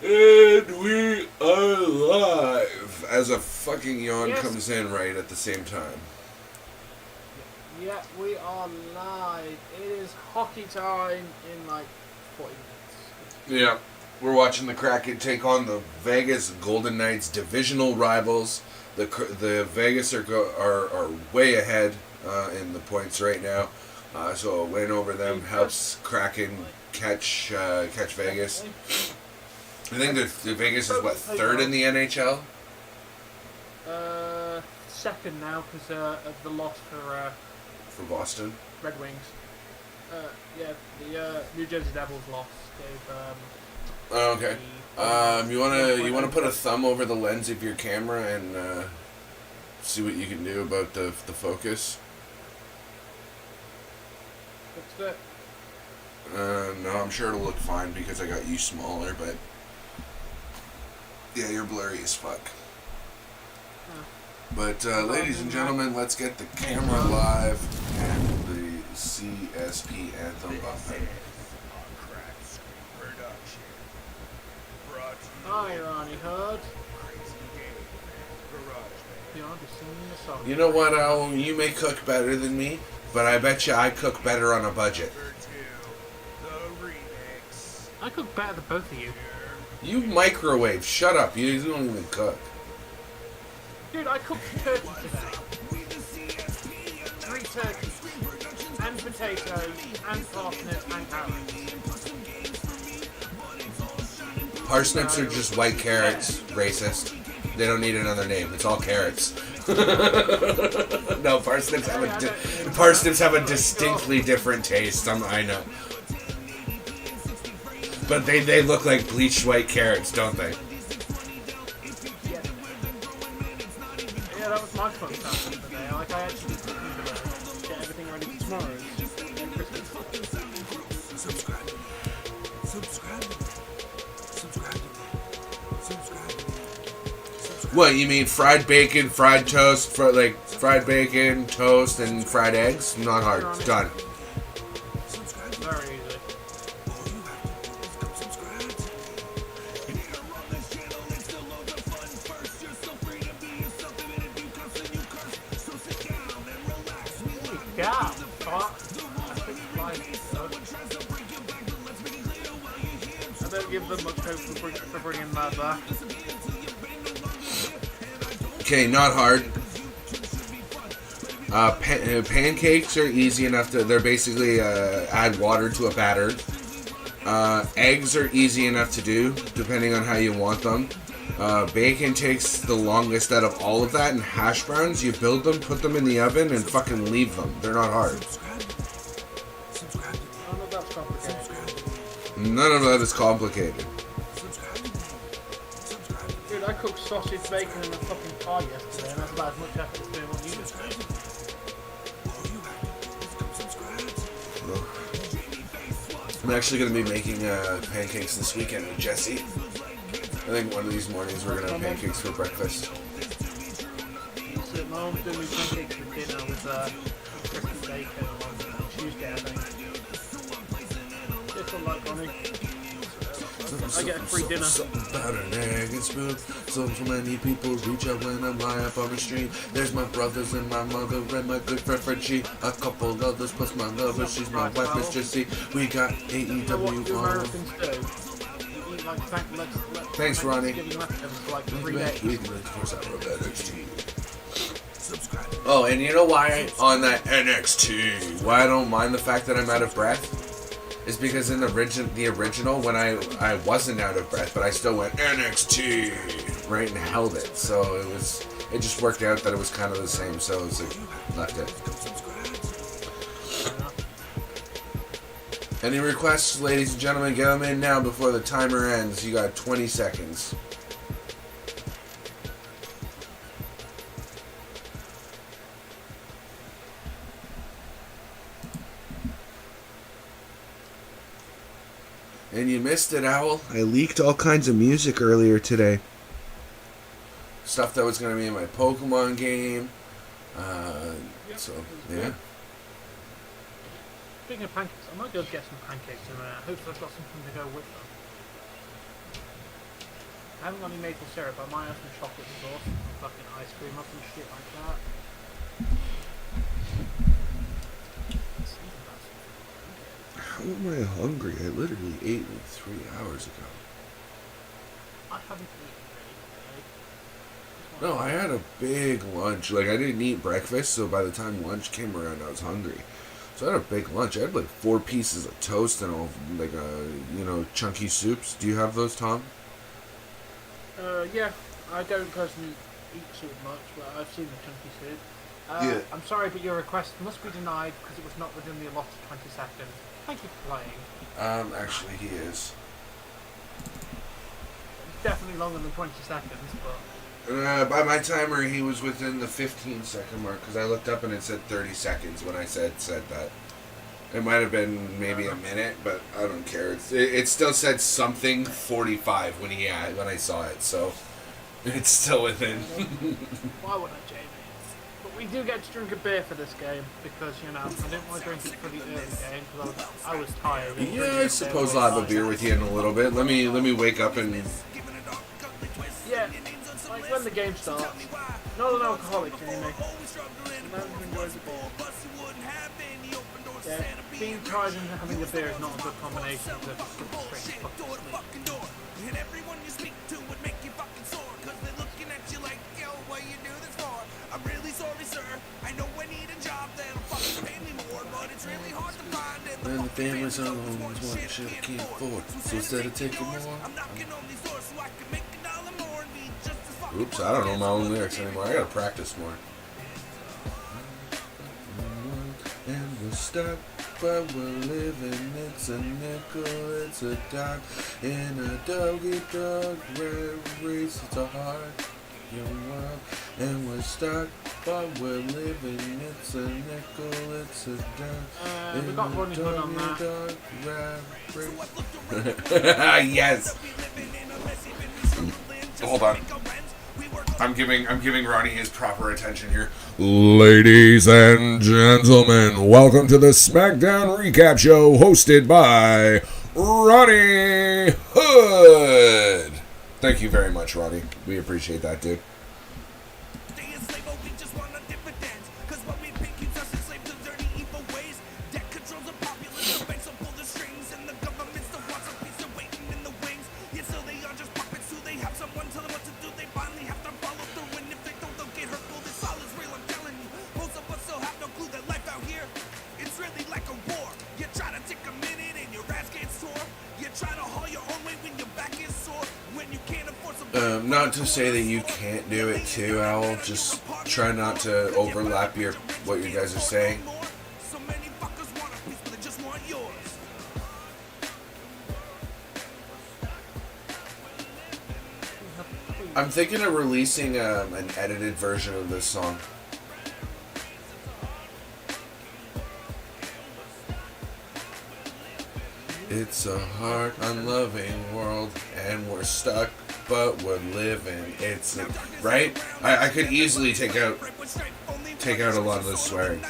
And we are live as a fucking yawn comes in right at the same time. Yeah, we are live. It is hockey time in like 40 minutes. Yeah, we're watching the Kraken take on the Vegas Golden Knights, divisional rivals. The Vegas are way ahead in the points right now, so a win over them helps Kraken catch Vegas. I think the Vegas is third in the NHL. Second now because of the loss for Boston Red Wings. The New Jersey Devils lost. Okay. You wanna put a thumb over the lens of your camera and see what you can do about the focus. What's that? No, I'm sure it'll look fine because I got you smaller, but yeah, you're blurry as fuck. But ladies and gentlemen, let's get the camera live and the C.S.P. anthem bumping. Hi, Ronnie Hood. You know what, Al? You may cook better than me, but I bet you I cook better on a budget. I cook better than both of you. You microwave. Shut up. You don't even cook. Dude, I cooked turkey today. 3 turkeys. And potatoes, and parsnips, and carrots. Parsnips are just white carrots. Racist. They don't need another name. It's all carrots. No, parsnips have a distinctly different taste. I know. But they look like bleached white carrots, don't they? Yeah, that was my fun time today. Like, I actually get everything ready for tomorrow. What, you mean fried bacon, fried toast, fried bacon, toast, and fried eggs? Not hard. It's done. Very easy. Yeah. I don't give them much hope for bringing that back. Okay, not hard. Pancakes are easy enough to. They're basically add water to a batter. Eggs are easy enough to do, depending on how you want them. Bacon takes the longest out of all of that, and hash browns, you build them, put them in the oven, and fucking leave them. They're not hard. None of that is complicated. Dude, I cooked sausage, bacon, and a fucking pie yesterday, and that's about as much effort as doing what you just did. I'm actually going to be making pancakes this weekend with Jesse. I think one of these mornings we're going to have pancakes for breakfast. So my mom's doing me pancakes for dinner with crispy bacon on Tuesday, I think. Just on like Ronnie. I get a free dinner. Something about an egg and spoon. So many people reach out when I'm high up on the street. There's my brothers and my mother and my good friend Frenchie. A couple others plus my lover. She's my wife, Miss Jessie. We got AEW on. Thanks, Ronnie. Oh, and you know why on that NXT, why I don't mind the fact that I'm out of breath? Is because in the original, when I wasn't out of breath, but I still went NXT, right, and held it. So it just worked out that it was kind of the same, so it's like, left it. Any requests, ladies and gentlemen? Get them in now before the timer ends. You got 20 seconds. And you missed it, Owl. I leaked all kinds of music earlier today. Stuff that was going to be in my Pokemon game. So, yeah. Speaking of pancakes, I might go get some pancakes in a minute. Hopefully I've got something to go with them. I haven't got any maple syrup. I might have some chocolate sauce and fucking ice cream or some shit like that. How am I hungry? I literally ate like 3 hours ago. I haven't eaten really today. No, I had a big lunch. Like, I didn't eat breakfast, so by the time lunch came around, I was hungry. So I had a big lunch. I had like 4 pieces of toast and all, like, chunky soups. Do you have those, Tom? Yeah. I don't personally eat soup much, but I've seen the chunky soup. Yeah. I'm sorry, but your request must be denied because it was not within the allotted 20 seconds. Thank you for playing. Actually, he is. It's definitely longer than 20 seconds, but... By my timer, he was within the 15-second mark, because I looked up and it said 30 seconds when I said that. It might have been maybe a minute, but I don't care. It still said something 45 when I saw it, so it's still within. Why would I, Jamie? But we do get to drink a beer for this game, because, I didn't want to drink it for the early game, because I was tired. Yeah, I suppose I'll have a beer with you in a little bit. Let me wake up and... Yeah. Like when the game starts, not an alcoholic, Jamie. Man who enjoys a beer. Yeah, being tired and having a beer is not a good combination to straight fucking sleep. When the family's alone is what you should keep for. So instead of taking more... Oops, I don't know my own lyrics anymore. I gotta practice more. And we're stuck, but we're living. It's a nickel, it's a dime. In a dog-eat-dog race, it's a hard young world. And we're stuck, but we're living. It's a nickel, it's a dime. We got Ronnie Hood on that. Yes. Hold on. I'm giving Ronnie his proper attention here. Ladies and gentlemen, welcome to the SmackDown Recap Show hosted by Ronnie Hood. Thank you very much, Ronnie. We appreciate that, dude. Not to say that you can't do it too, Owl. Just try not to overlap what you guys are saying. I'm thinking of releasing an edited version of this song. It's a hard, unloving world, and we're stuck, but we're living. It's right. I could easily take out a lot of this swearing.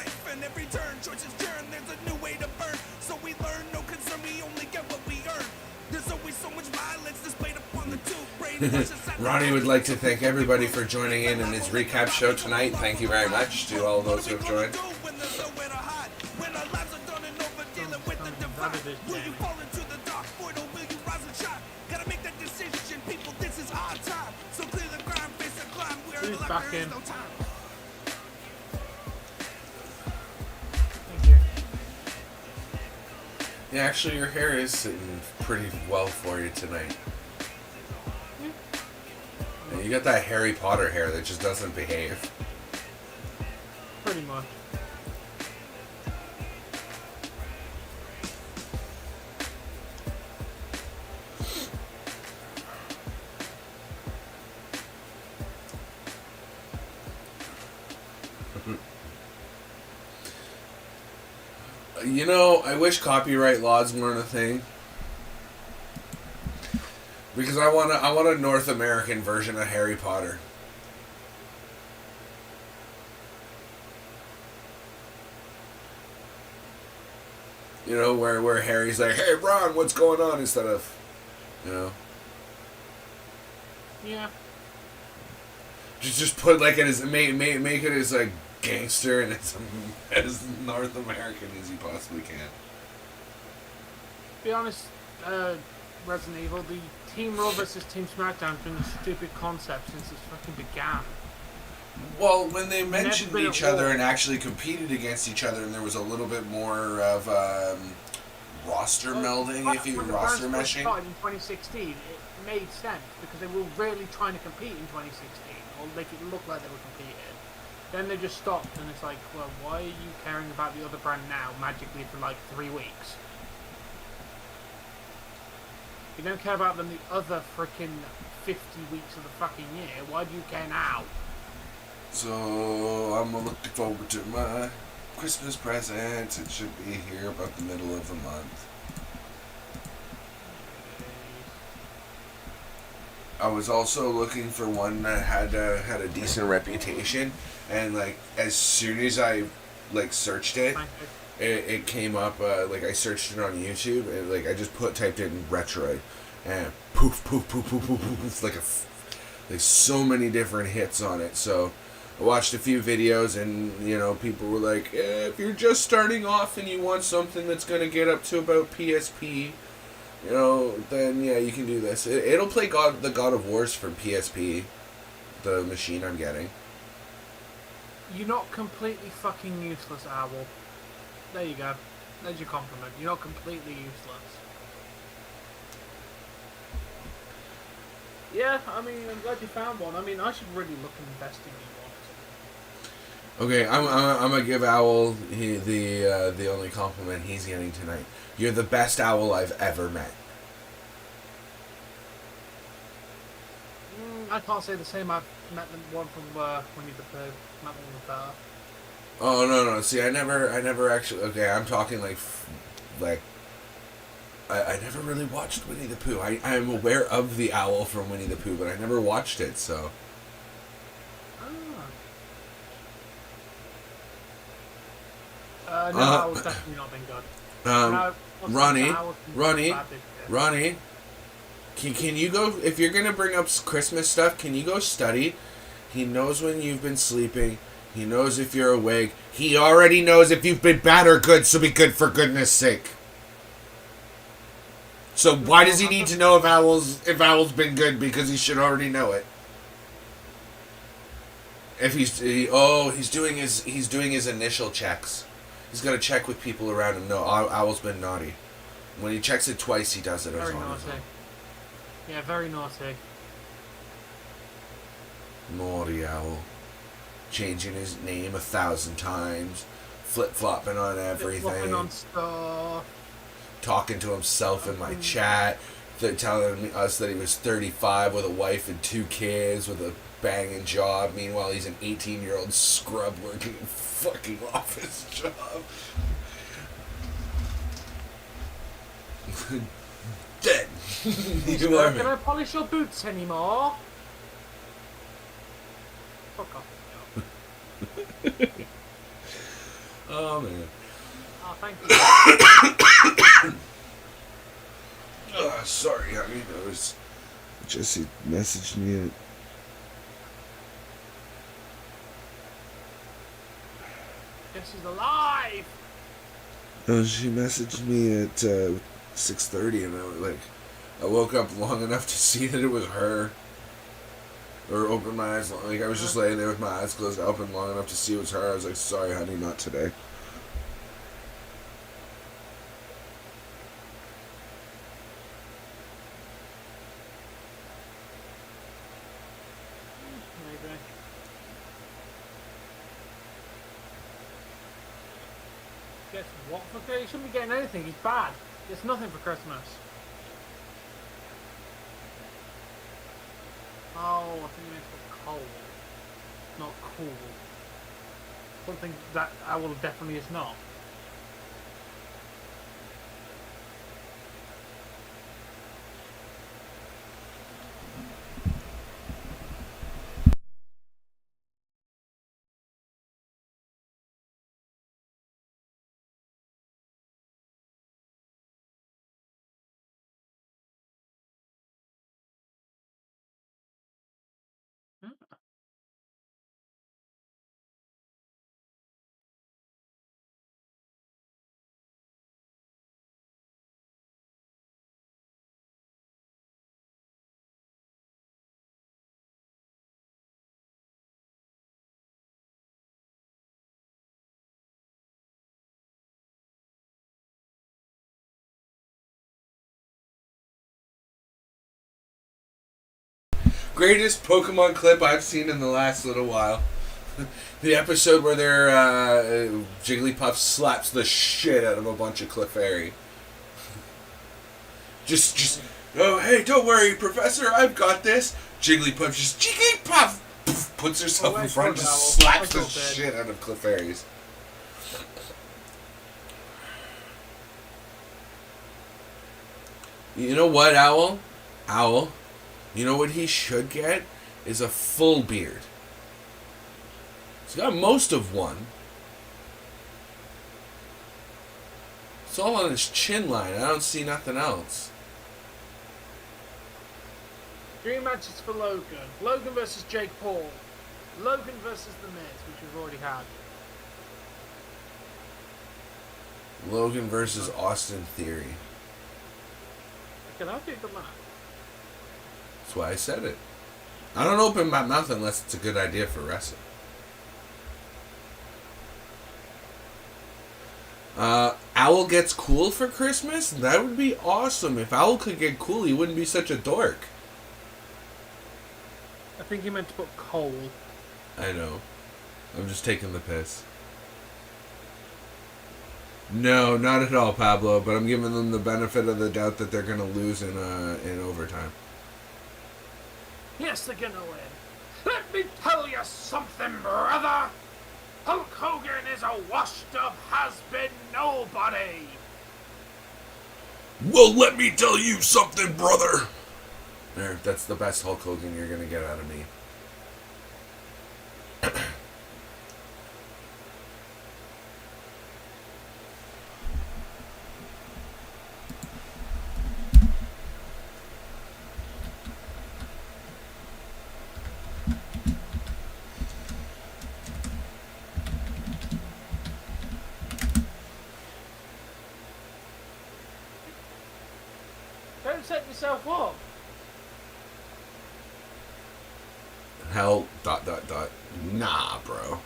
Ronnie would like to thank everybody for joining in his recap show tonight. Thank you very much to all those who have joined. Back in. Thank you. Yeah, actually, your hair is sitting pretty well for you tonight. Yeah, you got that Harry Potter hair that just doesn't behave. Pretty much. You know, I wish copyright laws weren't a thing. Because I want a North American version of Harry Potter. You know, where Harry's like, "Hey Ron, what's going on?" instead of, you know. Yeah. Just put like it as make it as like gangster and as North American as you possibly can. Be honest, Resident Evil, the Team Raw versus Team SmackDown has been a stupid concept since it fucking began. Well, when they mentioned been each at other war. and actually competed against each other, and there was a little bit more of roster melding, if you When the roster brand split meshing. started in 2016, it made sense because they were really trying to compete in 2016, or make it look like they were competing. Then they just stopped, and it's like, well, why are you caring about the other brand now, magically for like 3 weeks? You don't care about them the other freaking 50 weeks of the fucking year. Why do you care now? So I'm looking forward to my Christmas presents. It should be here about the middle of the month. I was also looking for one that had a decent reputation, and like as soon as I like searched it, it came up. Like I searched it on YouTube, and like I just typed in Retroid, and poof poof poof poof poof poof, poof like so many different hits on it. So I watched a few videos, and people were like, if you're just starting off and you want something that's gonna get up to about PSP. Then yeah, you can do this. It'll play the God of Wars for PSP, the machine I'm getting. You're not completely fucking useless, Owl. There you go. There's your compliment. You're not completely useless. Yeah, I mean, I'm glad you found one. I mean, I should really look and invest in you one. Okay, I'm gonna give Owl the only compliment he's getting tonight. You're the best owl I've ever met. I can't say the same. I've met the one from Winnie the Pooh. That one was better. Oh no. See, I never actually. Okay, I'm talking like I never really watched Winnie the Pooh. I'm aware of the owl from Winnie the Pooh, but I never watched it. So. No, I was definitely not been good. Ronnie, can you go, if you're gonna bring up Christmas stuff, can you go study? He knows when you've been sleeping. He knows if you're awake. He already knows if you've been bad or good, so be good for goodness sake. So why does he need to know if Owl's been good? Because he should already know it. If he's doing his initial checks. He's got to check with people around him. No, Owl's been naughty. When he checks it twice, he does it Very on naughty. his own. Yeah, very naughty. Naughty Owl. Changing his name 1,000 times. Flip-flopping on everything. Flip-flopping on stuff. Talking to himself in my chat. Telling us that he was 35 with a wife and 2 kids with a banging job. Meanwhile, he's an 18-year-old scrub working a fucking office job. Dead. Can I polish your boots anymore? Fuck off. Oh man. Oh, thank you. Sorry, honey. Jesse messaged me. Jesse's alive. Oh, she messaged me at 6:30, and I woke up long enough to see that it was her. Or open my eyes, I was just laying there with my eyes closed, open long enough to see it was her. I was like, sorry, honey, not today. Maybe. Guess what for Christmas? He shouldn't be getting anything. He's bad. Gets nothing for Christmas. Oh, I think you meant for cold. Not cool. Something that Owl definitely is not. greatest Pokemon clip I've seen in the last little while. The episode where Jigglypuff slaps the shit out of a bunch of Clefairy. Just, oh, hey, don't worry, Professor, I've got this. Jigglypuff just, Jigglypuff! Puts herself in front and just slaps the shit out of Clefairies. You know what, Owl? Owl, you know what he should get? Is a full beard. He's got most of one. It's all on his chin line. I don't see nothing else. 3 matches for Logan. Logan versus Jake Paul. Logan versus The Miz, which we've already had. Logan versus Austin Theory. Okay, that'll be a good match. That's why I said it. I don't open my mouth unless it's a good idea for wrestling. Owl gets cool for Christmas? That would be awesome. If Owl could get cool, he wouldn't be such a dork. I think he meant to put coal. I know. I'm just taking the piss. No, not at all, Pablo, but I'm giving them the benefit of the doubt that they're going to lose in overtime. Yes, they're going to win. Let me tell you something, brother. Hulk Hogan is a washed-up has-been nobody. Well, let me tell you something, brother. There, that's the best Hulk Hogan you're going to get out of me. Don't set yourself up. Hell, ... Nah, bro.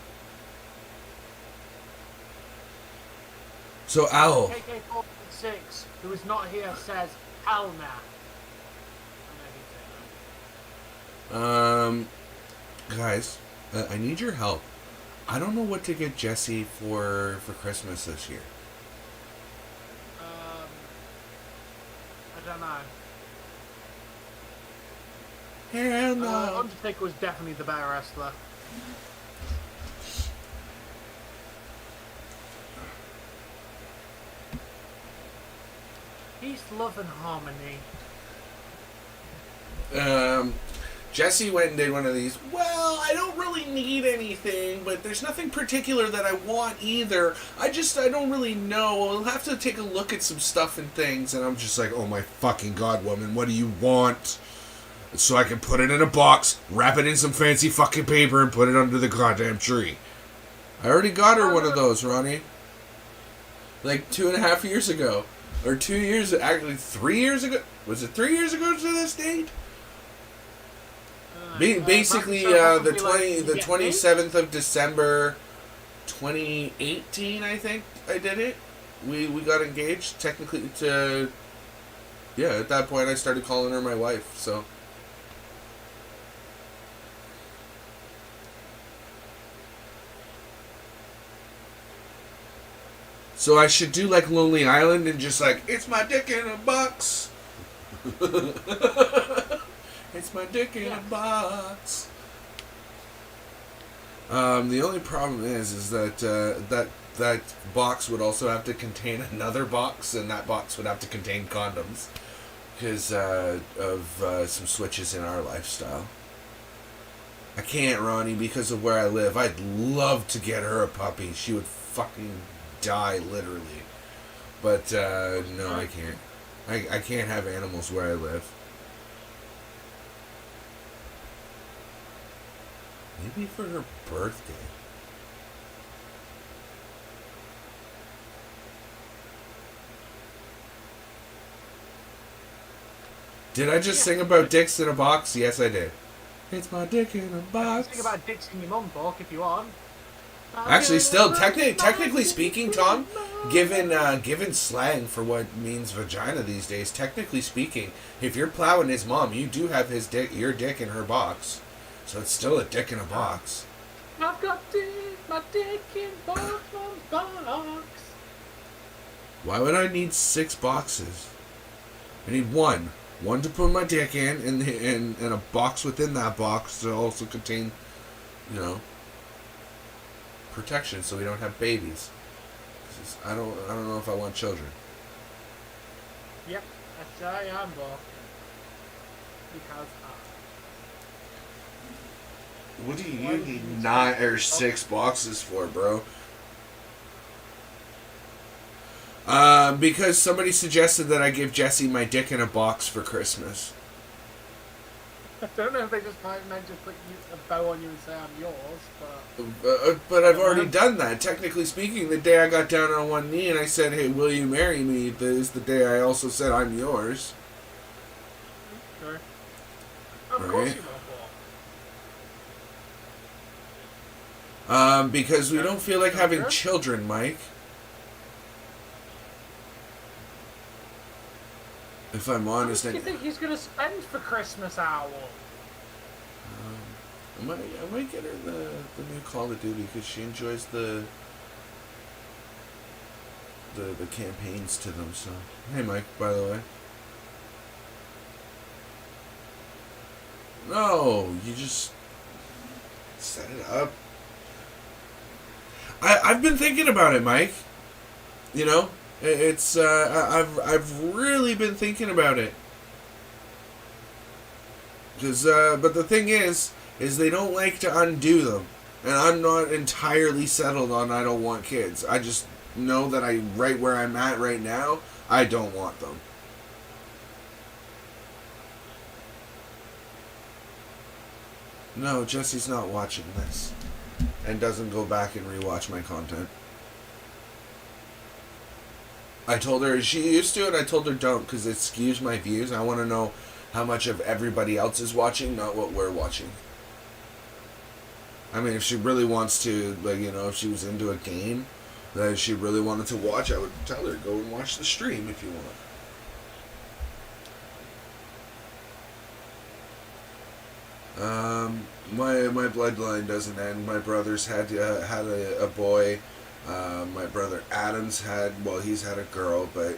So, Owl. KK416, who is not here, says, hell nah. Guys, I need your help. I don't know what to get Jesse for Christmas this year. I don't know. Hell no. Undertaker was definitely the better wrestler. Peace, love, and harmony. Jesse went and did one of these. Well, I don't really need anything, but there's nothing particular that I want either. I don't really know. I'll have to take a look at some stuff and things. And I'm just like, oh my fucking God, woman, what do you want? So I can put it in a box, wrap it in some fancy fucking paper, and put it under the goddamn tree. I already got her one of those, Ronnie. Like 2.5 years ago. Or 2 years, actually 3 years ago. Was it 3 years ago to this date? Basically, the 27th of December, 2018, I think I did it. We got engaged, technically, to... Yeah, at that point I started calling her my wife, so... So I should do like Lonely Island and just like, it's my dick in a box. It's my dick in a box. The only problem is that that box would also have to contain another box, and that box would have to contain condoms because of some switches in our lifestyle. I can't, Ronnie, because of where I live. I'd love to get her a puppy. She would fucking die, literally. But no, I can't. I can't have animals where I live. Maybe for her birthday. Did I just sing about dicks in a box? Yes, I did. It's my dick in a box. Sing about dicks in your mum book if you want. Actually, still, technically speaking, Tom, given slang for what means vagina these days, technically speaking, if you're plowing his mom, you do have your dick in her box. So it's still a dick in a box. I've got my dick in Mom's box. Why would I need 6 boxes? I need one. One to put my dick in, and a box within that box to also contain, protection so we don't have babies. I don't know if I want children. Yep, that's I am both. Because what do you need 9 or 6 boxes for, bro? Because somebody suggested that I give Jesse my dick in a box for Christmas. I don't know if they just meant to put a bow on you and say I'm yours, but I've already done that. Technically speaking, the day I got down on one knee and I said, "Hey, will you marry me?" is the day I also said I'm yours. Sure. Of course you will. Because we don't feel like having children, Mike. If I'm honest, how much do you think he's gonna spend for Christmas, Owl? I might get her the new Call of Duty because she enjoys the campaigns to them. So, hey, Mike, by the way. No, you just set it up. I've been thinking about it, Mike. It's I've really been thinking about it. But the thing is they don't like to undo them, and I'm not entirely settled on I don't want kids. I just know that right where I'm at right now, I don't want them. No, Jesse's not watching this, and doesn't go back and rewatch my content. I told her she used to, and I told her don't, because it skews my views. I want to know how much of everybody else is watching, not what we're watching. I mean, if she really wants to, if she was into a game that she really wanted to watch, I would tell her, go and watch the stream if you want. My bloodline doesn't end. My brother's had a boy. My brother Adam's he's had a girl, but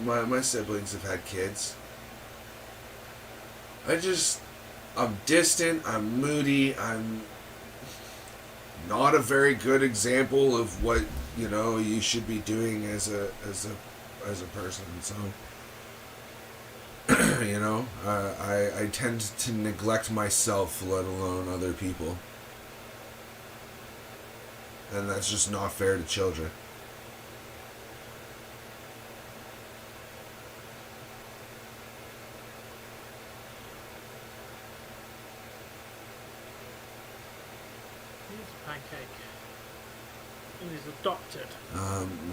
my siblings have had kids. I'm distant, I'm moody, I'm not a very good example of what, you should be doing as a person, so I tend to neglect myself, let alone other people. And that's just not fair to children. He's a pancake. And he's adopted.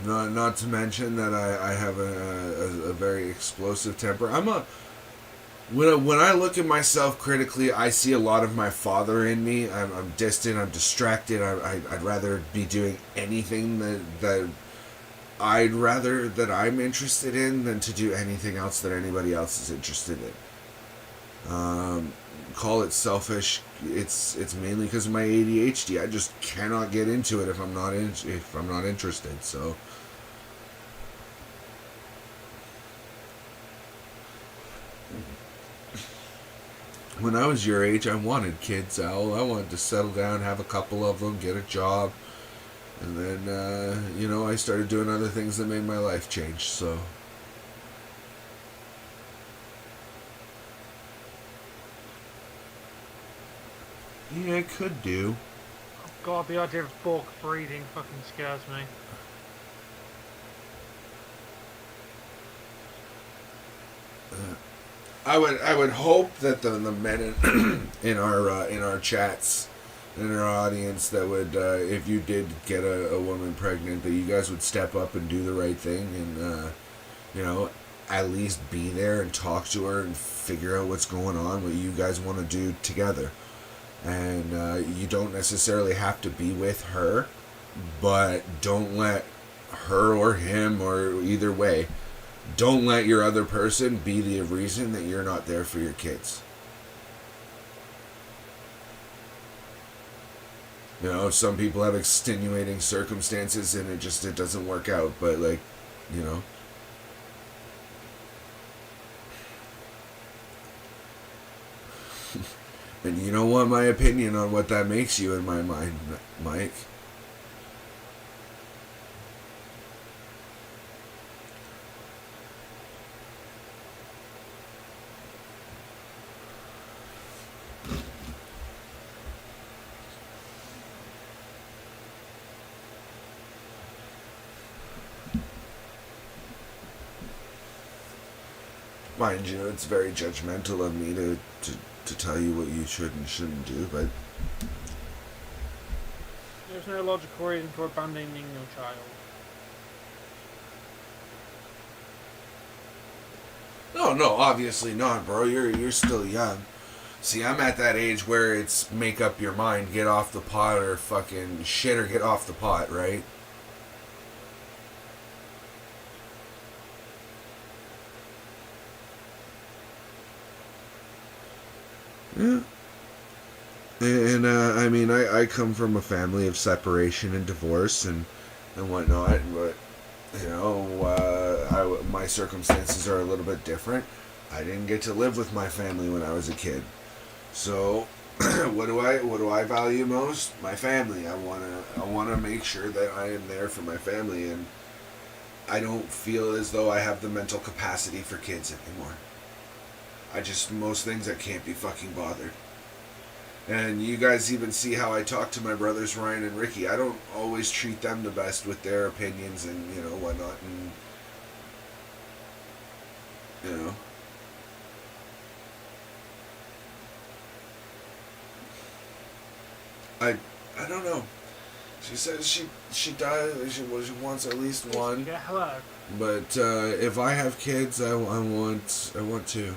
Not to mention that I have a very explosive temper. When I look at myself critically, I see a lot of my father in me. I'm distant. I'm distracted. I'd rather be doing anything that I'm interested in than to do anything else that anybody else is interested in. Call it selfish. It's mainly because of my ADHD. I just cannot get into it if I'm not interested. So. When I was your age, I wanted kids, Al. I wanted to settle down, have a couple of them, get a job. And then, I started doing other things that made my life change, so. Yeah, it could do. Oh God, the idea of bulk breeding fucking scares me. I would hope that the men in our chats, in our audience, that would if you did get a woman pregnant, that you guys would step up and do the right thing and at least be there and talk to her and figure out what's going on, what you guys want to do together. And you don't necessarily have to be with her, but don't let her or him, or either way, don't let your other person be the reason that you're not there for your kids. You know, some people have extenuating circumstances and it doesn't work out, but like, you know. And you know what my opinion on what that makes you in my mind, Mike? Mind you, it's very judgmental of me to tell you what you should and shouldn't do, but there's no logical reason for abandoning your child. No, obviously not, bro. You're still young. See, I'm at that age where it's make up your mind, get off the pot, or fucking shit, or get off the pot, right? Yeah. And I mean, I come from a family of separation and divorce and whatnot, but you know, my circumstances are a little bit different. I didn't get to live with my family when I was a kid, so what do I value most? My family. I wanna make sure that I am there for my family, and I don't feel as though I have the mental capacity for kids anymore. Most things I can't be fucking bothered. And you guys even see how I talk to my brothers Ryan and Ricky. I don't always treat them the best with their opinions and, you know, whatnot. And, you know. I don't know. She says she died. She wants at least one. Yeah, hello. But if I have kids, I want two.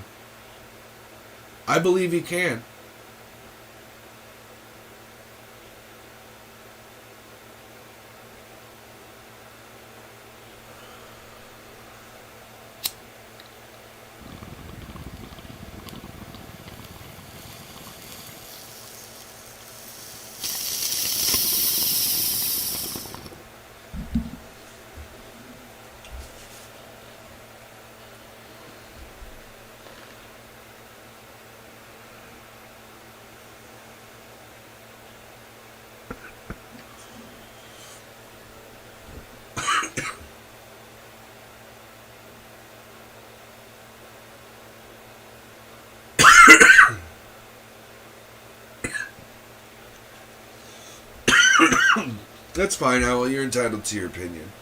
I believe you can. That's fine, Owl. You're entitled to your opinion.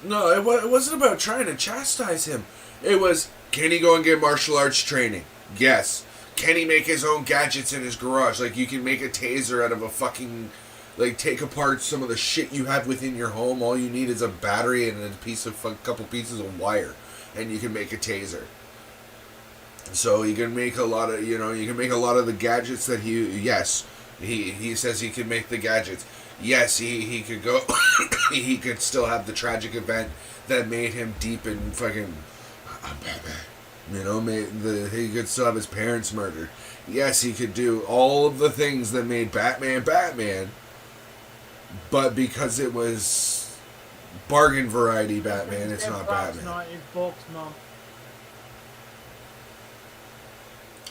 No, it wasn't about trying to chastise him. It was, can he go and get martial arts training? Yes. Can he make his own gadgets in his garage? Like, you can make a taser out of a fucking... Like, take apart some of the shit you have within your home. All you need is a battery and a couple pieces of wire. And you can make a taser. So you can make a lot of, the gadgets that he says he can make the gadgets. Yes, he could go, he could still have the tragic event that made him deep in fucking, I'm Batman. He could still have his parents murdered. Yes, he could do all of the things that made Batman, but because it was bargain variety Batman, it's not Batman. Not his box, Mom.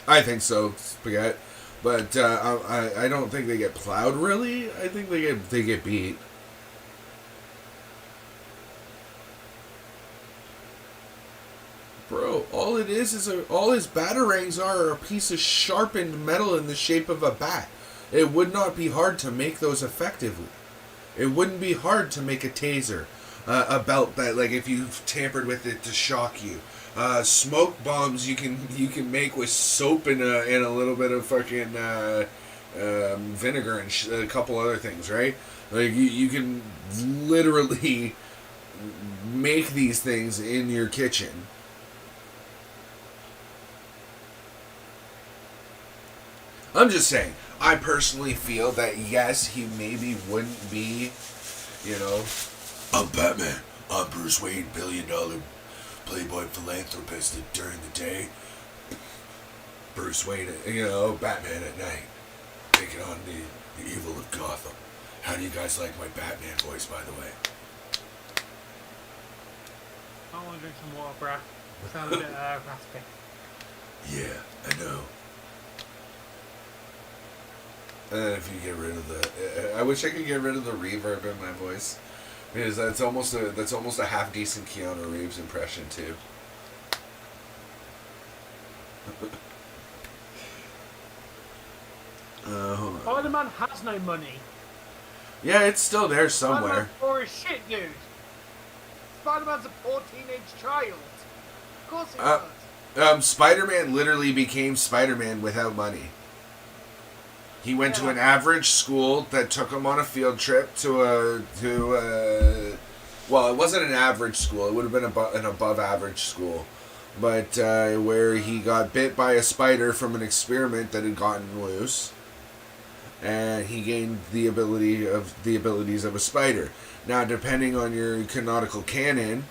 I think so, Spaghetti. But I don't think they get plowed, really. I think they get beat. Bro, all it is all his batarangs are a piece of sharpened metal in the shape of a bat. It would not be hard to make those effectively. It wouldn't be hard to make a taser, a belt that, like, if you tampered with it to shock you. Smoke bombs you can make with soap and a little bit of fucking vinegar and a couple other things, right? Like you can literally make these things in your kitchen. I'm just saying. I personally feel that yes, he maybe wouldn't be, you know, I'm Batman. I'm Bruce Wayne, billion-dollar playboy philanthropist during the day. Bruce Wayne, you know, Batman at night, taking on the evil of Gotham. How do you guys like my Batman voice, by the way? I want to drink some water, bruh. Sounds a bit raspy. Yeah, I know. And then if you get rid of the, I wish I could get rid of the reverb in my voice, because that's almost a half decent Keanu Reeves impression too. Hold on. Spider-Man has no money. Yeah, it's still there somewhere. Spider-Man's poor as shit, dude. Spider-Man's a poor teenage child. Of course he does. Spider-Man literally became Spider-Man without money. He went to an average school that took him on a field trip to well, it wasn't an average school. It would have been an above average school. But where he got bit by a spider from an experiment that had gotten loose. And he gained the abilities of a spider. Now, depending on your canonical canon,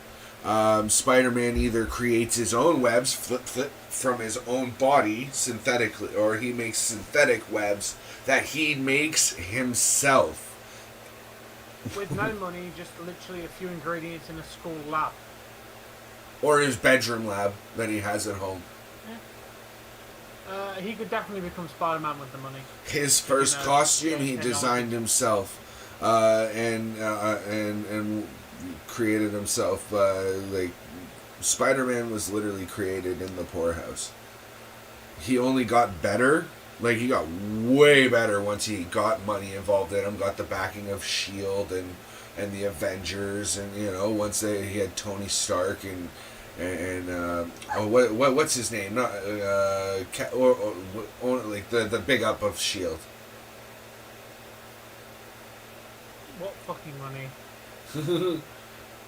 Spider-Man either creates his own webs, flip, from his own body synthetically, or he makes synthetic webs that he makes himself. With no money, just literally a few ingredients in a school lab. Or his bedroom lab that he has at home. He could definitely become Spider-Man with the money. His first costume he designed himself, and created himself. Like Spider-Man was literally created in the poorhouse. He only got better. Like he got way better once he got money involved in him. Got the backing of Shield and the Avengers, and you know once he had Tony Stark and what's his name? Not or like the big up of Shield. What fucking money?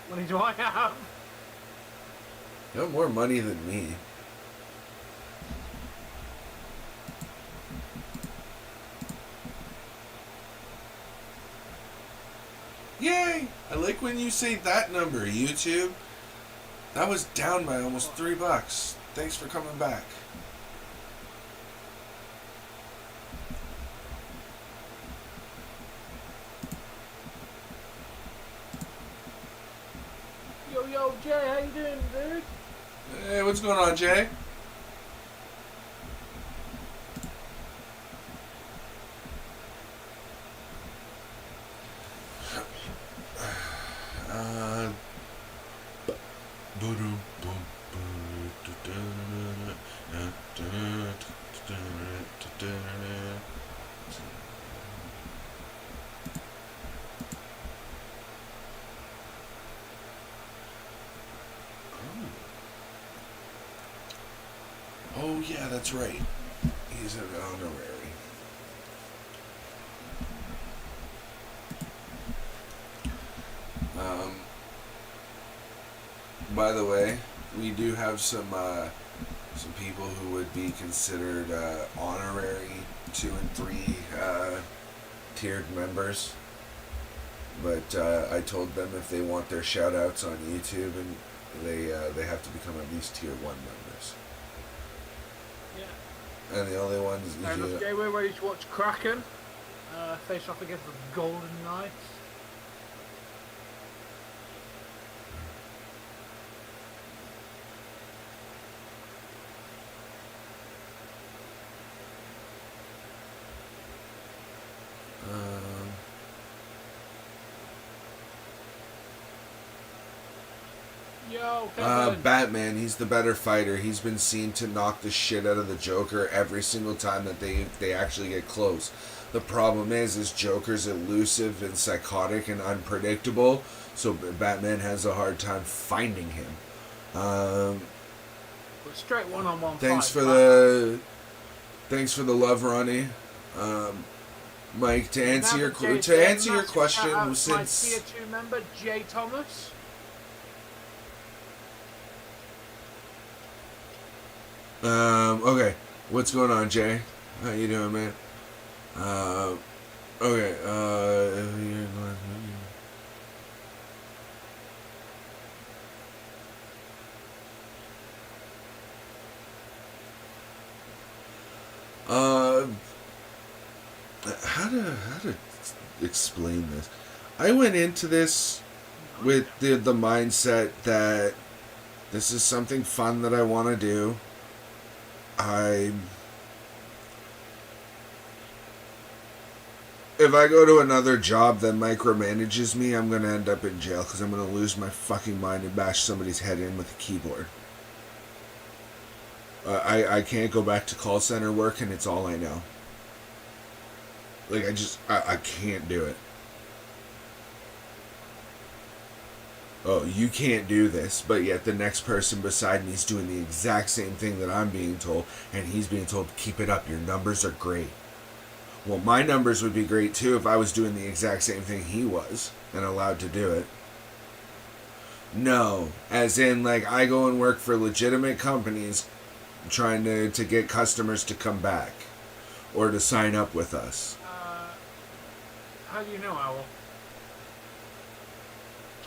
Money do I have? You have more money than me. Yay! I like when you say that number, YouTube. That was down by almost $3. Thanks for coming back. Yo, Jay, how you doing, dude? Hey, what's going on, Jay? Oh yeah, that's right. He's an honorary. By the way, we do have some people who would be considered honorary 2 and 3 tiered members. But I told them if they want their shout outs on YouTube, and they have to become at least tier 1 members. Yeah. And the only ones. Jay, we're ready to watch Kraken face off against the Golden Knights. Yo, Batman, he's the better fighter. He's been seen to knock the shit out of the Joker every single time that they actually get close. The problem is Joker's elusive and psychotic and unpredictable, so Batman has a hard time finding him. Straight one-on-one Thanks fight. Thanks for the love, Ronnie. Mike, to answer your question, since my tier 2 member, Jay Thomas. Okay, what's going on, Jay? How you doing, man? Okay. How to explain this? I went into this with the mindset that this is something fun that I want to do. If I go to another job that micromanages me, I'm going to end up in jail because I'm going to lose my fucking mind and bash somebody's head in with a keyboard. I can't go back to call center work and it's all I know. Like, I can't do it. Oh, you can't do this, but yet the next person beside me is doing the exact same thing that I'm being told, and he's being told, keep it up, your numbers are great. Well, my numbers would be great too if I was doing the exact same thing he was, and allowed to do it. No, as in, like, I go and work for legitimate companies trying to get customers to come back, or to sign up with us. How do you know, Owl?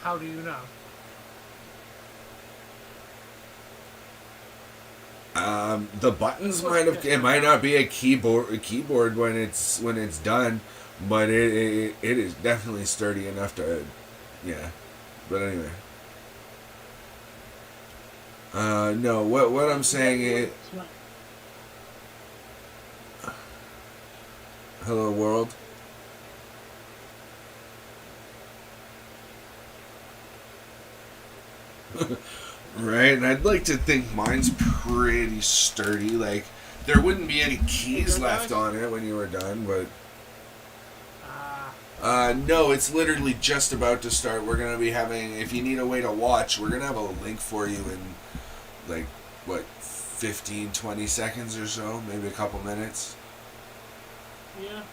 How do you know? The buttons it might not be a keyboard when it's done, but it is definitely sturdy enough to, yeah. But anyway, no. What I'm saying is, hello world. Right, and I'd like to think mine's pretty sturdy. Like, there wouldn't be any keys left on it when you were done, but... no, it's literally just about to start. We're going to be having, if you need a way to watch, we're going to have a link for you in, like, what, 15, 20 seconds or so? Maybe a couple minutes? Yeah.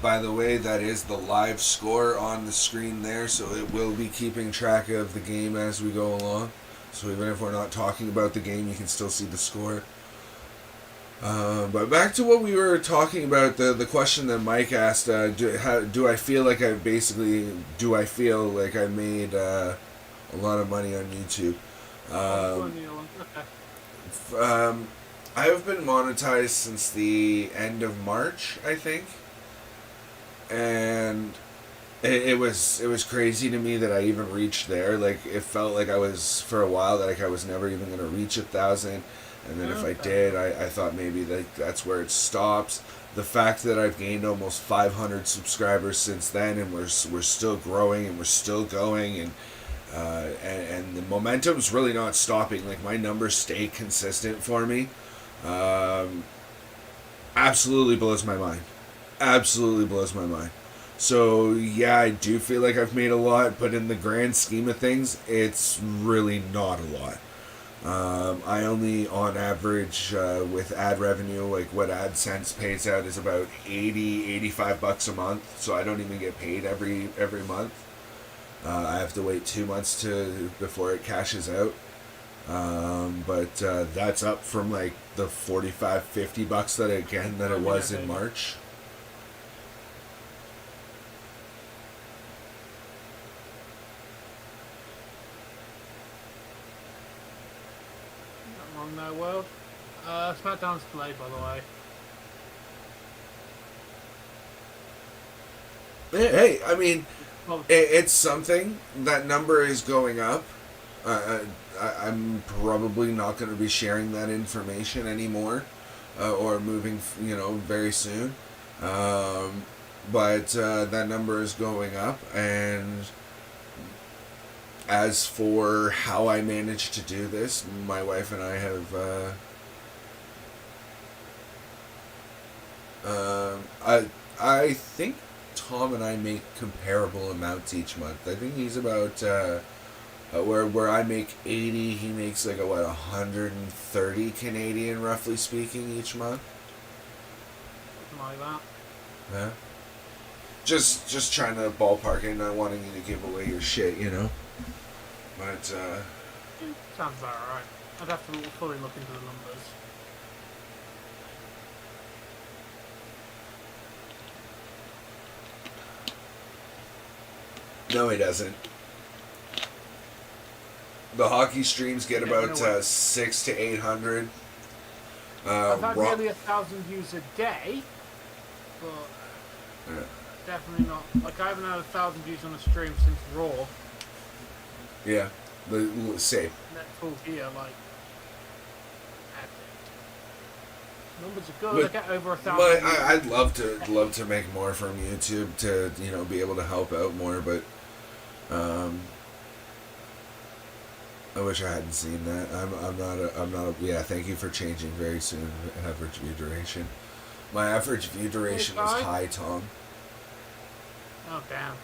By the way, that is the live score on the screen there, so it will be keeping track of the game as we go along. So even if we're not talking about the game, you can still see the score. But back to what we were talking about, the question that Mike asked, do I feel like I made a lot of money on YouTube? I have been monetized since the end of March, I think. And it was crazy to me that I even reached there. Like, it felt like I was, for a while, that like I was never even going to reach 1,000. And then if I did, I thought maybe that's where it stops. The fact that I've gained almost 500 subscribers since then, and we're still growing and we're still going, and the momentum's really not stopping. Like, my numbers stay consistent for me. Absolutely blows my mind. Absolutely blows my mind. So, yeah, I do feel like I've made a lot, but in the grand scheme of things, it's really not a lot. I only, on average, with ad revenue, like what AdSense pays out is about $85 a month, so I don't even get paid every month. I have to wait 2 months before it cashes out. But that's up from like the $45-50 that it was in March. On that world. SmackDown's delayed, by the way. Hey, I mean, it's something. That number is going up. I'm probably not going to be sharing that information anymore, or moving, very soon. But that number is going up, and as for how I managed to do this, my wife and I have, I think Tom and I make comparable amounts each month. I think he's about, where I make 80, he makes like 130 Canadian, roughly speaking, each month. Something like that. Yeah. Just trying to ballpark it, not wanting you to give away your shit, But sounds about right. I'd have to fully look into the numbers. No, he doesn't. The hockey streams get about 600 to 800. I've had nearly 1,000 views a day, but definitely not. Like, I haven't had 1,000 views on a stream since Raw. Yeah, the same. That full year, like, numbers are good. I get over 1,000. But I'd love to make more from YouTube to be able to help out more, but I wish I hadn't seen that. I'm not a. Yeah, thank you for changing very soon. Average view duration. My average view duration was high, Tom. Oh damn.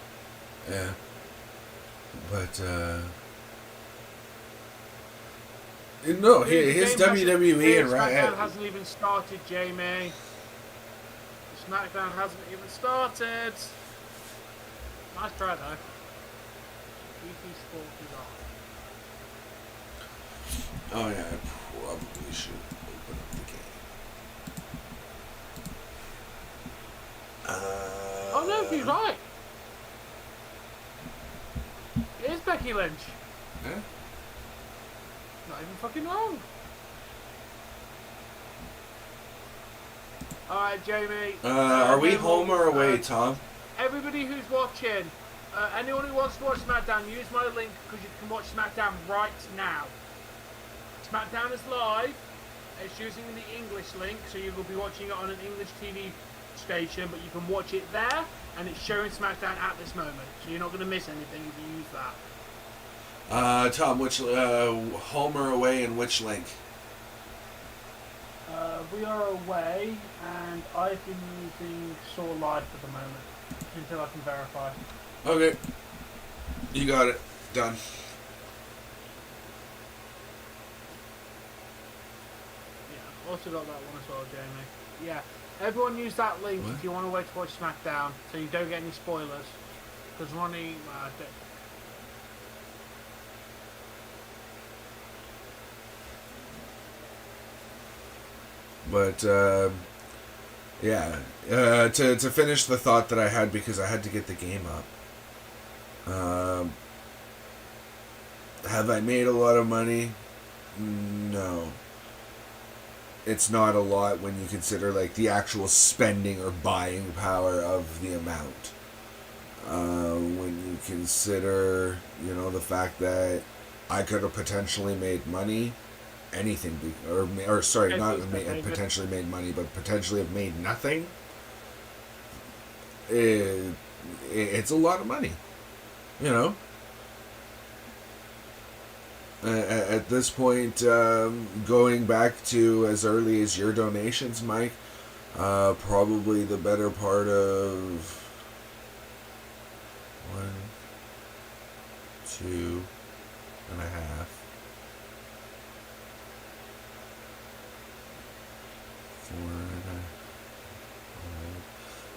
Yeah. But no, his WWE and SmackDown hasn't even started, Jamie. SmackDown hasn't even started. Nice try though. BT Sport is on. Oh yeah, I probably should open up the game. Oh no, he's right. It is Becky Lynch. Yeah? Not even fucking wrong. Alright, Jamie. Are we home or away, Tom? Everybody who's watching, anyone who wants to watch SmackDown, use my link because you can watch SmackDown right now. SmackDown is live. It's using the English link, so you will be watching it on an English TV station, but you can watch it there, and it's showing SmackDown at this moment. So you're not going to miss anything if you use that. Tom, which home or away and which link? We are away, and I've been using Saw Live for the moment until I can verify. Okay, you got it. Done. Also got that one as well, Jamie. Yeah, everyone use that link if you want to wait to watch SmackDown, so you don't get any spoilers. Because Ronnie, But yeah, to finish the thought that I had, because I had to get the game up. Have I made a lot of money? No. It's not a lot when you consider like the actual spending or buying power of the amount. When you consider, the fact that I could have potentially made money, anything, potentially made money, but potentially have made nothing. It's a lot of money, At this point, going back to as early as your donations, Mike, probably the better part of 1, 2.5, 4.5,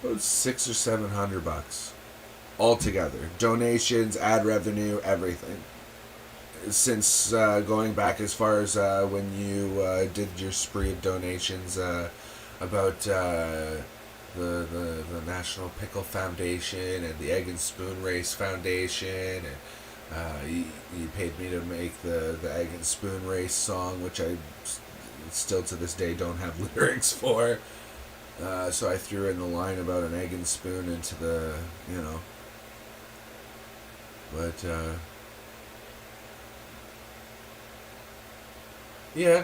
about $600 or $700 altogether. Donations, ad revenue, everything. Since going back as far as when you did your spree of donations about the National Pickle Foundation and the Egg and Spoon Race Foundation, and you paid me to make the Egg and Spoon Race song, which I still to this day don't have lyrics for. So I threw in the line about an egg and spoon into the, but yeah.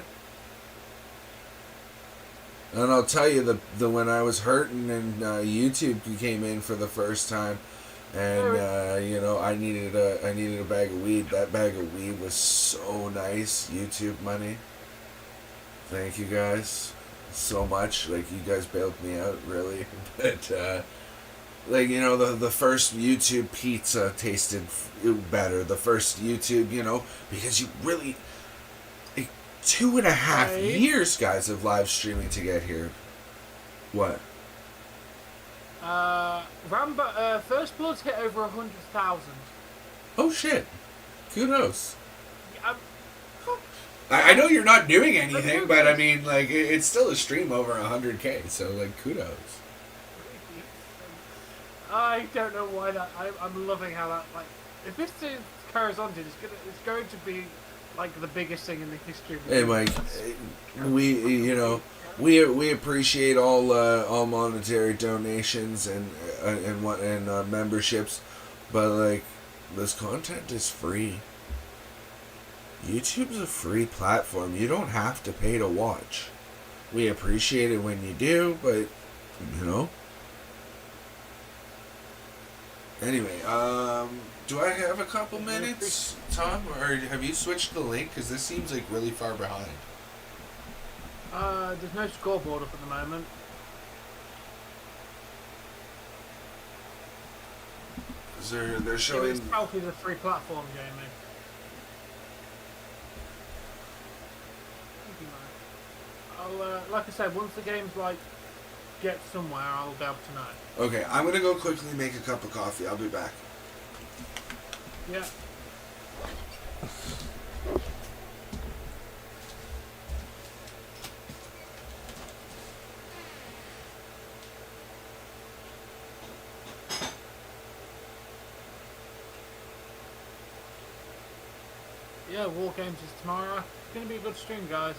And I'll tell you, the when I was hurting and YouTube came in for the first time, and I needed a bag of weed. That bag of weed was so nice. YouTube money. Thank you guys so much. Like, you guys bailed me out, really. But the first YouTube pizza tasted better. The first YouTube, because you really. 2.5 years, guys, of live streaming to get here. What? First Blood's hit over 100,000. Oh shit! Kudos. I know you're not doing anything, but I mean, like, it's still a stream over 100K, so, like, kudos. I don't know why that. I'm loving how that, like, if this carries on, it's going to be like the biggest thing in the history of the Hey, Mike, we appreciate all monetary donations and memberships, but like, this content is free. YouTube's a free platform. You don't have to pay to watch. We appreciate it when you do, but Anyway, do I have a couple minutes, Tom, or have you switched the link? Because this seems like really far behind. There's no scoreboard up at the moment. They're showing. It's probably the free platform, Jamie. Like I said, once the game's like get somewhere, I'll be able to know. Okay, I'm gonna go quickly make a cup of coffee. I'll be back. Yeah. Yeah, War Games is tomorrow. It's gonna be a good stream, guys.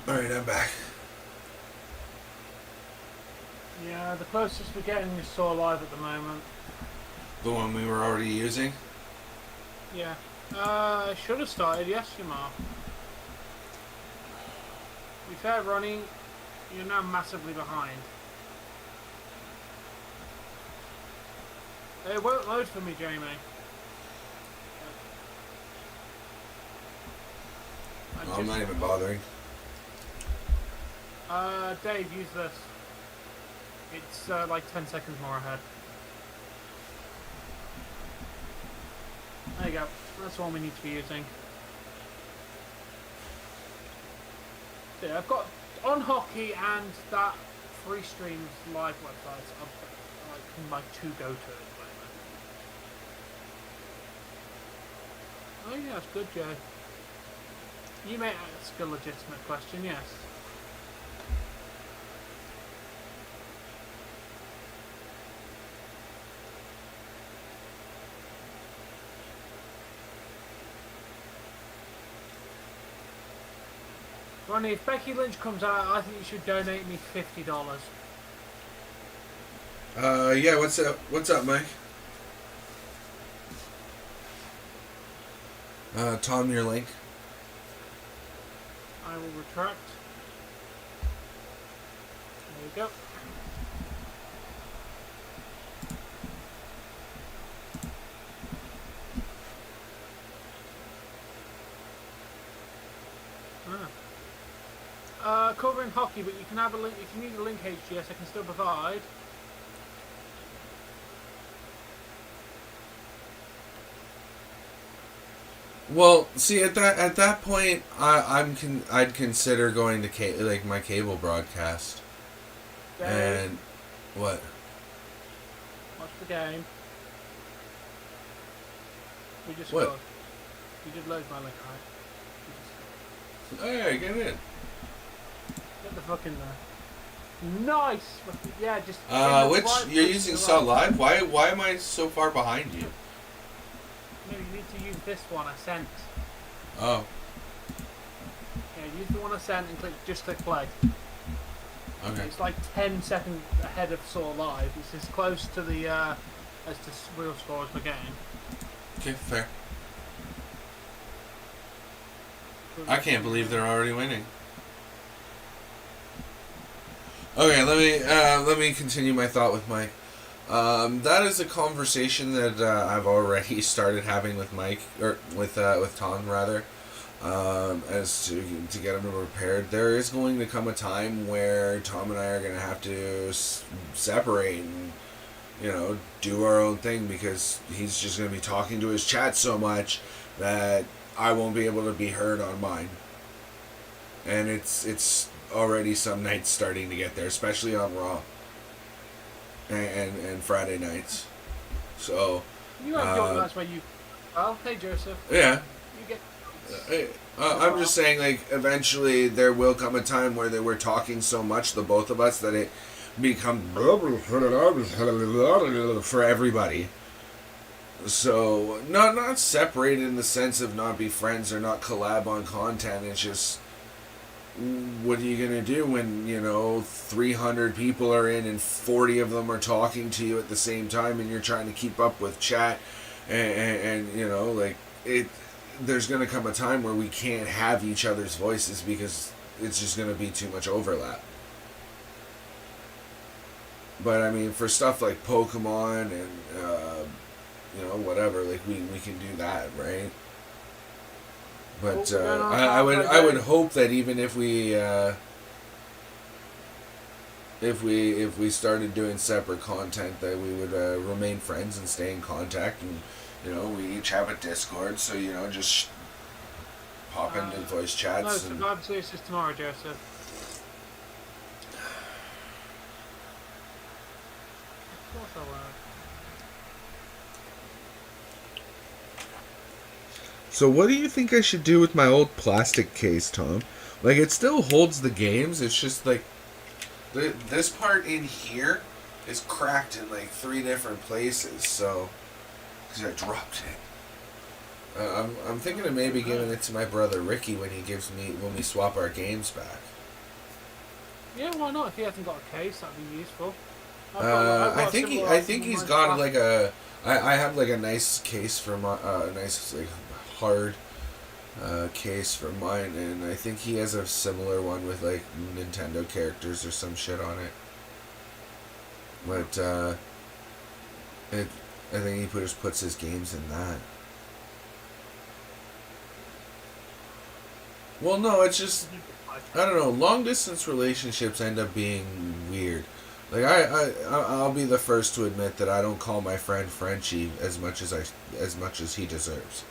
Alright, I'm back. Yeah, the closest we're getting is Saw Live at the moment. The one we were already using? Yeah. Should have started yesterday, Mark. To be fair, Ronnie, you're now massively behind. It won't load for me, Jamie. I'm not even bothering. Dave, use this. It's like 10 seconds more ahead. There you go. That's the one we need to be using. So yeah, I've got on hockey and that free streams live websites are like my two go-to at the moment. Oh yeah, that's good, Joe. You may ask a legitimate question, yes. Ronnie, if Becky Lynch comes out, I think you should donate me $50. Yeah, what's up? What's up, Mike? Tom, your link. I will retract. There we go. Burakovsky, but you can have a link. If you need a link HGS, I can still provide. Well, see, at that point, I'd consider going to my cable broadcast. Dave, And what? watch the game. We just What? scored. You did load my link, right? We just scored. Oh yeah, get in. Get the fuck in there. Nice! Yeah, just... Which you're using Cell Live? Why am I so far behind you? No, you need to use this one I sent. Oh, Yeah, use the one I sent and just click play. okay. It's like 10 seconds ahead of Saw Live. It's as close to the as to real score as we're getting. Okay, fair. I can't believe they're already winning. Okay, let me continue my thought with Mike. That is a conversation that I've already started having with Mike, or with Tom rather, as to get him prepared. There is going to come a time where Tom and I are going to have to separate and, do our own thing, because he's just going to be talking to his chat so much that I won't be able to be heard on mine. And it's already some nights starting to get there, especially on Raw and Friday nights. So You have your nights where you... Well, hey Joseph. yeah, You get... I'm just saying, like, eventually there will come a time where we're talking so much, the both of us, that it becomes for everybody. So not separated in the sense of not be friends or not collab on content. It's just, what are you going to do when, 300 people are in and 40 of them are talking to you at the same time, and you're trying to keep up with chat and there's going to come a time where we can't have each other's voices because it's just going to be too much overlap. But I mean, for stuff like Pokemon and whatever, like we can do that, right? But I would hope that even if we started doing separate content, that we would remain friends and stay in contact, and we each have a Discord, so just pop into voice chats. No, Survivor Series is tomorrow, Joseph. Of course I will. So what do you think I should do with my old plastic case, Tom? Like, it still holds the games. It's just like this part in here is cracked in like 3 different places. So, because I dropped it. I'm thinking of maybe giving it to my brother Ricky when we swap our games back. Yeah, why not? If he hasn't got a case, that'd be useful. I think he's got like a. I have like a nice case for my a nice like hard case for mine, and I think he has a similar one with like Nintendo characters or some shit on it. But I think he puts his games in that. Well, no, it's just, I don't know. Long distance relationships end up being weird. Like I'll be the first to admit that I don't call my friend Frenchie as much as he deserves,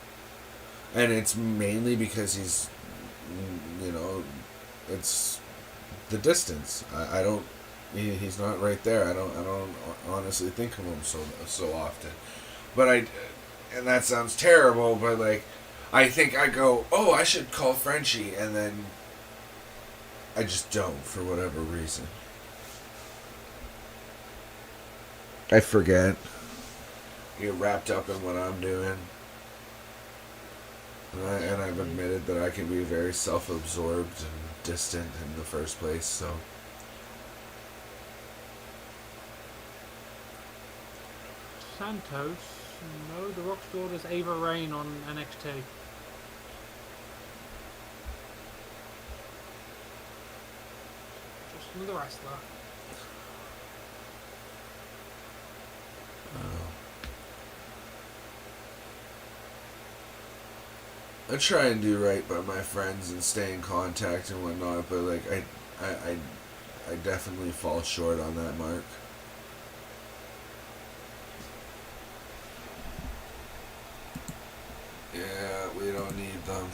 and it's mainly because he's, it's the distance. I don't. He's not right there. I don't honestly think of him so often, but and that sounds terrible. But like, I think I go, oh, I should call Frenchie, and then I just don't for whatever reason. I forget. Get wrapped up in what I'm doing. And I've admitted that I can be very self-absorbed and distant in the first place, so. Santos, no, the Rock's daughter's Ava Rain on NXT. Just another wrestler. I try and do right by my friends and stay in contact and whatnot, but like I I definitely fall short on that mark. Yeah, we don't need them.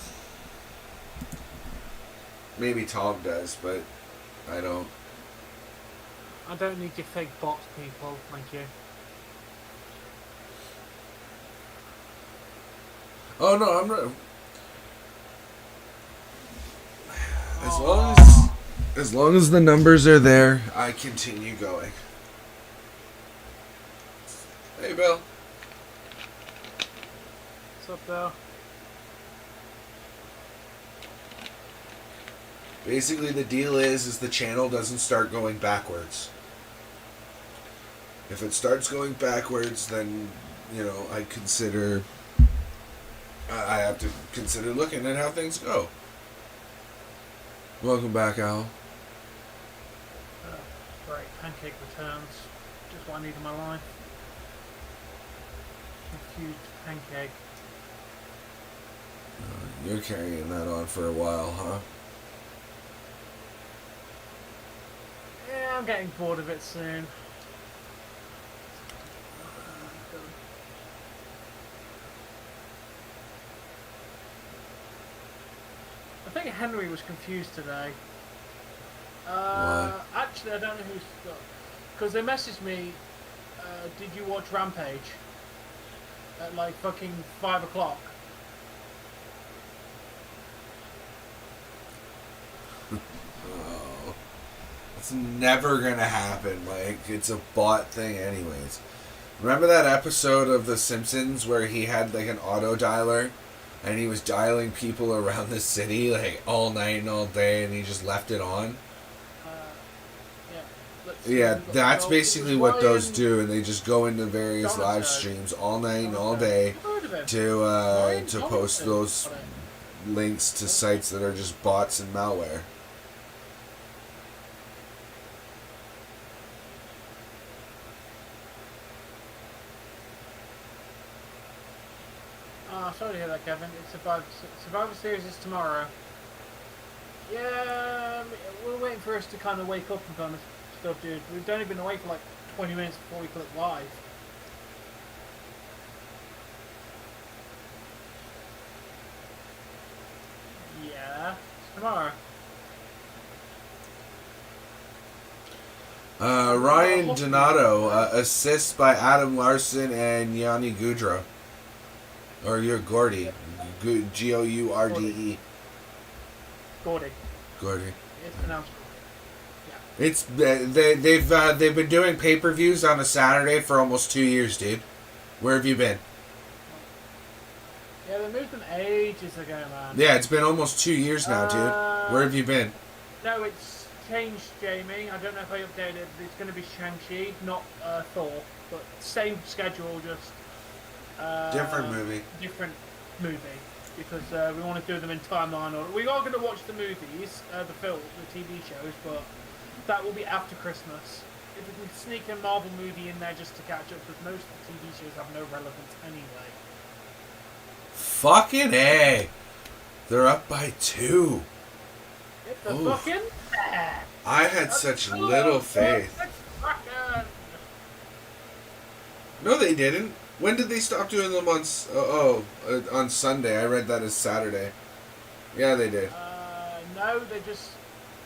Maybe Tom does, but I don't. I don't need your fake bots, people. Thank you. Oh no, I'm not. As long as the numbers are there, I continue going. Hey, Bill. What's up, Bill? Basically, the deal is the channel doesn't start going backwards. If it starts going backwards, then I have to consider looking at how things go. Welcome back, Al. Great. Pancake returns. Just what I need in my life. Confused pancake. You're carrying that on for a while, huh? Yeah, I'm getting bored of it soon. I think Henry was confused today. Why? Actually, I don't know who's... Because they messaged me, did you watch Rampage? At like fucking 5 o'clock. Oh. It's never gonna happen. Like, it's a bot thing anyways. Remember that episode of The Simpsons where he had like an auto dialer? And he was dialing people around the city like all night and all day, and he just left it on. Yeah, that's basically what those do, and they just go into various live streams all night and all day to post those links to sites that are just bots and malware. Sorry to hear that, Kevin. It's Survivor Series is tomorrow. Yeah, we're waiting for us to kind of wake up and kind of stuff, dude. We've only been away for like 20 minutes before we click live. Yeah, it's tomorrow. Ryan Donato, assists by Adam Larson and Yanni Goudreau. Or you're Gordy. Gourde. Gordy. Gordy. It's pronounced Gordy. Yeah. It's they've been doing pay-per-views on a Saturday for almost 2 years, dude. Where have you been? Yeah, they moved them ages ago, man. Yeah, it's been almost 2 years now, dude. Where have you been? No, it's changed, Jamie. I don't know if I updated it, but it's going to be Shang-Chi, not Thor. But same schedule, just... different movie. Different movie. Because we want to do them in timeline order. We are going to watch the movies, the film, the TV shows, but that will be after Christmas. If we can sneak a Marvel movie in there just to catch up, because most of the TV shows have no relevance anyway. Fucking A! They're up by 2. Get the fucking... I had such little faith. No, they didn't. When did they stop doing them on... on Sunday. I read that as Saturday. Yeah, they did. No, they just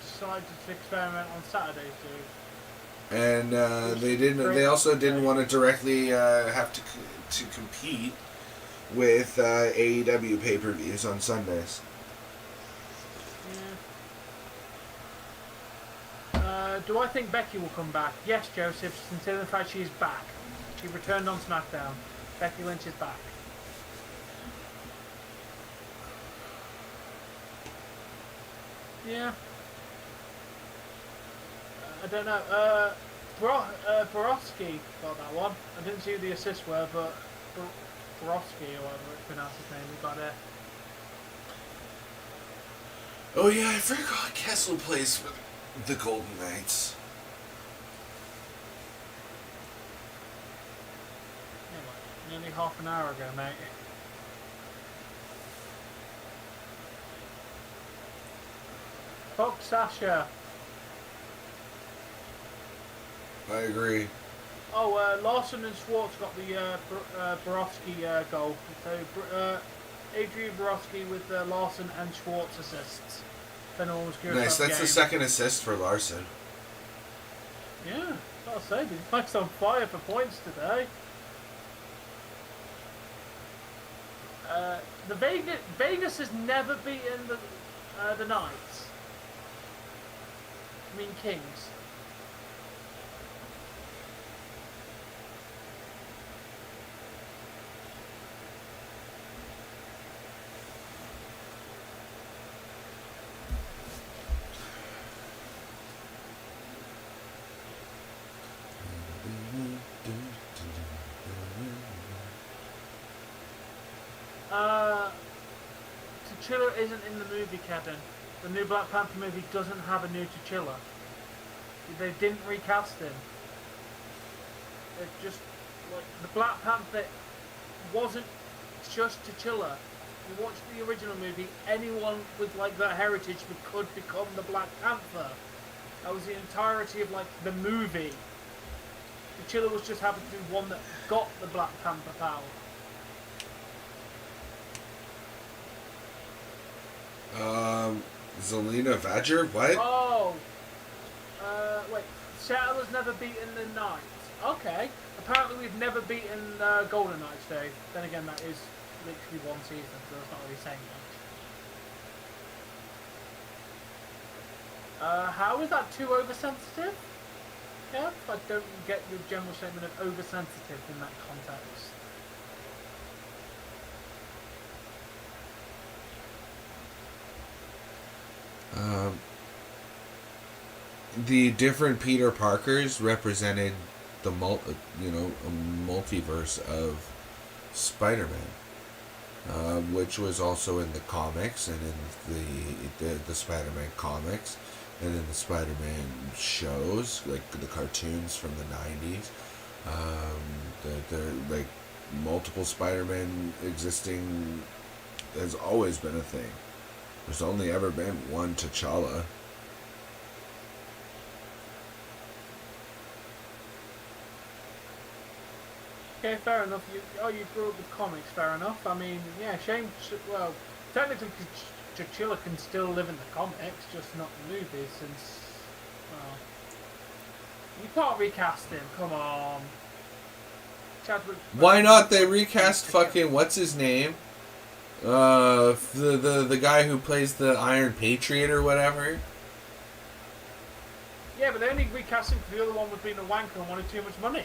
decided to experiment on Saturdays, dude. And they didn't. They also didn't want to directly have to compete with AEW pay-per-views on Sundays. Yeah. Do I think Becky will come back? Yes, Joseph, considering the fact she is back. She returned on SmackDown. Becky Lynch is back. Yeah. I don't know. Burakovsky got that one. I didn't see who the assists were, but Burakovsky, or whatever it's pronounced his name, he got it. Oh yeah, I forgot Kessel plays for the Golden Knights. Nearly half an hour ago, mate. Fuck Sasha. I agree. Oh, Larson and Schwartz got the Burakovsky goal. So Adrian Burakovsky with Larson and Schwartz assists. If anyone was curious Nice. about That's the the game. second assist for Larson. Yeah, I'll say, the Mike's on fire for points today. The Vegas has never beaten the Knights. I mean Kings. T'Challa isn't in the movie, Kevin. The new Black Panther movie doesn't have a new T'Challa. They didn't recast him. It just like the Black Panther wasn't just T'Challa. You watch the original movie, anyone with like that heritage could become the Black Panther. That was the entirety of like the movie. T'Challa was just happened to be one that got the Black Panther power. Zelina Vajra? What? Oh! Wait. Seattle has never beaten the Knights. Okay. Apparently we've never beaten Golden Knights, though. Then again, that is literally one season, so that's not really saying much. How is that too oversensitive? Yeah, I don't get your general statement of oversensitive in that context. The different Peter Parkers represented the multiverse of Spider-Man, which was also in the comics and in the Spider-Man comics and in the Spider-Man shows, like the cartoons from the 90s. The like multiple Spider-Man existing has always been a thing. There's only ever been one T'Challa. Okay, fair enough. You grew up with comics, fair enough. I mean, yeah, shame. Well, technically, T'Challa can still live in the comics, just not the movies, since, well, you can't recast him. Come on. Chadwick. Why not? They recast fucking what's his name? The guy who plays the Iron Patriot or whatever. Yeah, but they only recast him because the other one was being a wanker and wanted too much money.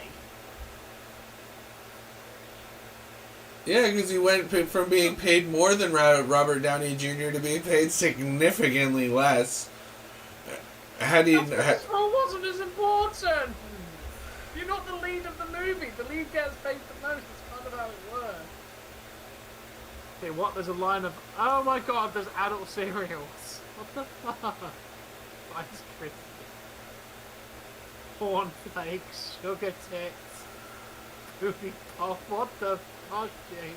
Yeah, because he went from being paid more than Robert Downey Jr. to being paid significantly less. This role wasn't as important. You're not the lead of the movie. The lead gets paid the most. That's kind of how it works. Okay, what? There's a line of, oh my god, there's adult cereals. What the fuck? Ice cream. Cornflakes, sugar tits, booty pop. What the fuck, Jamie?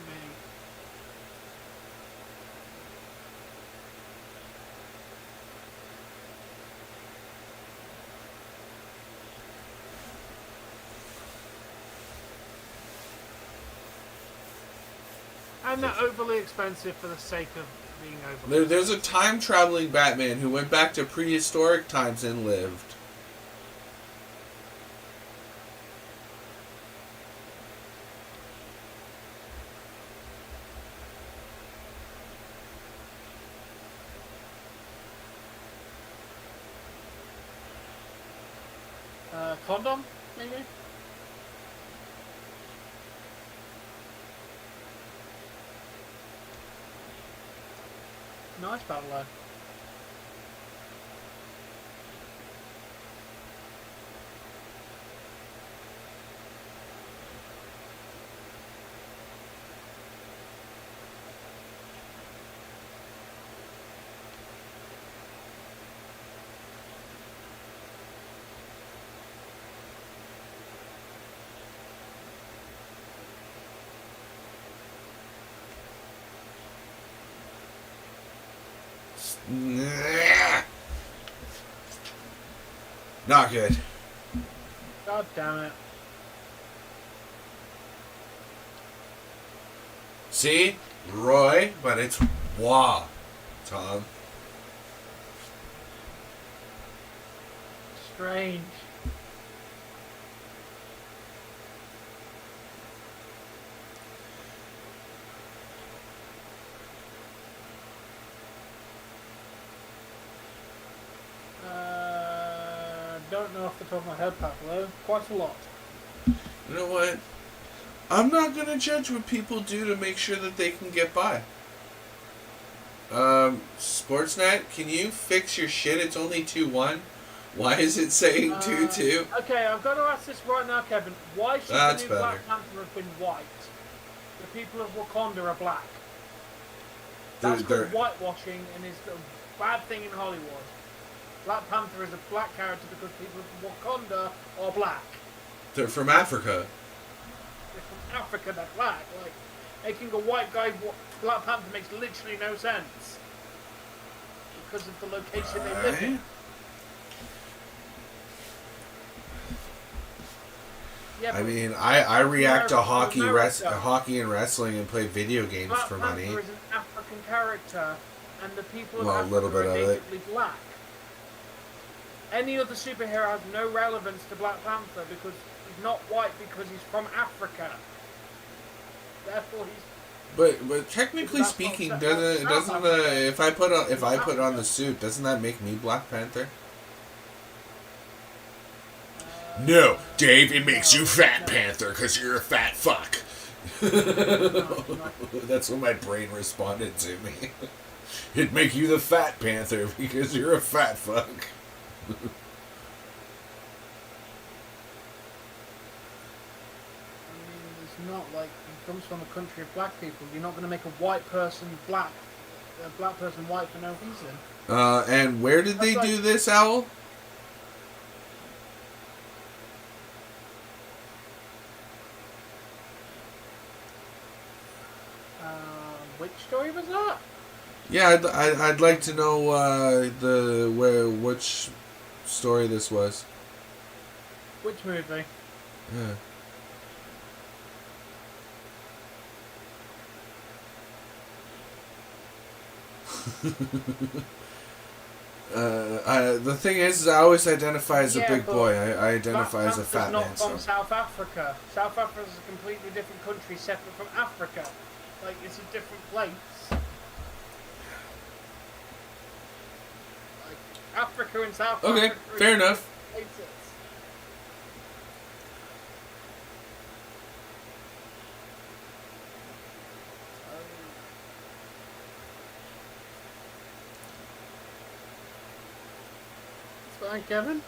And they're overly expensive for the sake of being overly There's a time-traveling Batman who went back to prehistoric times and lived. Condom, maybe? Nice battle line. Not good. God damn it. See? Roy, but it's Wah, Tom. Strange. Don't know off the top of my head, Pablo. Quite a lot. You know what? I'm not going to judge what people do to make sure that they can get by. Sportsnet, can you fix your shit? It's only 2-1. Why is it saying 2-2? Okay, I've got to ask this right now, Kevin. Why should That's the new better. Black Panther have been white? The people of Wakanda are black. That's called whitewashing and is a bad thing in Hollywood. Black Panther is a black character because people of Wakanda are black. They're from Africa. They're from Africa, they're black. Like, making a white guy Black Panther makes literally no sense. Because of the location they live in. Yeah, I mean, I react to hockey and wrestling and play video games Black for Panther money. is an African character, and the people of Well, a Africa little bit are of it. natively black. Any other superhero has no relevance to Black Panther because he's not white because he's from Africa. Therefore, he's. But technically speaking, doesn't if I put on the suit, doesn't that make me Black Panther? No, Dave, it makes you Fat Panther because you're a fat fuck. That's what my brain responded to me. It'd make you the Fat Panther because you're a fat fuck. I mean, it's not like he comes from a country of black people. You're not going to make a white person black, a black person white for no reason. And where did they do this, Owl? Which story was that? Yeah, I'd like to know which story this was. Which movie? Yeah. The thing is, I always identify as a big boy. I identify as a fat man. Not from South Africa. South Africa is a completely different country, separate from Africa. Like, it's a different place. Like, Africa and South Africa. Okay, fair enough. Places. It's fine, Kevin.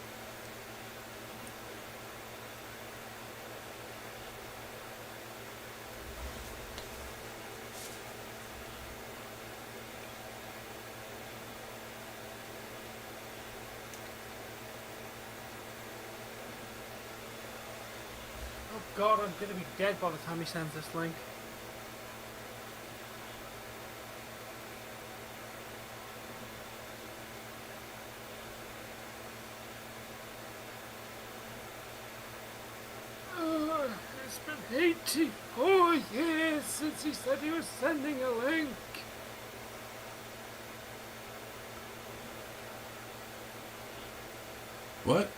God, I'm gonna be dead by the time he sends this link. It's been 84 years since he said he was sending a link. What?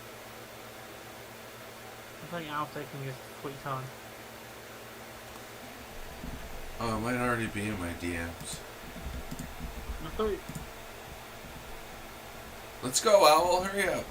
I think Al's taking his sweet time. Oh, it might already be in my DMs. I thought. Let's go, Owl. Hurry up.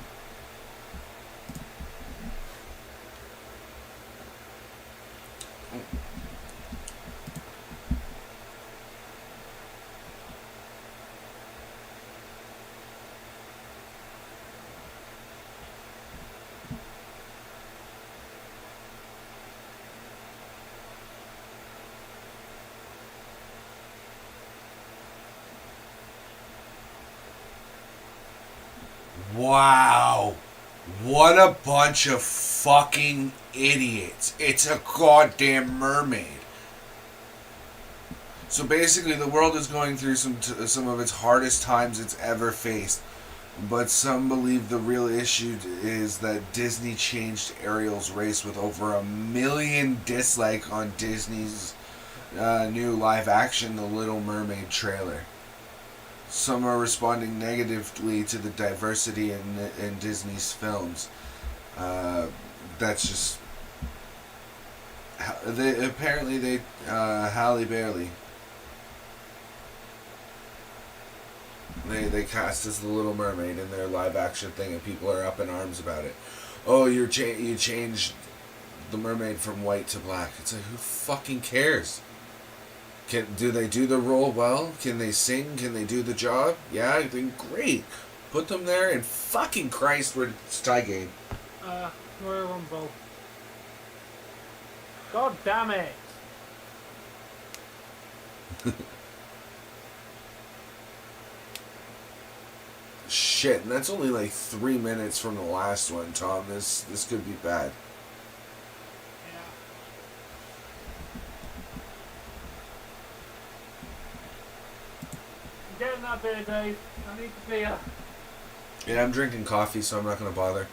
Wow. What a bunch of fucking idiots. It's a goddamn mermaid. So basically the world is going through some of its hardest times it's ever faced. But some believe the real issue is that Disney changed Ariel's race with over 1 million dislikes on Disney's new live action The Little Mermaid trailer. Some are responding negatively to the diversity in Disney's films. That's just... Halle Bailey. They cast as the Little Mermaid in their live action thing, and people are up in arms about it. Oh, you changed the mermaid from white to black. It's like, who fucking cares? Do they do the role well? Can they sing? Can they do the job? Yeah, then great. Put them there, and fucking Christ, it's tie game. Royal Rumble. God damn it! Shit, and that's only like 3 minutes from the last one, Tom. This could be bad. Yeah. I'm getting that beer, Dave. I need the beer. Yeah, I'm drinking coffee, so I'm not gonna bother.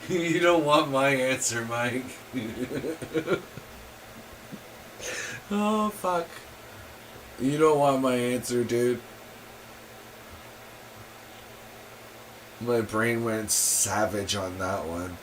You don't want my answer, Mike. Oh, fuck. You don't want my answer, dude. My brain went savage on that one.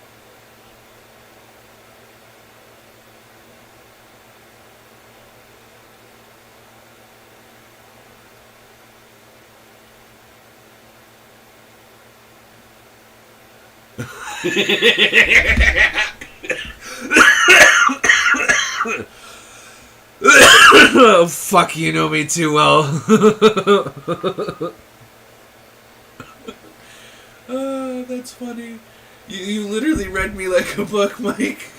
Oh, fuck, you know me too well. Oh, that's funny. You literally read me like a book, Mike.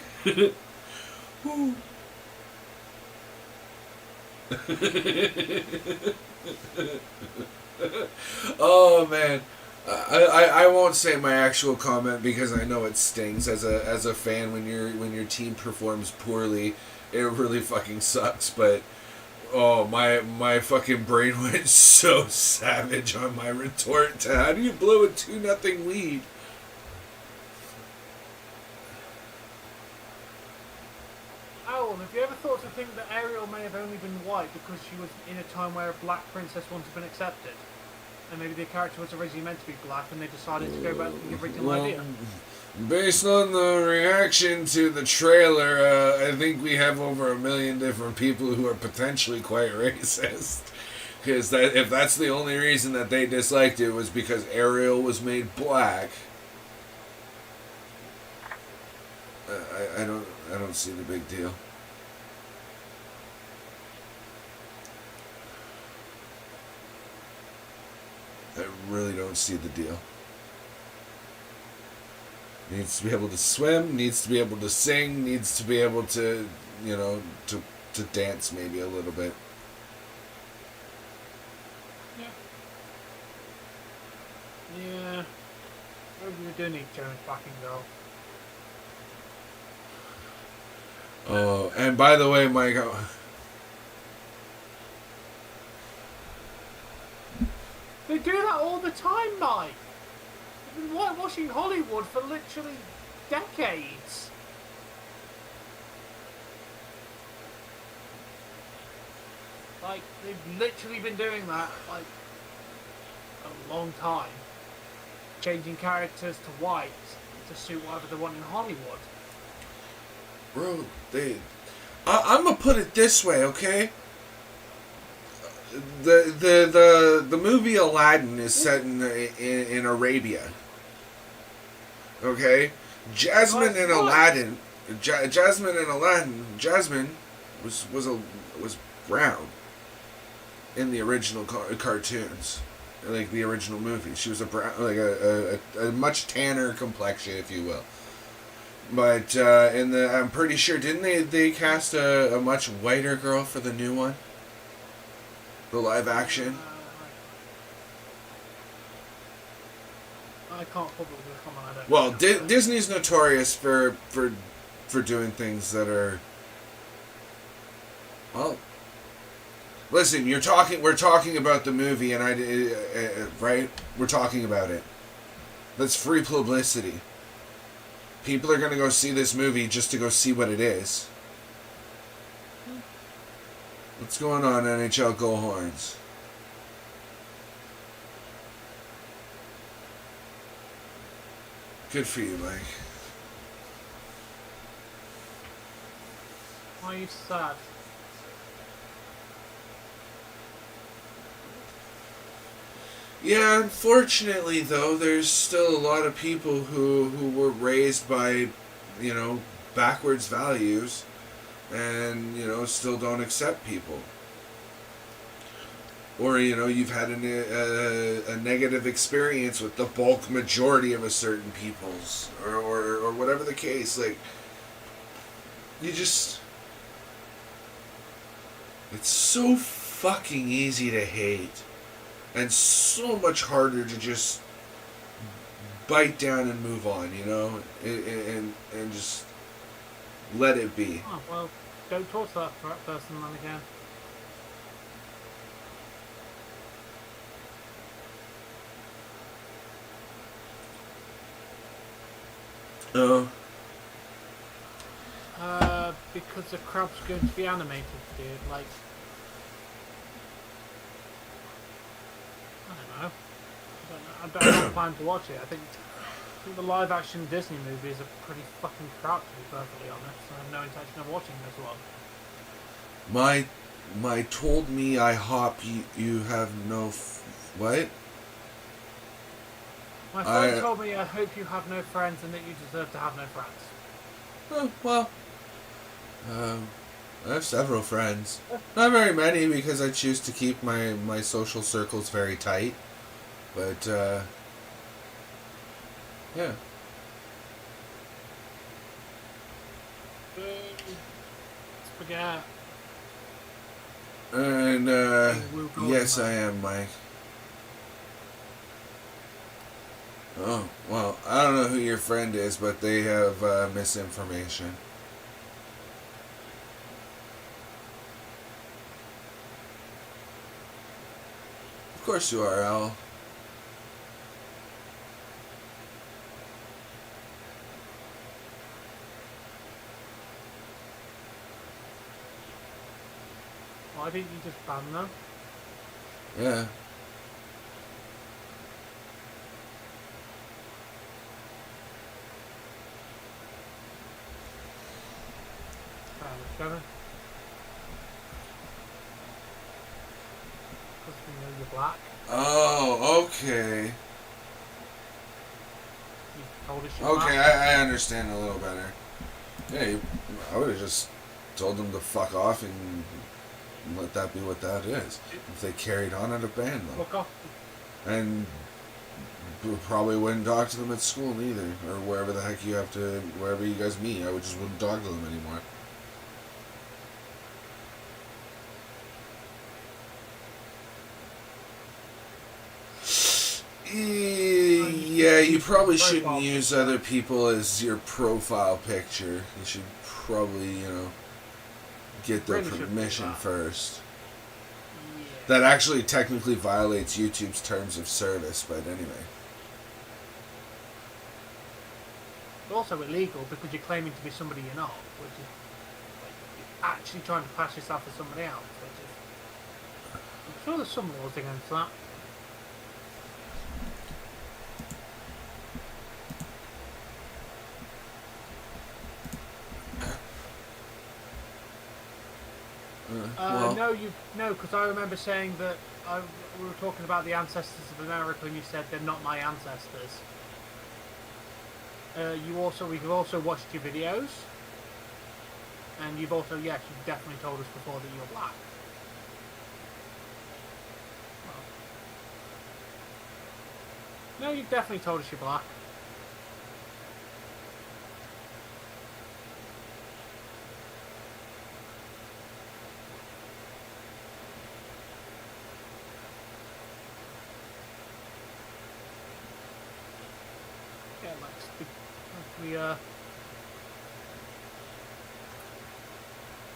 Oh, man. I won't say my actual comment because I know it stings as a fan when your team performs poorly. It really fucking sucks, but oh, my fucking brain went so savage on my retort to how do you blow a 2-0 lead? Oh, have you ever thought to think that Ariel may have only been white because she was in a time where a black princess wouldn't have been accepted? And maybe the character was originally meant to be black and they decided to go back to the original idea? Based on the reaction to the trailer, I think we have over 1 million different people who are potentially quite racist. Because if that's the only reason that they disliked it was because Ariel was made black, I don't see the big deal. I really don't see the deal. Needs to be able to swim, needs to be able to sing, needs to be able to, to dance maybe a little bit. Yeah. Maybe we do need Jones back in goal. Oh, and by the way, Mike... They do that all the time, Mike. They've been whitewashing Hollywood for literally decades. Like, they've literally been doing that, like, a long time. Changing characters to white to suit whatever they want in Hollywood. Bro, I'm gonna put it this way, okay? The movie Aladdin is set in Arabia. Okay? Jasmine in Aladdin was brown in the original cartoons, like the original movie. She was a brown, like a much tanner complexion, if you will. But I'm pretty sure, didn't they cast a much whiter girl for the new one? The live action? I can't probably comment on it. Well, Disney's notorious for doing things that are Well, listen, we're talking about the movie, and right? We're talking about it. That's free publicity. People are going to go see this movie just to go see what it is. What's going on, NHL Go Horns? Good for you, Mike. Why are you sad? Yeah, unfortunately, though, there's still a lot of people who were raised by, backwards values and, still don't accept people. Or, you've had a negative experience with the bulk majority of a certain people's, or whatever the case. Like, you just... It's so fucking easy to hate. And so much harder to just bite down and move on, and just let it be. Oh, well, don't talk to that person then again. Oh. Because the crab's going to be animated, dude. Like, I don't plan to watch it. I think the live-action Disney movies are pretty fucking crap, to be perfectly honest. I have no intention of watching this one. My told me I hop. You have no what? My friend told me I hope you have no friends and that you deserve to have no friends. Oh, well. I have several friends. Not very many because I choose to keep my social circles very tight. But, yeah. Spaghetti. And, yes, I am, Mike. Oh, well, I don't know who your friend is, but they have misinformation. Of course you are, Al. Why didn't you just ban them? Yeah. Because we know you're black. Oh, okay. You told us you're Okay, black. I understand a little better. Yeah, I would have just told them to fuck off and let that be what that is. If they carried on, I'd have banned them. Fuck off. And probably wouldn't talk to them at school either, or wherever the heck you have to, wherever you guys meet. I just wouldn't talk to them anymore. Yeah, you probably shouldn't use other people as your profile picture. You should probably, get their permission first. Yeah. That actually technically violates YouTube's terms of service, but anyway. It's also illegal because you're claiming to be somebody you're not, which is like, you're actually trying to pass yourself as somebody else, which is... I'm sure there's some laws against that. No, because I remember saying that we were talking about the ancestors of America, and you said they're not my ancestors. We've also watched your videos, and you've also, yes, you've definitely told us before that you're black. Well, no, you've definitely told us you're black.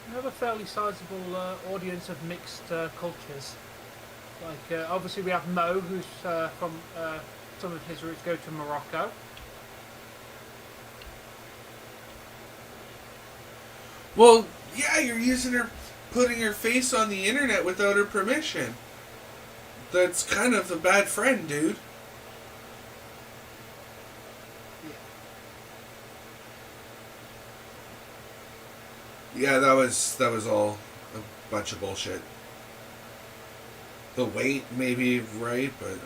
We have a fairly sizable audience of mixed cultures. Like, obviously we have Mo, who's from some of his roots go to Morocco. Well, yeah, you're putting her face on the internet without her permission. That's kind of a bad friend, dude. Yeah, that was all a bunch of bullshit. The weight may be right, but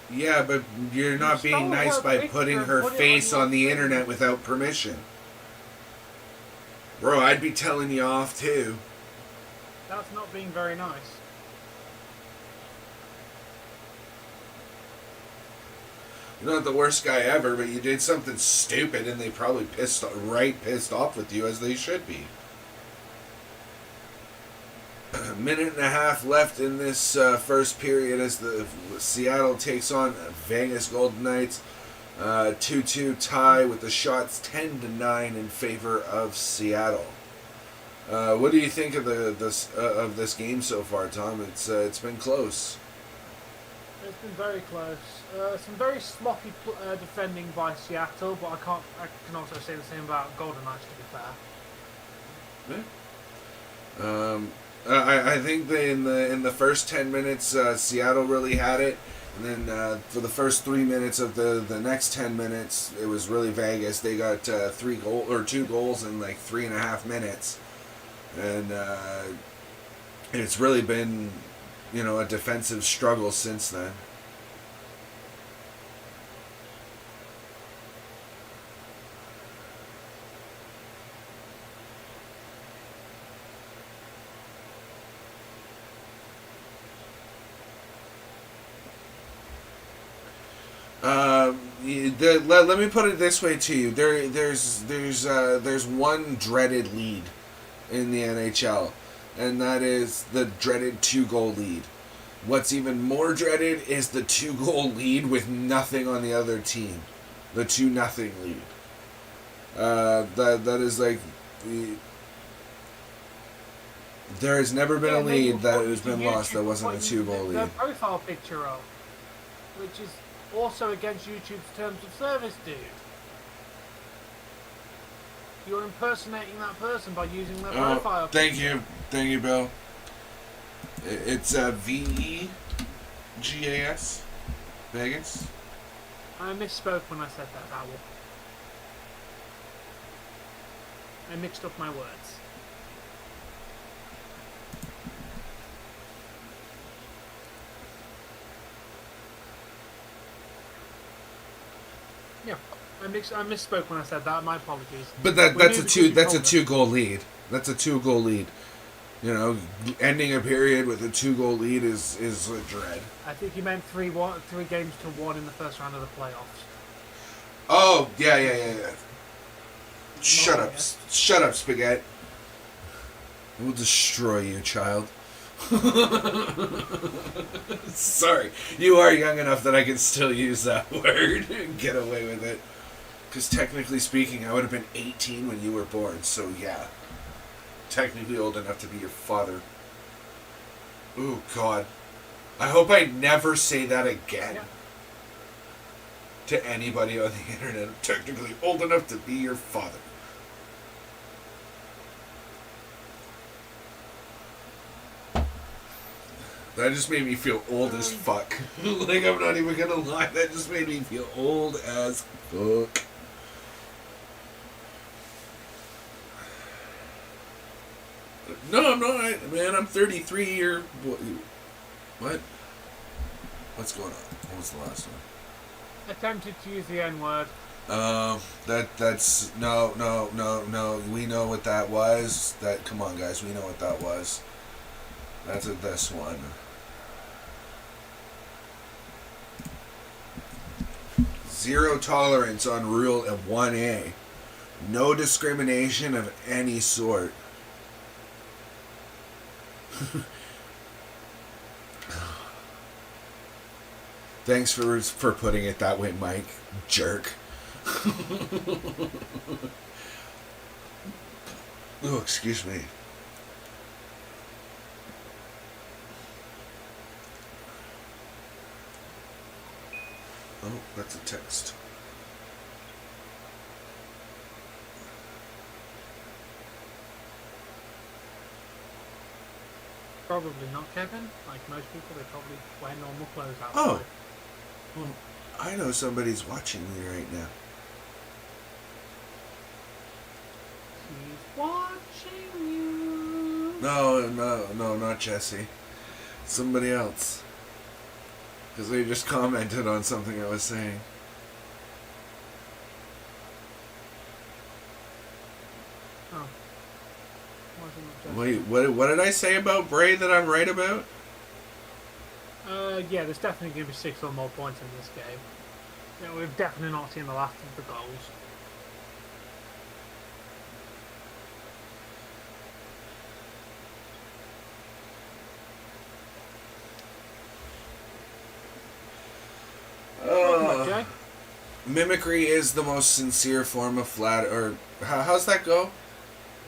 yeah, but you're not being nice by putting her face on the internet without permission. Bro, I'd be telling you off too. That's not being very nice. You're not the worst guy ever, but you did something stupid and they probably pissed off with you, as they should be. A minute and a half left in this first period as the Seattle takes on Vegas Golden Knights. 2-2 tie with the shots 10-9 in favor of Seattle. What do you think of this game so far, Tom? It's been close. It's been very close. Some very sloppy defending by Seattle, but I can also say the same about Golden Knights, to be fair. Yeah. I think that in the first 10 minutes, Seattle really had it, and then for the first 3 minutes of the next 10 minutes, it was really Vegas. They got 2 goals in like 3.5 minutes, and it's really been, a defensive struggle since then. Let me put it this way to you. There's one dreaded lead in the NHL, and that is the dreaded 2-goal lead. What's even more dreaded is the 2-goal lead with nothing on the other team. The 2-0 lead. That is like there has never been a lead that has been lost that wasn't a 2-goal lead. The profile picture of, which is also against YouTube's terms of service, dude. You're impersonating that person by using their profile picture. Thank you, Bill. It's VEGAS, Vegas. I misspoke when I said that, Owl. I mixed up my words. Yeah, I misspoke when I said that. My apologies. But that's a 2-goal lead. That's a 2-goal lead. Ending a period with a 2-goal lead is a dread. I think you meant 3 games to 1 in the first round of the playoffs. Oh yeah. Shut up, Spaghetti. We'll destroy you, child. Sorry, you are young enough that I can still use that word and get away with it. Because technically speaking, I would have been 18 when you were born, so yeah. Technically old enough to be your father. Ooh, God. I hope I never say that again. Yeah. To anybody on the internet. I'm technically old enough to be your father. That just made me feel old as fuck. Like, I'm not even gonna lie. That just made me feel old as fuck. No, I'm not. Man, I'm 33 or... What? What's going on? What was the last one? Attempted to use the N-word. That's... No. We know what that was. Come on, guys. We know what that was. That's this one. Zero tolerance on Rule 1A. No discrimination of any sort. Thanks for putting it that way, Mike. Jerk. Oh, excuse me. Oh, that's a text. Probably not Kevin. Like most people, they probably wear normal clothes outside. Oh. Well, I know somebody's watching me right now. She's watching you. No, not Jesse. Somebody else. Because they just commented on something I was saying. Oh. Wait, what did I say about Bray that I'm right about? Yeah, there's definitely going to be 6 or more points in this game. Yeah, we've definitely not seen the last of the goals. Mimicry is the most sincere form of flattery. How's that go?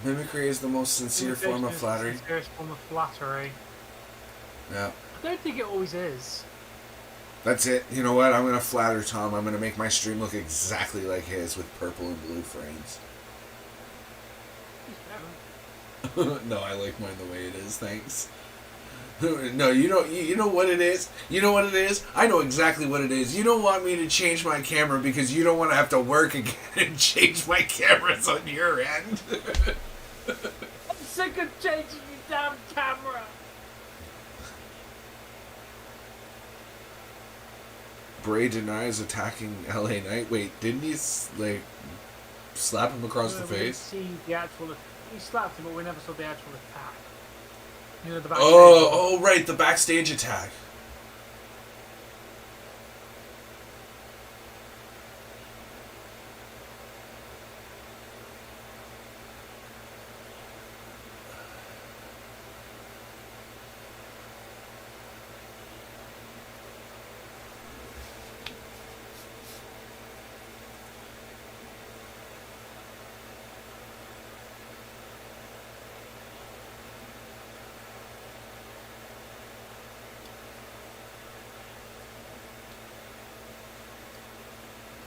Mimicry is the most sincere form of flattery. Sincerest form of flattery. Yeah. I don't think it always is. That's it. You know what? I'm going to flatter Tom. I'm going to make my stream look exactly like his with purple and blue frames. No, I like mine the way it is. Thanks. No, you know what it is? You know what it is? I know exactly what it is. You don't want me to change my camera because you don't want to have to work again and change my cameras on your end. I'm sick of changing your damn camera. Bray denies attacking LA Knight. Wait, didn't he slap him across the face? See the actual. He slapped him, but we never saw the actual attack. You know, the backstage. Oh, right, the backstage attack.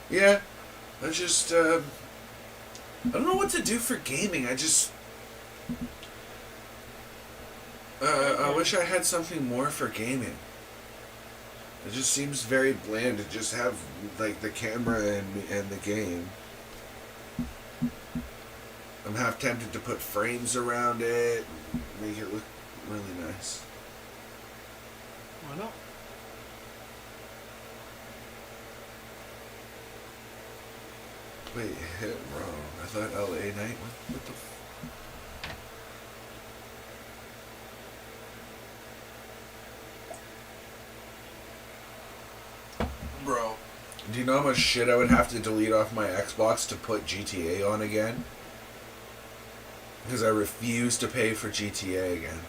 Yeah, I just, I don't know what to do for gaming. I just, I wish I had something more for gaming. It just seems very bland to just have, like, the camera and the game. I'm half tempted to put frames around it, make it look really nice. Why not? Wait, hit wrong. I thought LA Knight. What the? Bro, do you know how much shit I would have to delete off my Xbox to put GTA on again? Because I refuse to pay for GTA again.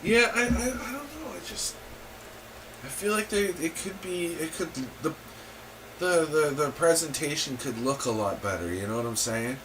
Yeah, I don't know. I feel like the presentation could look a lot better. You know what I'm saying?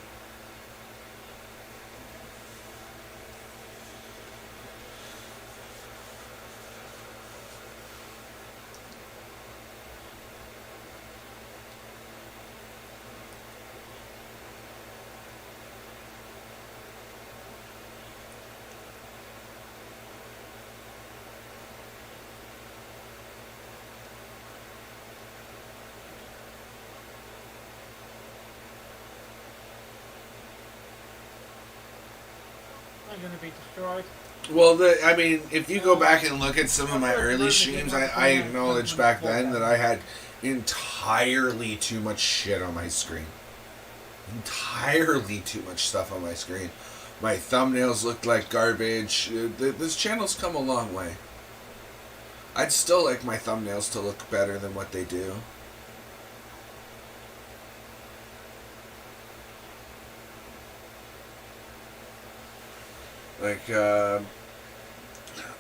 Going to be destroyed. Well, I mean, if you go back and look at some of my early streams, I acknowledged back then that I had entirely too much shit on my screen. Entirely too much stuff on my screen. My thumbnails looked like garbage. This channel's come a long way. I'd still like my thumbnails to look better than what they do. Like,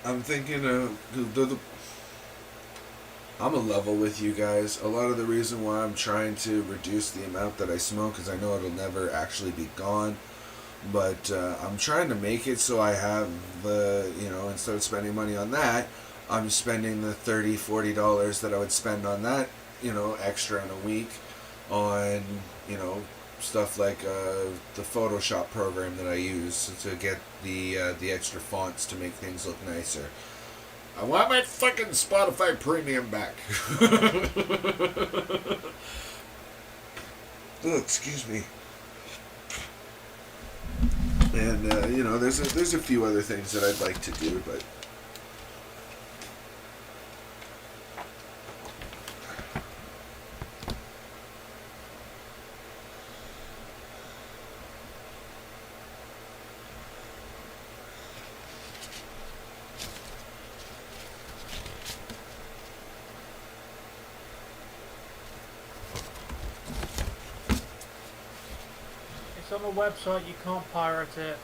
I'm thinking of I'm a level with you guys. A lot of the reason why I'm trying to reduce the amount that I smoke is I know it'll never actually be gone. But I'm trying to make it so I have the, instead of spending money on that, I'm spending the $30, $40 that I would spend on that, extra in a week on, stuff like the Photoshop program that I use to get the extra fonts to make things look nicer. I want my fucking Spotify Premium back. Oh, excuse me. And there's a few other things that I'd like to do, but It's on a website, you can't pirate it.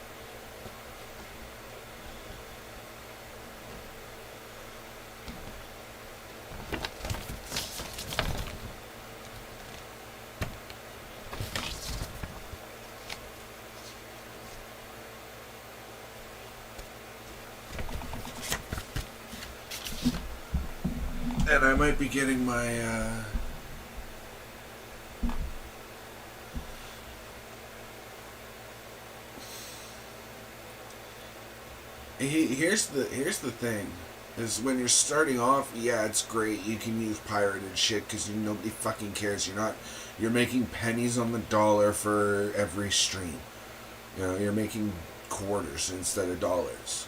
and I might be getting my here's the thing is when you're starting off, yeah, it's great, you can use pirated shit because nobody fucking cares. You're making pennies on the dollar for every stream. You're making quarters instead of dollars.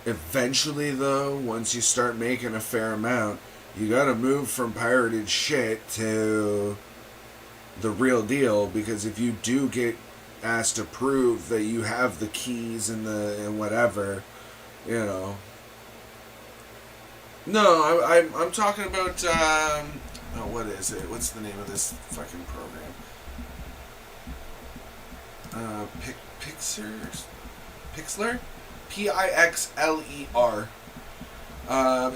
Eventually, though, once you start making a fair amount, you gotta move from pirated shit to the real deal, because if you do get asked to prove that you have the keys and whatever, No, I'm talking about what is it? What's the name of this fucking program? Pixlr? Pixler.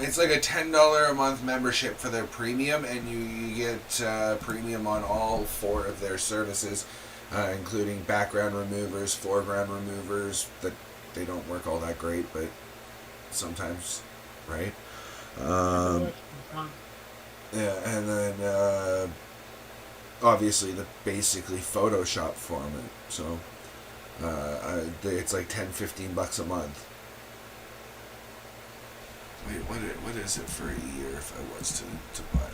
It's like a $10 a month membership for their premium, and you get premium on all 4 of their services, including background removers, foreground removers. That they don't work all that great, but sometimes, right? Yeah, and then obviously the basically Photoshop format. So it's like $10-15 a month. Wait, what is it for a year if I was to buy that?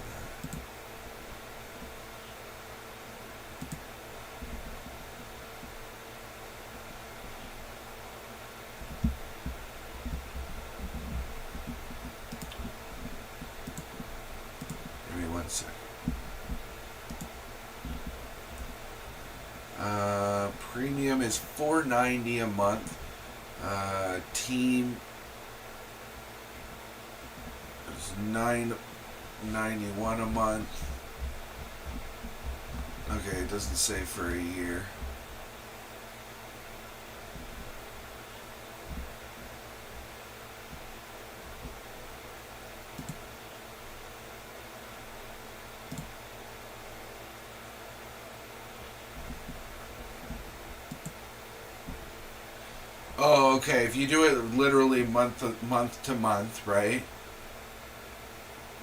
Give me 1 second. Premium is $4.90 a month. Team is $9.91 a month. Okay, it doesn't say for a year. Oh, okay. If you do it literally month to month, right?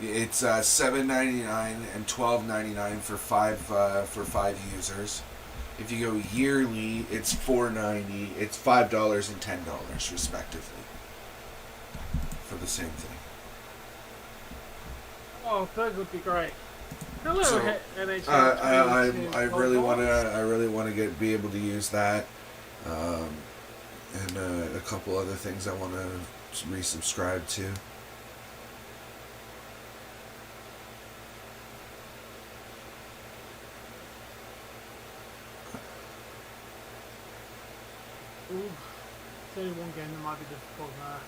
It's $7.99 and $12.99 for five users. If you go yearly, it's $4.90. It's $5 and $10 respectively for the same thing. Oh, that would be great. Hello, So, NHL. I really want to be able to use that, and a couple other things I want to resubscribe to. Ooh, only one game that might be difficult there.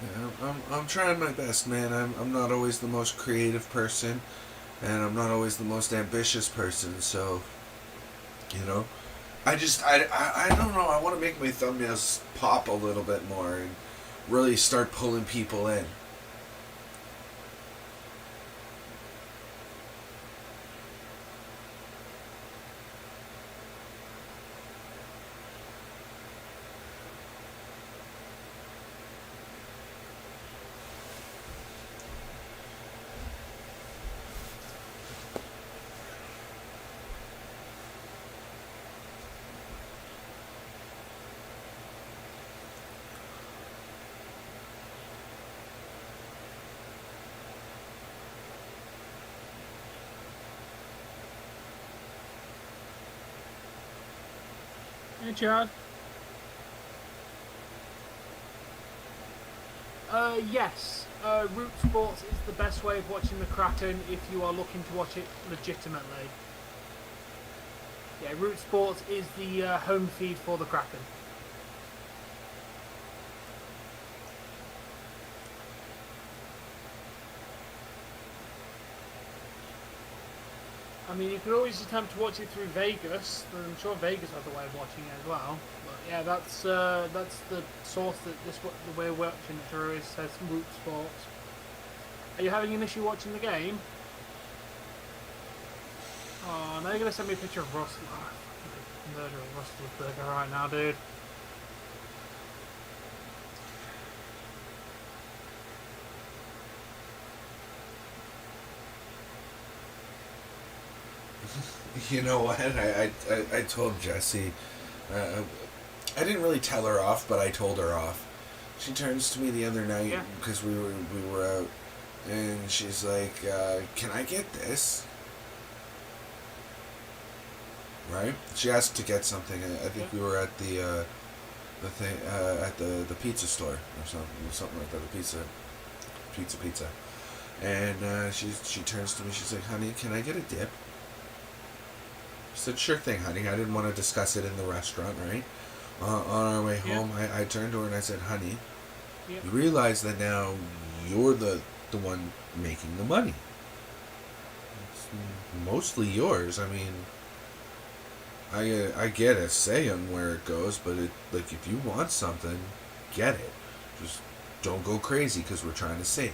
Yeah, I'm trying my best, man. I'm not always the most creative person, and I'm not always the most ambitious person. So, you know, I don't know. I want to make my thumbnails pop a little bit more and really start pulling people in. Hey, Chad. Yes. Root Sports is the best way of watching the Kraken if you are looking to watch it legitimately. Yeah, Root Sports is the home feed for the Kraken. I mean, you could always attempt to watch it through Vegas. I'm sure Vegas has a way of watching it as well. But yeah, that's the source that the way we're watching it through is says Root Sports. Are you having an issue watching the game? Oh, now you're gonna send me a picture of Russell. Oh, I'm murdering Russell's burger right now, dude. You know what? I told Jessie. I didn't really tell her off, but I told her off. She turns to me the other night because we were out, and she's like, "Can I get this?" Right? She asked to get something. I think we were at the thing at the pizza store or something like that. The pizza. And she turns to me. She's like, "Honey, can I get a dip?" I said, "Sure thing, honey." I didn't want to discuss it in the restaurant, right? On our way home, I turned to her and I said, "Honey, you realize that now you're the one making the money. It's mostly yours. I mean, I get a say on where it goes, but if you want something, get it. Just don't go crazy because we're trying to save."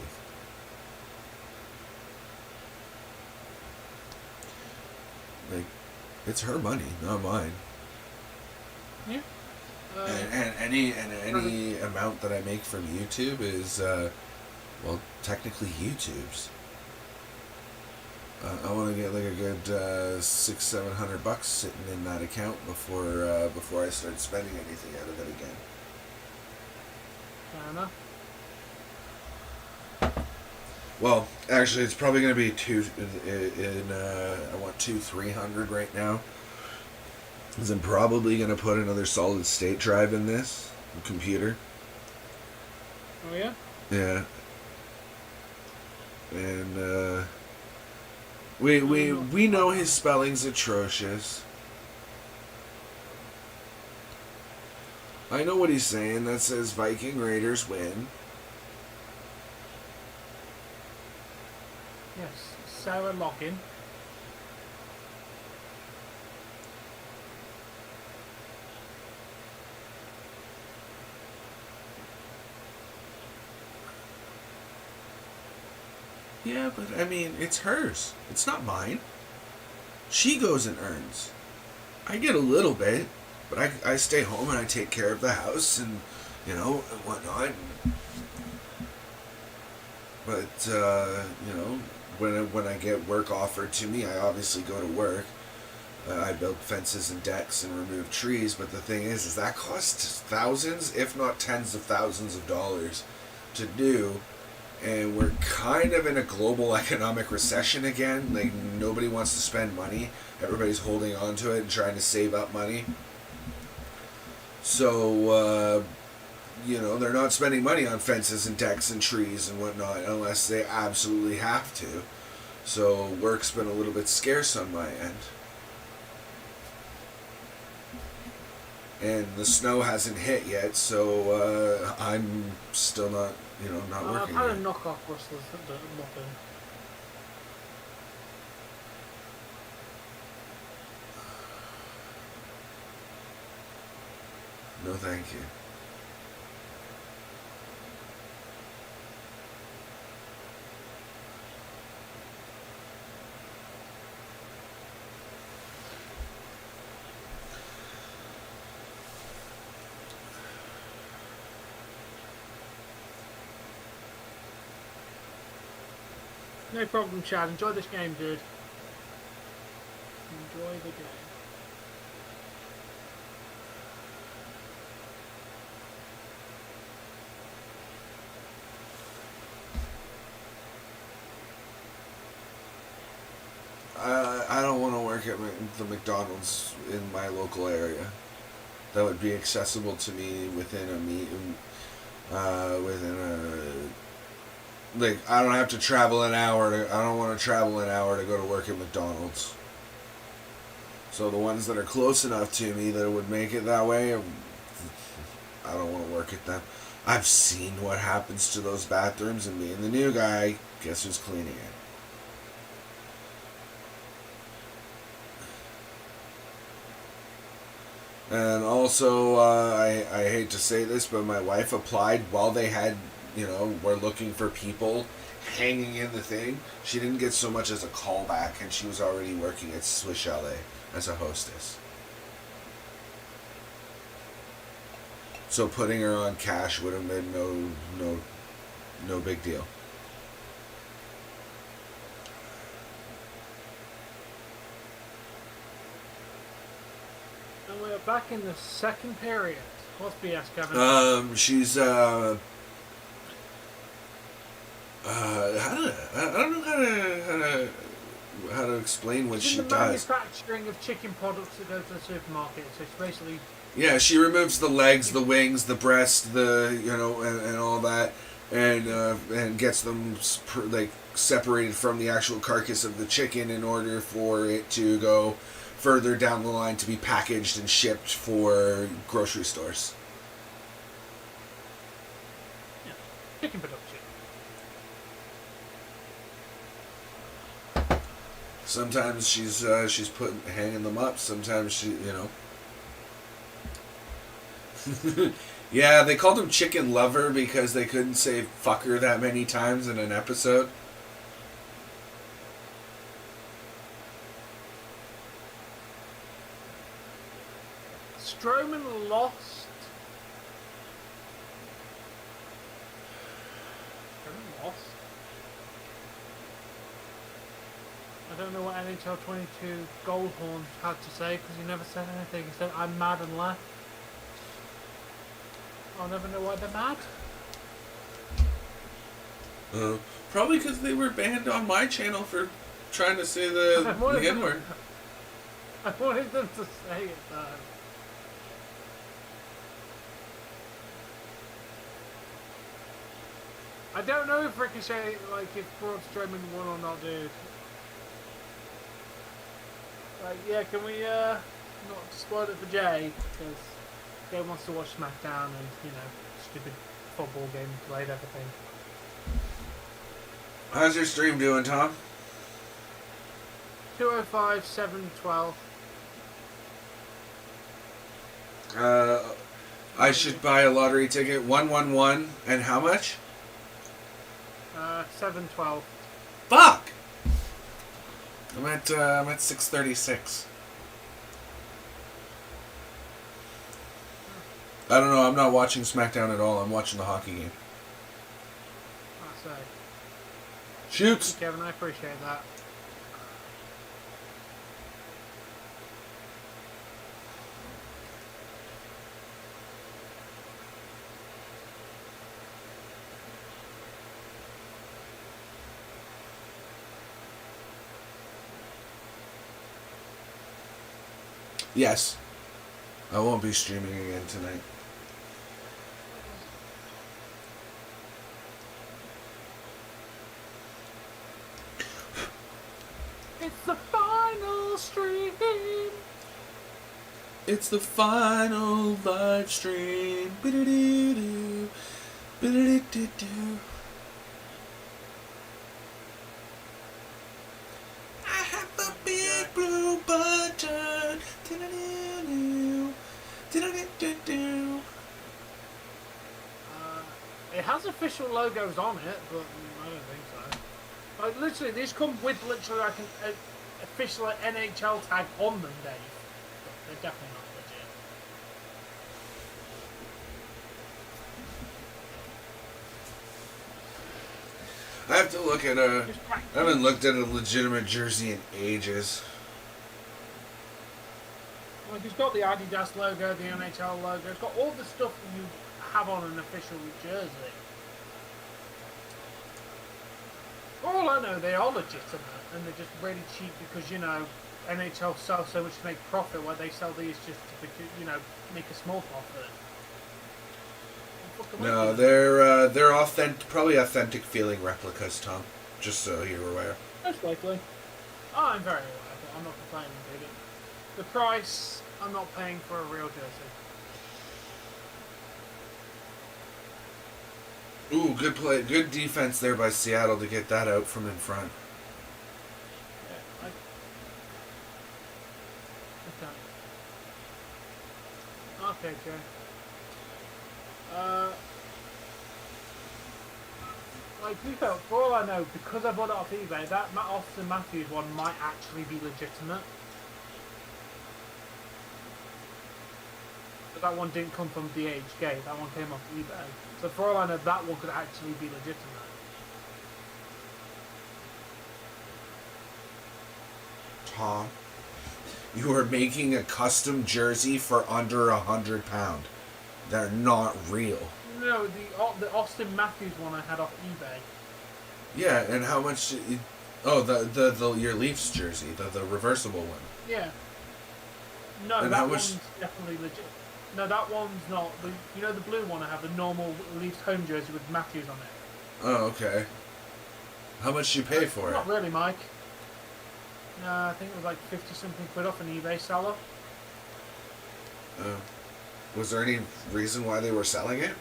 Like, it's her money, not mine. Yeah. And any amount that I make from YouTube is, technically YouTube's. I want to get like a good $600-700 sitting in that account before I start spending anything out of it again. Fair enough. Well, actually, it's probably going to be I want 300 right now. Because I'm probably going to put another solid state drive in this computer. Oh yeah? Yeah. And we know his spelling's atrocious. I know what he's saying. That says Viking Raiders win. Yes. Sarah Loggin. Yeah, but I mean, it's hers. It's not mine. She goes and earns. I get a little bit, but I stay home and I take care of the house and, and whatnot. But, when I get work offered to me, I obviously go to work. I build fences and decks and remove trees, but the thing is that costs thousands, if not tens of thousands of dollars. to do, and we're kind of in a global economic recession again. Like, nobody wants to spend money. Everybody's holding on to it and trying to save up money. So, they're not spending money on fences and decks and trees and whatnot unless they absolutely have to. So work's been a little bit scarce on my end. And the snow hasn't hit yet, so I'm still not working. I've had a knock-off rustlers that do nothing. No, thank you. No problem, Chad. Enjoy this game, dude. Enjoy the game. I don't want to work at the McDonald's in my local area. That would be accessible to me within I don't have to travel an hour. I don't want to travel an hour to go to work at McDonald's. So the ones that are close enough to me that would make it that way, I don't want to work at them. I've seen what happens to those bathrooms, and being the new guy, guess who's cleaning it? And also, I hate to say this, but my wife applied while they had, were looking for people hanging in the thing. She didn't get so much as a callback, and she was already working at Swiss Chalet as a hostess. So putting her on cash would have been no big deal. And we're back in the second period. What's BS, Kevin? She's I don't know how to explain what she the does. Manufacturing of chicken products that go to the supermarket. So it's basically. Yeah, she removes the legs, the wings, the breast, and all that, and gets them separated from the actual carcass of the chicken in order for it to go further down the line to be packaged and shipped for grocery stores. Yeah, chicken production. Sometimes she's hanging them up. Sometimes she. Yeah, they called him Chicken Lover because they couldn't say fucker that many times in an episode. Strowman lost. I don't know what NHL 22 Goldhorn had to say because he never said anything. He said, "I'm mad," and left. I'll never know why they're mad. Probably because they were banned on my channel for trying to say the N-word. I wanted them to say it though. I don't know if Ricochet, if Braun Strowman won or not, dude. Yeah, can we not spoil it for Jay? Because Jay wants to watch SmackDown and, stupid football game played everything. How's your stream doing, Tom? 205, 712. I should buy a lottery ticket. 111 and how much? 712. Fuck! I'm at 636. I don't know. I'm not watching SmackDown at all. I'm watching the hockey game. That's right. Shoots. Kevin, I appreciate that. Yes. I won't be streaming again tonight. It's the final stream. It's the final live stream. Ba-da-doo-doo. Ba-da-doo-doo-doo. I have a big blue button. Da-da-doo-doo. Da-da-doo-doo-doo. It has official logos on it, but I don't think so. Like, literally, these come with literally like an official NHL tag on them, Dave. But they're definitely not legit. I have to look at I haven't looked at a legitimate jersey in ages. Like, it's got the Adidas logo, the NHL logo. It's got all the stuff that you have on an official jersey. For all I know, they are legitimate, and they're just really cheap because, you know, NHL sells so much to make profit, where they sell these just to, make a small profit. No, they're authentic, probably authentic feeling replicas, Tom. Just so you're aware. Most likely. Oh, I'm very aware, but I'm not complaining, dude. The price, I'm not paying for a real jersey. Ooh, good play, good defense there by Seattle to get that out from in front. Yeah, okay, Joe. Like, to be fair, for all I know, because I bought it off eBay, that Austin Matthews one might actually be legitimate. But that one didn't come from DHgate, that one came off eBay. So for all I know, that one could actually be legitimate. Tom, you are making a custom jersey for under £100. They're not real. No, the Austin Matthews one I had off eBay. Yeah, and how much? Oh, the your Leafs jersey, the reversible one. Yeah. No, and that one's definitely legit. No, that one's not. The blue one I have, the normal Leafs home jersey with Matthews on it. Oh, okay. How much did you pay for it? Not really, Mike. No, I think it was like 50-something quid off an eBay seller. Was there any reason why they were selling it?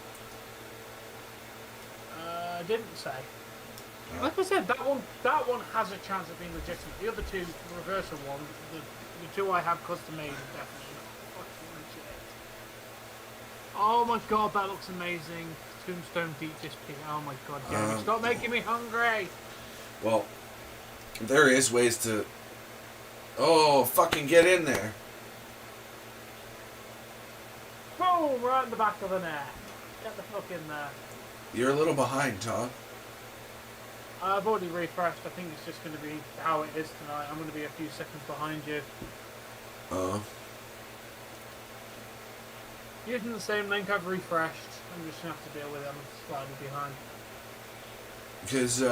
I didn't say. Oh. Like I said, that one has a chance of being legitimate. The other two, the reversal one, the two I have custom made, are definitely not fucking legit. Oh my god, that looks amazing. Tombstone deep disc pick. Oh my god, Jeremy, stop making me hungry. Well, there is ways to. Oh, fucking get in there! Boom! Right in the back of the net. Get the fuck in there. You're a little behind, Tom. I've already refreshed. I think it's just going to be how it is tonight. I'm going to be a few seconds behind you. Using the same link, I've refreshed. I'm just going to have to deal with it. I'm slightly behind. Because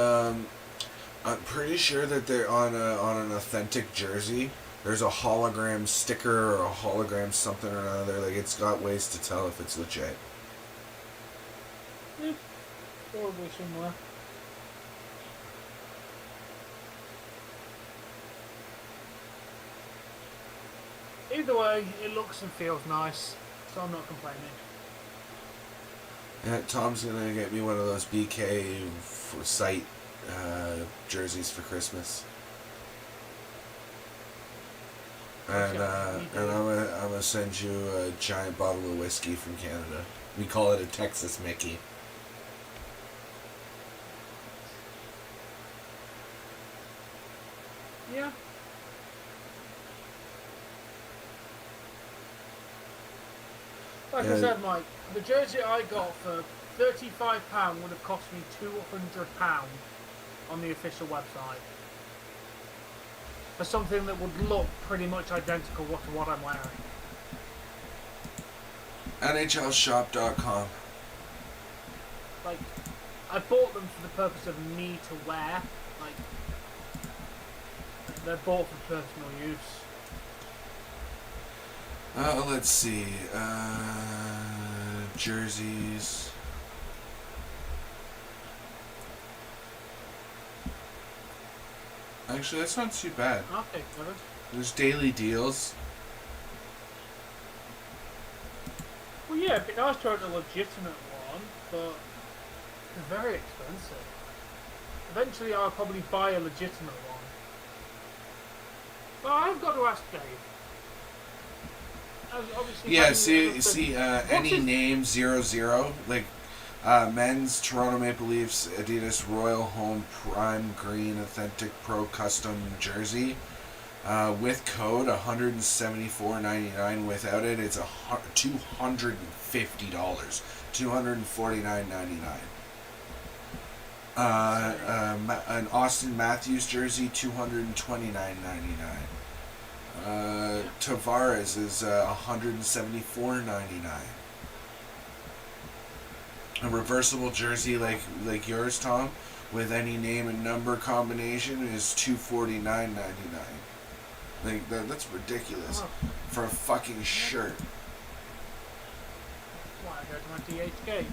I'm pretty sure that they're on an authentic jersey. There's a hologram sticker or a hologram something or another. Like, it's got ways to tell if it's legit. Yeah, probably somewhere. Either way, it looks and feels nice, so I'm not complaining. Yeah, Tom's gonna get me one of those BK site jerseys for Christmas. And I'm gonna send you a giant bottle of whiskey from Canada. We call it a Texas Mickey. Yeah. Like I said, Mike, the jersey I got for £35 would have cost me £200 on the official website. For something that would look pretty much identical to what I'm wearing. NHLshop.com. Like, I bought them for the purpose of me to wear. Like, they're bought for personal use. Let's see. Jerseys. Actually, that's not too bad. Okay, good. There's daily deals. Well, yeah, it'd be nice to have a legitimate one, but they're very expensive. Eventually, I'll probably buy a legitimate one. But I've got to ask Dave. As obviously, Yeah, What's any his- name 00, like men's Toronto Maple Leafs Adidas Royal Home Prime Green Authentic Pro Custom Jersey. With code $174.99. Without it, it's $250, $249.99. An Austin Matthews jersey, $229.99. Tavares is $174.99. A reversible jersey like yours, Tom, with any name and number combination is $249.99. Like that's ridiculous for a fucking shirt. Why I go to my DHK?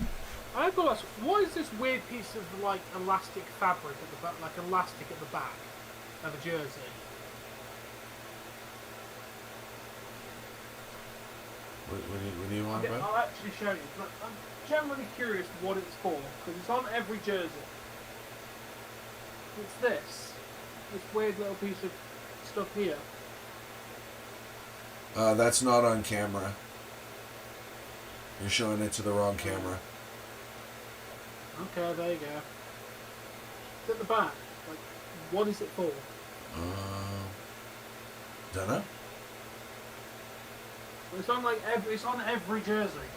I've got to ask, what is this weird piece of like elastic fabric at the back, like elastic at the back of a jersey? What do you want about? I'll actually show you. But I'm generally curious what it's for because it's on every jersey. It's this weird little piece of stuff here. That's not on camera. You're showing it to the wrong camera. Okay, there you go. It's at the back. Like, what is it for? Dunno. It's on every jersey.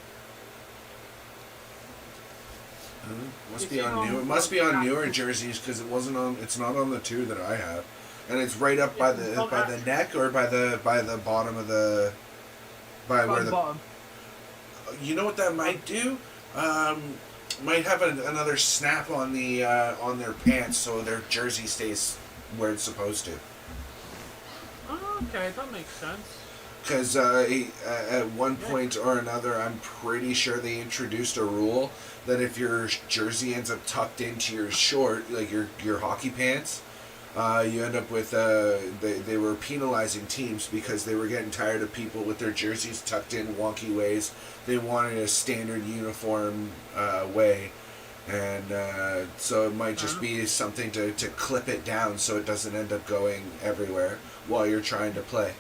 Must be on new. It must be on newer jerseys because it's not on the two that I have, and it's right up by the neck or by the bottom of the where the bottom. You know what that might do? Might have another snap on the on their pants so their jersey stays where it's supposed to. Oh, okay, that makes sense. Because at one point or another, I'm pretty sure they introduced a rule that if your jersey ends up tucked into your short, like your hockey pants, you end up with they were penalizing teams because they were getting tired of people with their jerseys tucked in wonky ways. They wanted a standard uniform way, and so it might just be something to clip it down so it doesn't end up going everywhere while you're trying to play.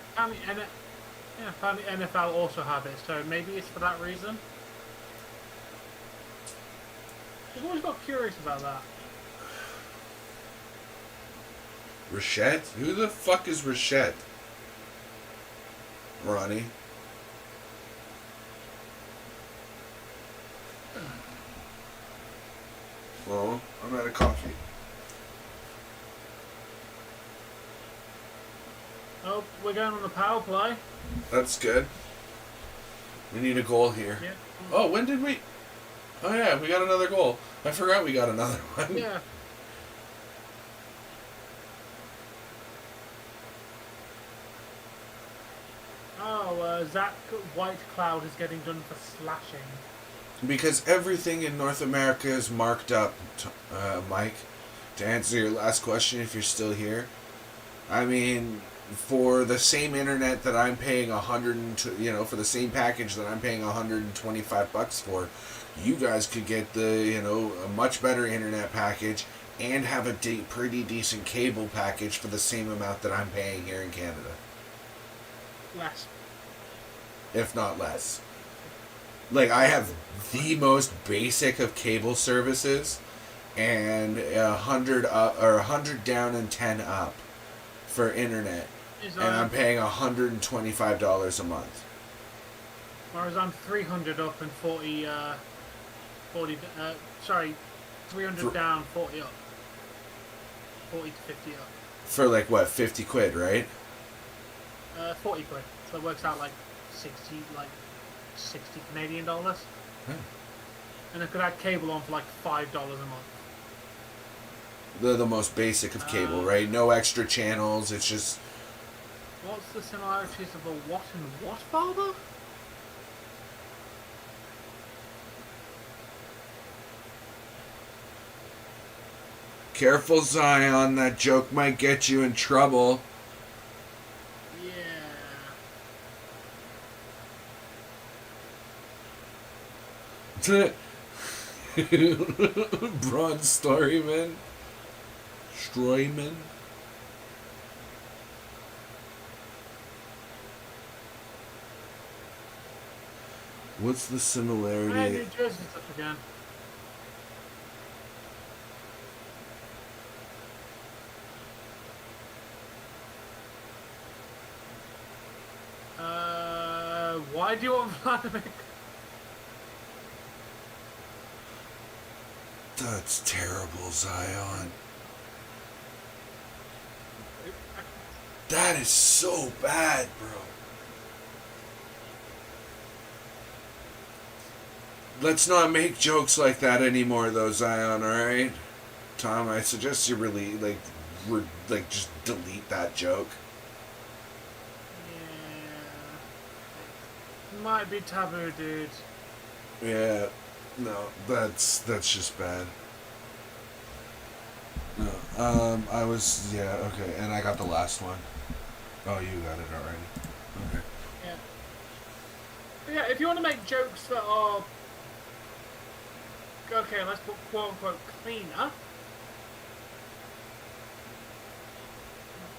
Apparently NFL also have it, so maybe it's for that reason. I've always got curious about that. Rochette? Who the fuck is Rochette? Ronnie. Well, I'm out of coffee. Oh, we're going on the power play. That's good. We need a goal here. Yeah. Oh, when did we... Oh yeah, we got another goal. I forgot we got another one. Yeah. Oh, Zach Whitecloud is getting done for slashing. Because everything in North America is marked up, Mike. To answer your last question, if you're still here. I mean, for the same internet that I'm paying for the same package that I'm paying $125 for, you guys could get a much better internet package and have a pretty decent cable package for the same amount that I'm paying here in Canada. Less. If not less. Like, I have the most basic of cable services and 100 up, or 100 down and 10 up for internet. And I'm paying $125 a month. Whereas I'm 300 up and 300 down, 40 up. 40 to 50 up. For like what, 50 quid, right? 40 quid. So it works out like 60 Canadian dollars. And I could add cable on for like $5 a month. They're the most basic of cable, right? No extra channels. It's just What's the similarities of a what and what father? Careful, Zion. That joke might get you in trouble. Yeah. Braun Strowman. What's the similarity? Hey, New Jersey's up again. Why do you want Vladimir? That's terrible, Zion. That is so bad, bro. Let's not make jokes like that anymore, though, Zion. All right, Tom. I suggest you really just delete that joke. Yeah. Might be taboo, dude. Yeah. No, that's just bad. No. Okay, and I got the last one. Oh, you got it already. Okay. Yeah. But yeah, if you want to make jokes that are okay, let's put quote unquote cleaner,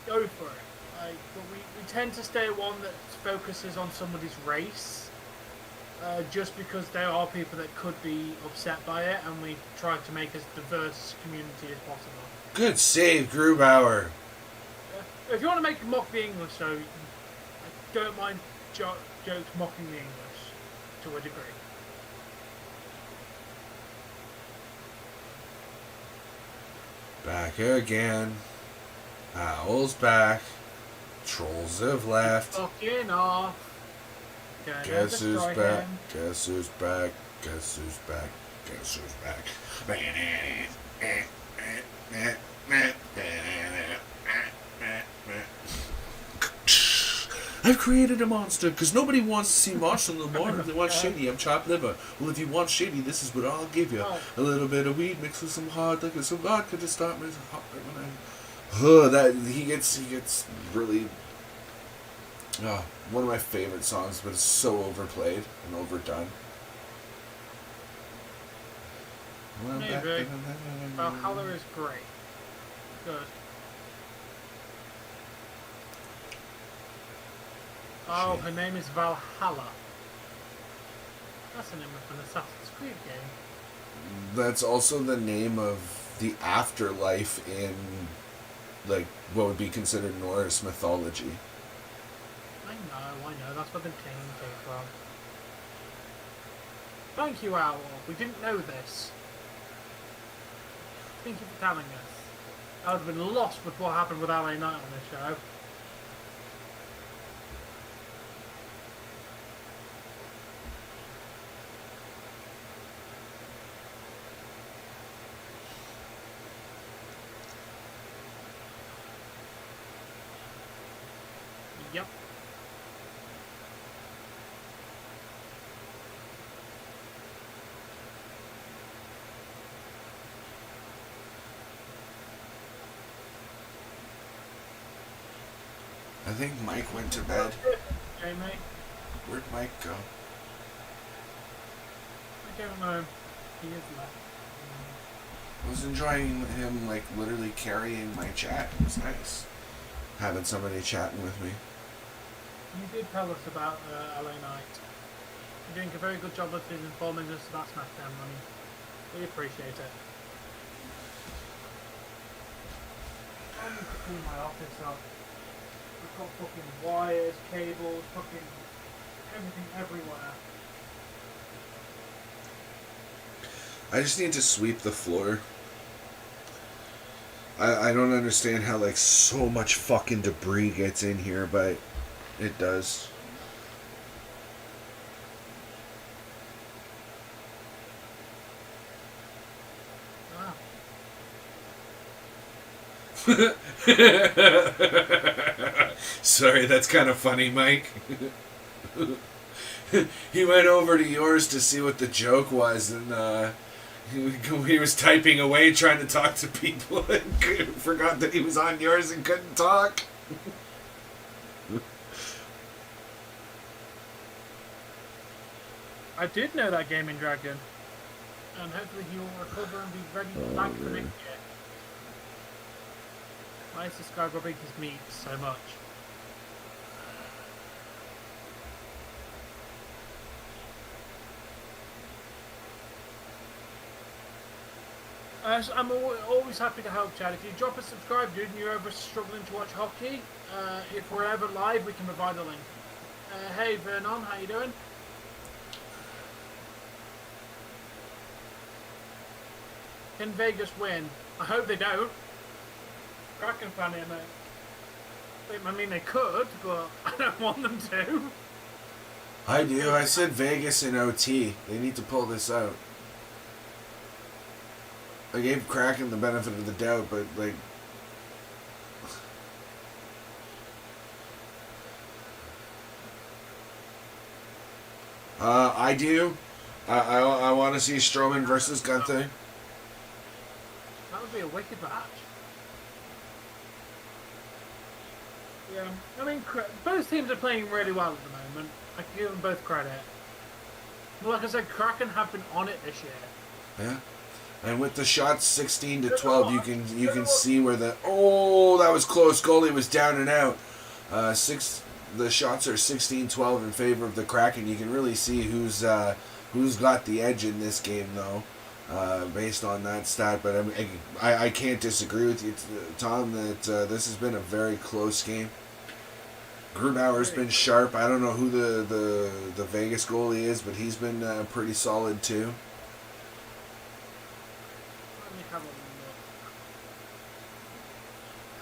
go for it. Like, but we tend to stay one that focuses on somebody's race. Just because there are people that could be upset by it, and we try to make as diverse community as possible. Good save, Grubauer. If you want to make mock the English, though, I don't mind jokes mocking the English to a degree. Back again. Owl's back. Trolls have left. Fucking off. Guess who's back? Guess who's back? Guess who's back? Guess who's back? I've created a monster because nobody wants to see Marshall no more. If they want shitty, I'm chopped liver. Well, if you want shitty, this is what I'll give you. A little bit of weed mixed with some hard liquor, some vodka to start me. That he gets really. Oh, one of my favorite songs, but it's so overplayed and overdone. Maybe. Valhalla is great. Good. Oh, her name is Valhalla. That's the name of an Assassin's Creed game. That's also the name of the afterlife in, like, what would be considered Norse mythology. I know. That's where the name came from. Thank you, Owl. We didn't know this. Thank you for telling us. I would have been lost with what happened with LA Knight on this show. Yep. I think Mike went to bed. Okay, mate. Where'd Mike go? I don't know. He is left. I was enjoying him, like, literally carrying my chat. It was nice. Having somebody chatting with me. You did tell us about LA Knight. You're doing a very good job of informing us about SmackDown, money. We appreciate it. I need to clean my office up. I've got fucking wires, cables, fucking everything everywhere. I just need to sweep the floor. I don't understand how, like, so much fucking debris gets in here, but it does. Ah. Sorry, that's kind of funny, Mike. He went over to yours to see what the joke was, and he was typing away trying to talk to people and forgot that he was on yours and couldn't talk. I did know that Gaming Dragon. And hopefully he will recover and be ready back for next year. Why is this guy rubbing his meat so much? So I'm always happy to help, Chad. If you drop a subscribe, dude, and you're ever struggling to watch hockey, if we're ever live, we can provide a link. Hey, Vernon, how you doing? Can Vegas win? I hope they don't. Kraken fan here, mate. I mean, they could, but I don't want them to. I do. I said Vegas in OT. They need to pull this out. I gave Kraken the benefit of the doubt, but, like... I do. I want to see Strowman versus Gunther. That would be a wicked match. Yeah, I mean, both teams are playing really well at the moment. I can give them both credit. But like I said, Kraken have been on it this year. Yeah. And with the shots 16 to 12, you can see where the that was close. Goalie was down and out. The shots are 16-12 in favor of the Kraken. You can really see who's got the edge in this game though, based on that stat. But I can't disagree with you, Tom, that this has been a very close game. Grubauer's been sharp. I don't know who the Vegas goalie is, but he's been pretty solid too. Have a look.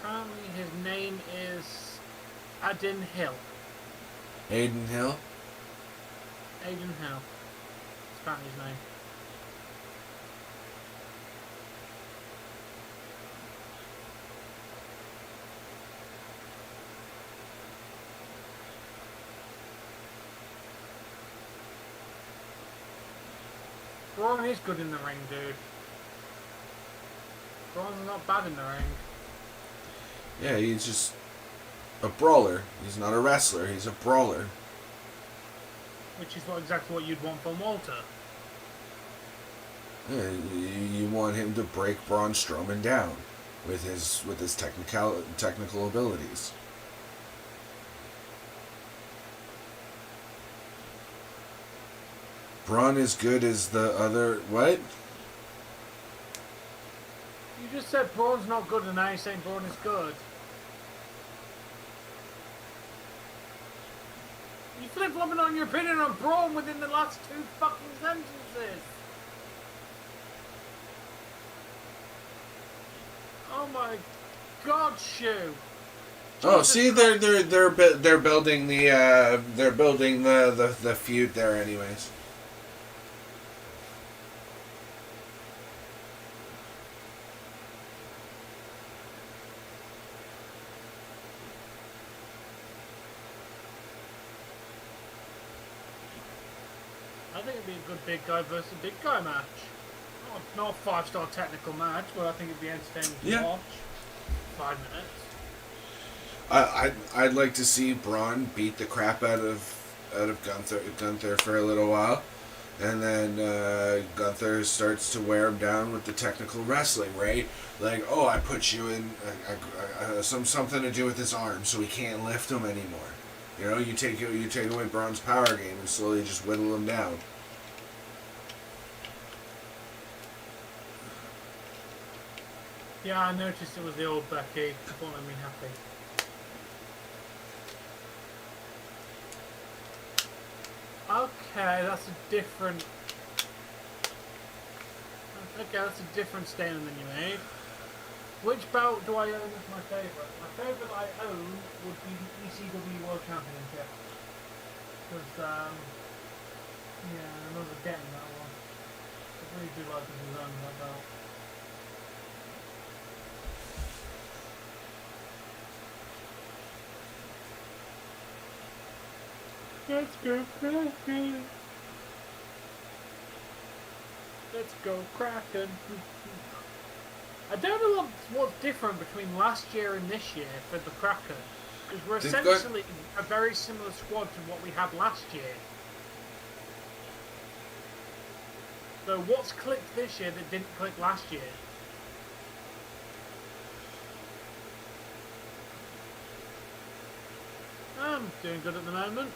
Apparently his name is Aiden Hill. Aiden Hill? Aiden Hill. That's apparently his name. Braun is good in the ring, dude. Braun's not bad in the ring. Yeah, he's just a brawler. He's not a wrestler. He's a brawler. Which is exactly what you'd want from Walter. Yeah, you want him to break Braun Strowman down with his technical abilities. Braun is good as the other... What? You just said Braun's not good and now you're saying Braun is good. You flip-flopping on your opinion on Braun within the last 2 fucking sentences. Oh my God, Shu. Oh, see, they're building the feud there, anyways. I think it'd be a good big guy versus big guy match. Not a 5-star technical match, but I think it'd be entertaining to watch. 5 minutes. I'd like to see Braun beat the crap out of Gunther for a little while, and then Gunther starts to wear him down with the technical wrestling, right? Like, oh, I put you in something to do with his arm, so he can't lift him anymore. You know, you take away Braun's power game and slowly just whittle him down. Yeah, I noticed it was the old Becky. It made me happy. Okay, that's a different... Okay, that's a different statement than you made. Which belt do I own as my favourite? My favourite I own would be the ECW World Championship. Because, yeah, I remember getting that one. I really do like the design of that belt. Let's go Kraken. Let's go Kraken. I don't know what's different between last year and this year for the Kraken. Because we're essentially a very similar squad to what we had last year. So what's clicked this year that didn't click last year? I'm doing good at the moment.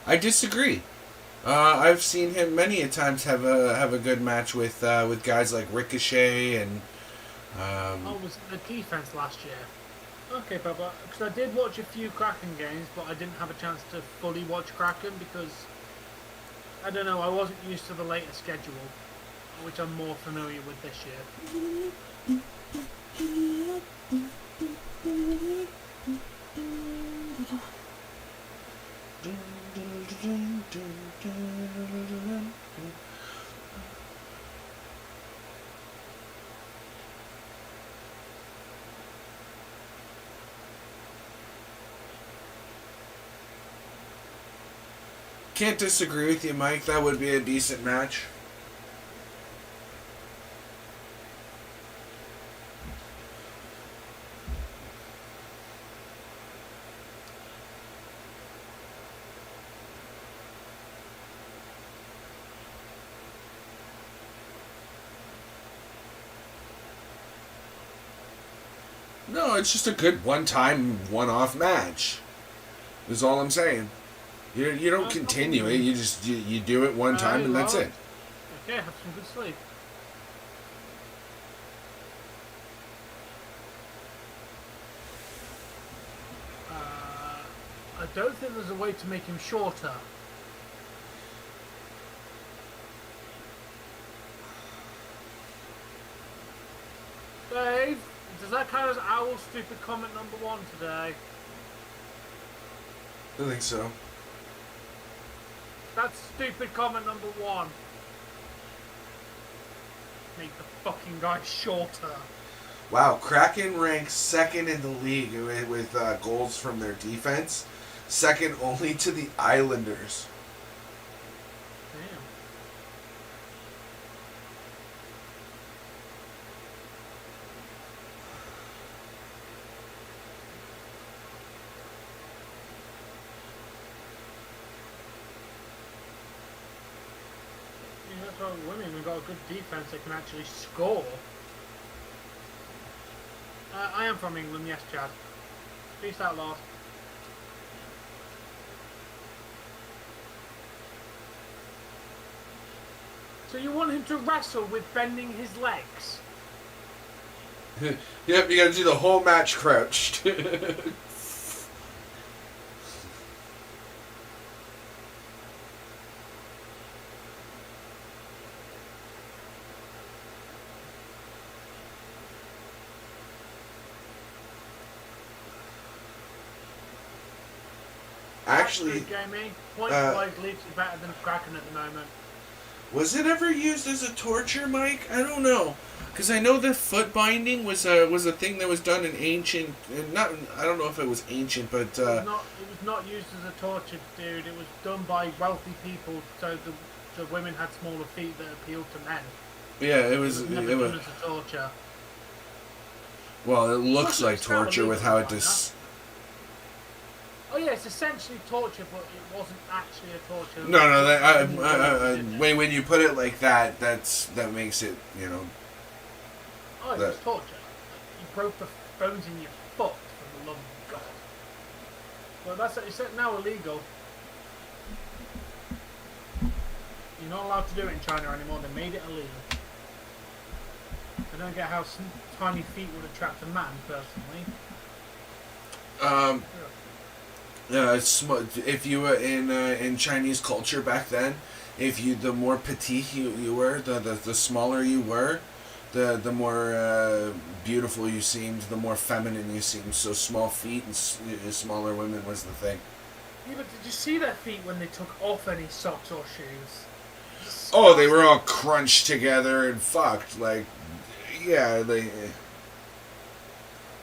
I disagree. I've seen him many a times have a good match with guys like Ricochet and. Was it the defense last year? Okay, Papa. Because I did watch a few Kraken games, but I didn't have a chance to fully watch Kraken because I don't know. I wasn't used to the later schedule, which I'm more familiar with this year. Can't disagree with you, Mike. That would be a decent match. No, it's just a good one-time, one-off match. Is all I'm saying. You don't continue it. You just you do it one time and that's it. Okay, have some good sleep. I don't think there's a way to make him shorter. Dave, does that count as our stupid comment number 1 today? I think so. That's stupid comment number 1. Make the fucking guy shorter. Wow, Kraken ranks second in the league with goals from their defense. Second only to the Islanders. Damn. That's why women have got a good defense that can actually score. I am from England, yes, Chad. Peace out, Lars. So you want him to wrestle with bending his legs? Yep, you gotta do the whole match crouched. Actually, Jamie, point-wise leads is better than Kraken at the moment. Was it ever used as a torture, Mike? I don't know, because I know that foot binding was a thing that was done in ancient. Not, I don't know if it was ancient, but it was not used as a torture, dude. It was done by wealthy people, so the women had smaller feet that appealed to men. Yeah, it was never done as a torture. Well, it looks like torture with how it just. Oh yeah, it's essentially torture, but it wasn't actually a torture. No. When you put it like that, that makes it, you know. Oh, it was torture. You broke the bones in your foot, for the love of God. Well, it's now illegal. You're not allowed to do it in China anymore. They made it illegal. I don't get how tiny feet would attract a man, personally. If you were in Chinese culture back then, the more petite you were, the smaller you were, the more beautiful you seemed, the more feminine you seemed. So small feet and smaller women was the thing. Yeah, but did you see their feet when they took off any socks or shoes? Oh, they were all crunched together and fucked. Like, yeah, they.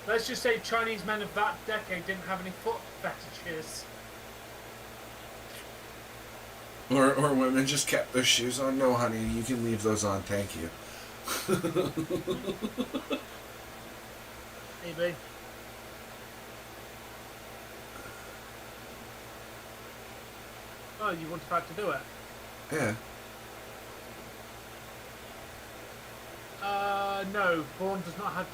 Let's just say Chinese men of that decade didn't have any foot fetishes. Or women just kept their shoes on. No, honey, you can leave those on. Thank you. Maybe. Oh, you wanted that to do it? Yeah. No. Braun does not have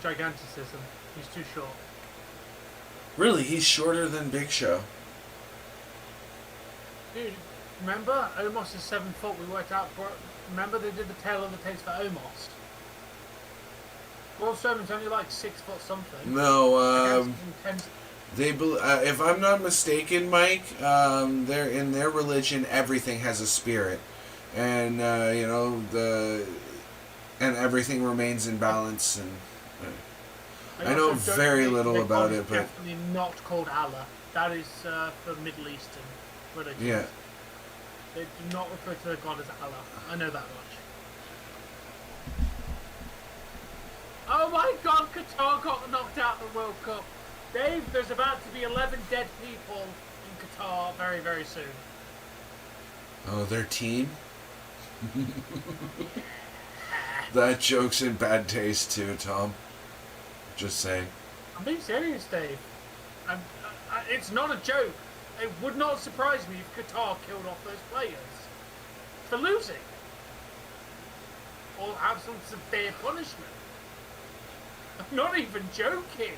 giganticism. He's too short. Really, he's shorter than Big Show. Dude, remember? Omos is 7 foot. We worked out. Remember they did the tail of the tapes for Omos? Braun Strowman's only like 6 foot something. No, if I'm not mistaken, Mike, they're in their religion. Everything has a spirit, and and everything remains in balance. And I know very little about it, but definitely not called Allah. That is for Middle Eastern religions. Yeah. They do not refer to their god as Allah. I know that much. Oh my God! Qatar got knocked out of the World Cup. Dave, there's about to be 11 dead people in Qatar very, very soon. Oh, their team? That joke's in bad taste too, Tom. Just saying. I'm being serious, Dave. It's not a joke. It would not surprise me if Qatar killed off those players for losing. Or have some severe punishment. I'm not even joking.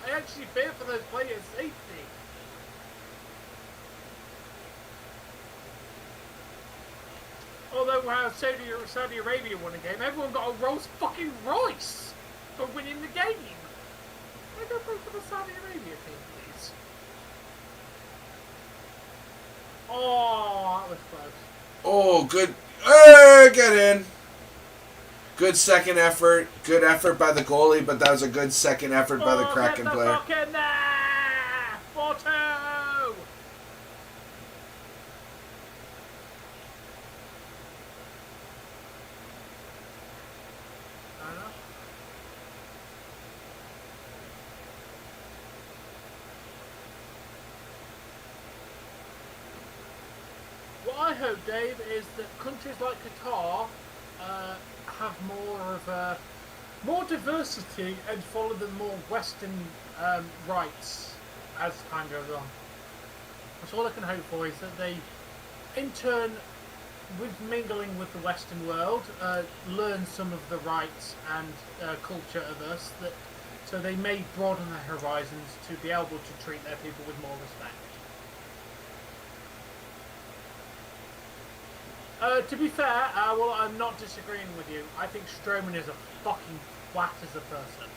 I actually fear for those players' safety. Although Saudi Arabia won a game, everyone got a Rolls fucking Royce for winning the game. Can I go vote for the Saudi Arabia team, please? Oh, that was close. Oh, good. Get in. Good second effort. Good effort by the goalie, but that was a good second effort by the Kraken player. Get the fuck in there! 4-2! What I hope, Dave, is that countries like Qatar have more diversity and follow the more Western rights as time goes on. That's all I can hope for, is that they, in turn, with mingling with the Western world, learn some of the rights and culture of us, so they may broaden their horizons to be able to treat their people with more respect. To be fair, well, I'm not disagreeing with you. I think Strowman is a fucking twat as a person.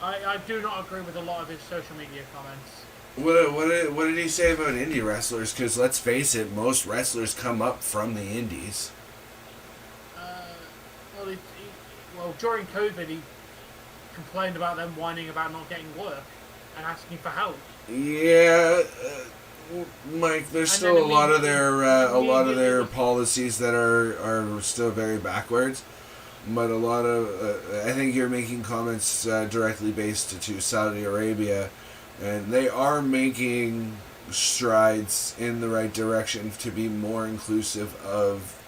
I do not agree with a lot of his social media comments. What did he say about indie wrestlers? Because let's face it, most wrestlers come up from the indies. Well, during COVID, he complained about them whining about not getting work and asking for help. Yeah. Mike, there's still a lot of their policies that are still very backwards, but a lot of I think you're making comments directly based to Saudi Arabia, and they are making strides in the right direction to be more inclusive of,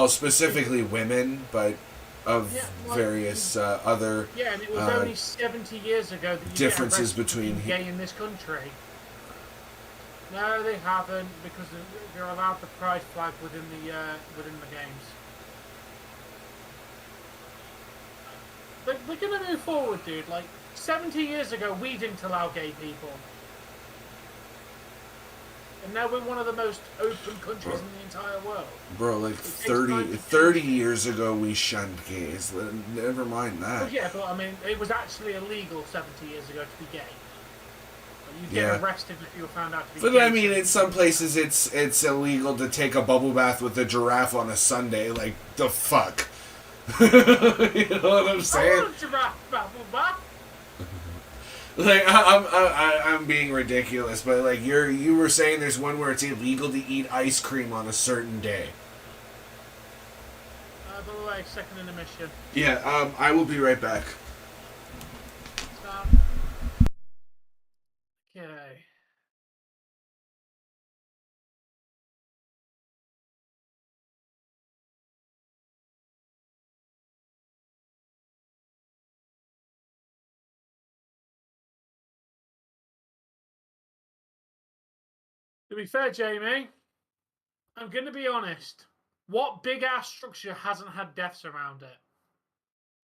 specifically women, but of various other. Yeah, and it was only 70 years ago that you differences between gay in this country. No, they haven't, because they're allowed the pride flag within the games. They're gonna move forward, dude. Like 70 years ago, we didn't allow gay people, and now we're one of the most open countries in the entire world. Bro, like 30 years ago, we shunned gays. Never mind that. Well, yeah, but I mean, it was actually illegal 70 years ago to be gay. You get arrested if you're found out to be But gay. I mean, in some places it's illegal to take a bubble bath with a giraffe on a Sunday. Like, the fuck? You know what I'm saying? I want a giraffe bubble bath. Like, I'm being ridiculous, but like you were saying, there's one where it's illegal to eat ice cream on a certain day. By the way, second intermission. Yeah, I will be right back. Stop. Okay. To be fair, Jamie, I'm going to be honest. What big ass structure hasn't had deaths around it?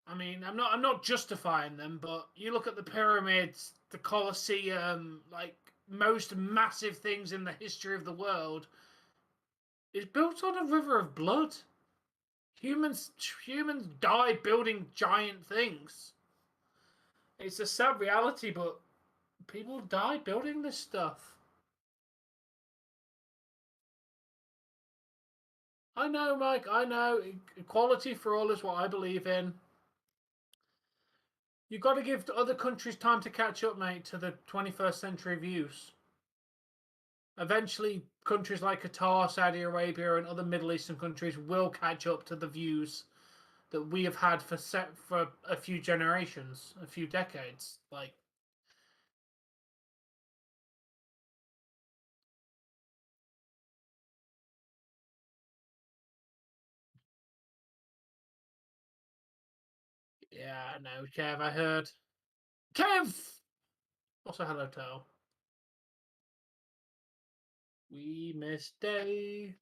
I mean, I'm not justifying them, but you look at the pyramids, the Colosseum, like most massive things in the history of the world, is built on a river of blood. Humans die building giant things. It's a sad reality, but people die building this stuff. I know, Mike, I know. Equality for all is what I believe in. You've got to give other countries time to catch up, mate, to the 21st century views. Eventually, countries like Qatar, Saudi Arabia, and other Middle Eastern countries will catch up to the views that we have had for a few generations, a few decades. Like, yeah, no, Kev, I heard. Kev! Also, hello, Toe. We miss Dave.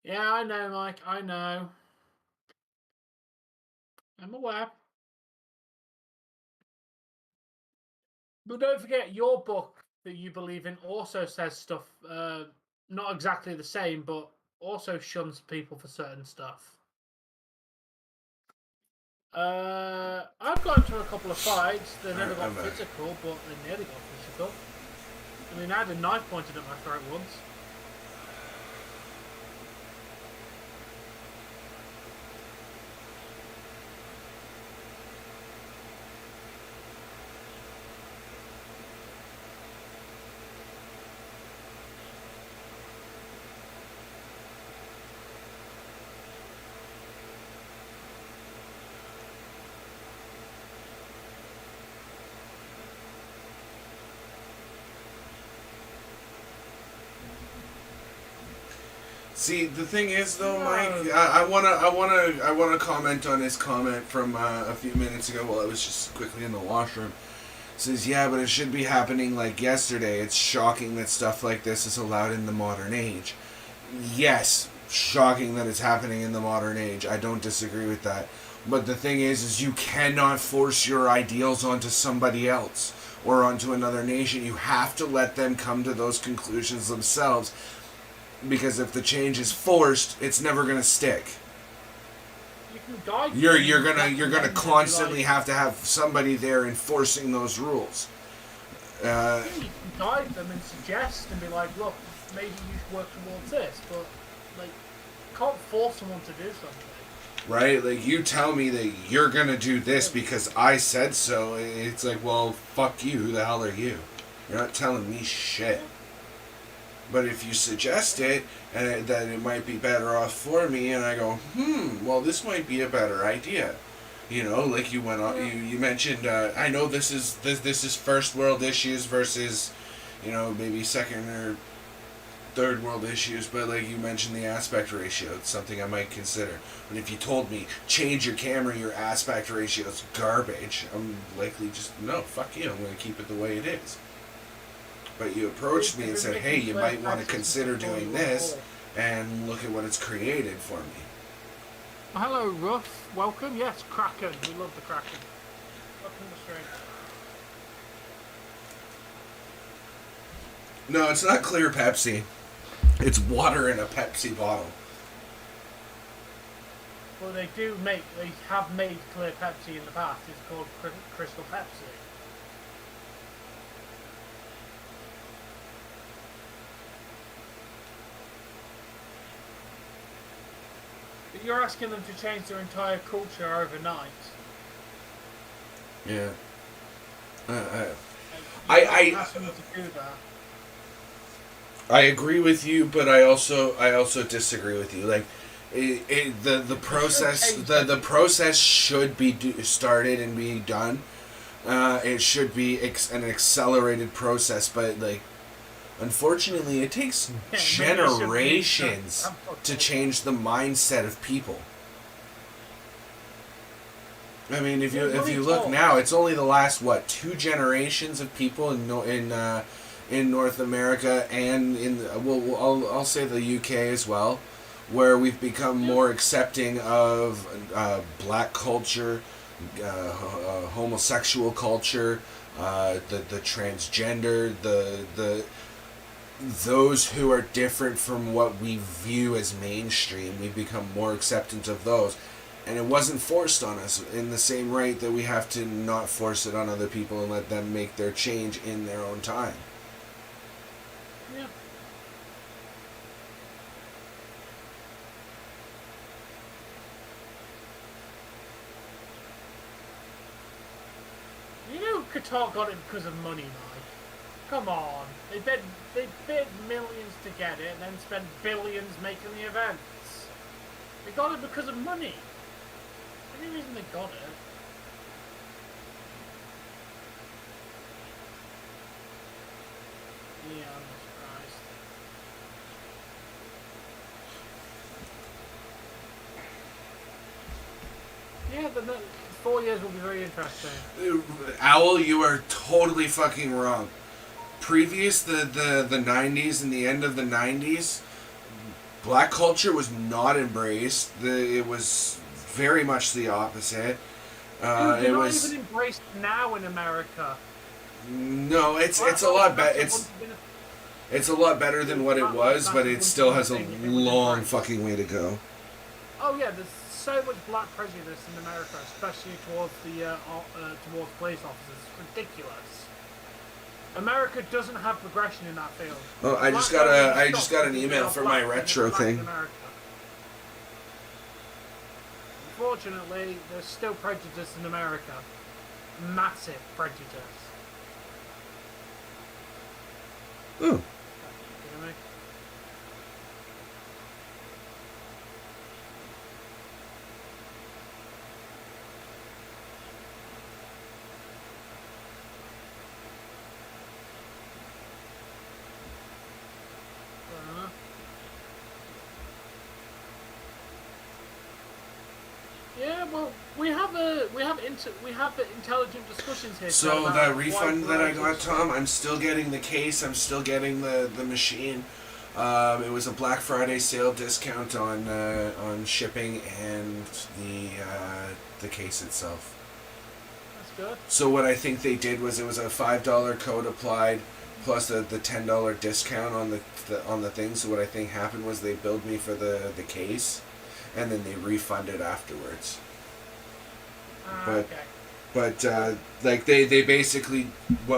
Yeah, I know, Mike, I know. I'm aware. But don't forget, your book that you believe in also says stuff, not exactly the same, but also shuns people for certain stuff. I've got into a couple of fights. They never got physical, but they nearly got physical. I mean, I had a knife pointed at my throat once. See, the thing is, though, Mike, I wanna comment on his comment from a few minutes ago while I was just quickly in the washroom. Says, yeah, but it should be happening like yesterday. It's shocking that stuff like this is allowed in the modern age. Yes, shocking that it's happening in the modern age. I don't disagree with that. But the thing is you cannot force your ideals onto somebody else or onto another nation. You have to let them come to those conclusions themselves. Because if the change is forced, it's never gonna stick. You're gonna constantly have to have somebody there enforcing those rules. You can guide them and suggest and be like, look, maybe you should work towards this, but like, you can't force someone to do something. Right? Like, you tell me that you're gonna do this because I said so. It's like, well, fuck you. Who the hell are you? You're not telling me shit. But if you suggest it, and that it might be better off for me, and I go, well, this might be a better idea. You know, like you went on, you mentioned, I know this is first world issues versus, you know, maybe second or third world issues, but like you mentioned the aspect ratio, it's something I might consider. But if you told me, change your camera, your aspect ratio is garbage, I'm likely just, no, fuck you, I'm going to keep it the way it is. But you approached me and said, hey, you might want to consider doing this, and look at what it's created for me. Well, hello, Ruff. Welcome. Yes, Kraken. We love the Kraken. Welcome to the stream. No, it's not clear Pepsi. It's water in a Pepsi bottle. But they have made clear Pepsi in the past. It's called Crystal Pepsi. But you're asking them to change their entire culture overnight. Yeah. Asking them to do that. I agree with you, but I also disagree with you. Like, the process should be started and be done. It should be an accelerated process, but like, unfortunately, it takes generations to change the mindset of people. I mean, if you look now, it's only the last 2 generations of people in North America and I'll say the UK as well, where we've become more accepting of black culture, homosexual culture, the transgender, those who are different from what we view as mainstream. We've become more acceptant of those. And it wasn't forced on us in the same right that we have to not force it on other people and let them make their change in their own time. Yeah. You know Qatar got it because of money, Mike. Come on. They bid millions to get it and then spent billions making the events. They got it because of money. The only reason they got it. Yeah, I'm not surprised. Yeah, the 4 years will be very interesting. Owl, you are totally fucking wrong. Previous the 90s and the end of the 90s, black culture was not embraced. It was very much the opposite. Dude, not even embraced now in America. No, it's a lot better. It's a lot better than what it was, but it still has a long fucking way to go. Oh yeah, there's so much black prejudice in America, especially towards towards police officers. It's ridiculous. America doesn't have progression in that field. Oh, I just got an email for my retro thing. Unfortunately, there's still prejudice in America. Massive prejudice. Ooh. You know me? Yeah, well, we have intelligent discussions here. So that refund that I got, Tom, I'm still getting the case. I'm still getting the machine. It was a Black Friday sale discount on shipping and the case itself. That's good. So what I think they did was it was a $5 code applied plus the $10 discount on the thing. So what I think happened was they billed me for the case, and then they refunded afterwards. Okay. But like they basically,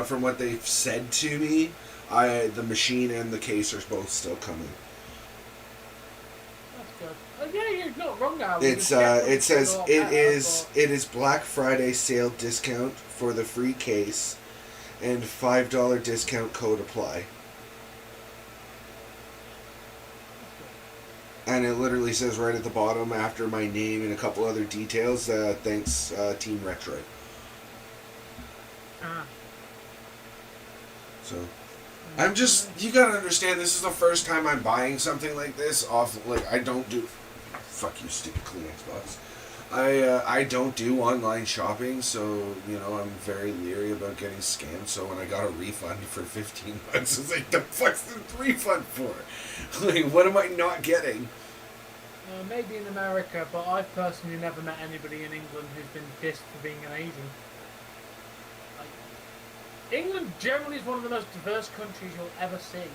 from what they've said to me, the machine and the case are both still coming. That's good. Yeah, you're not wrong now. It says it is Black Friday sale discount for the free case, and $5 discount code apply. And it literally says right at the bottom, after my name and a couple other details, thanks, Team Retro. So, I'm just, you gotta understand, this is the first time I'm buying something like this off, I don't do, fuck you, stupid clean Xbox. I don't do online shopping, so, I'm very leery about getting scammed, so when I got a refund for $15, I was like, the fuck's the refund for? What am I not getting? Maybe in America, but I've personally never met anybody in England who's been dissed for being an Asian. England generally is one of the most diverse countries you'll ever see.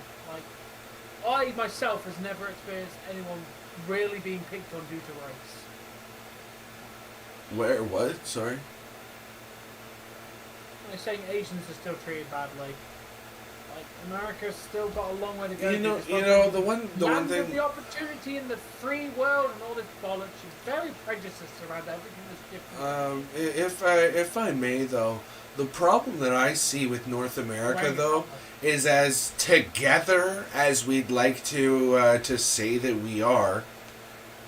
I myself has never experienced anyone really being picked on due to race. Where? What? Sorry. They're saying Asians are still treated badly. Like, America's still got a long way to go. The one thing. The opportunity in the free world and all this bollocks is very prejudiced around everything that's different. If I may though, the problem that I see with North America though is as together as we'd like to say that we are,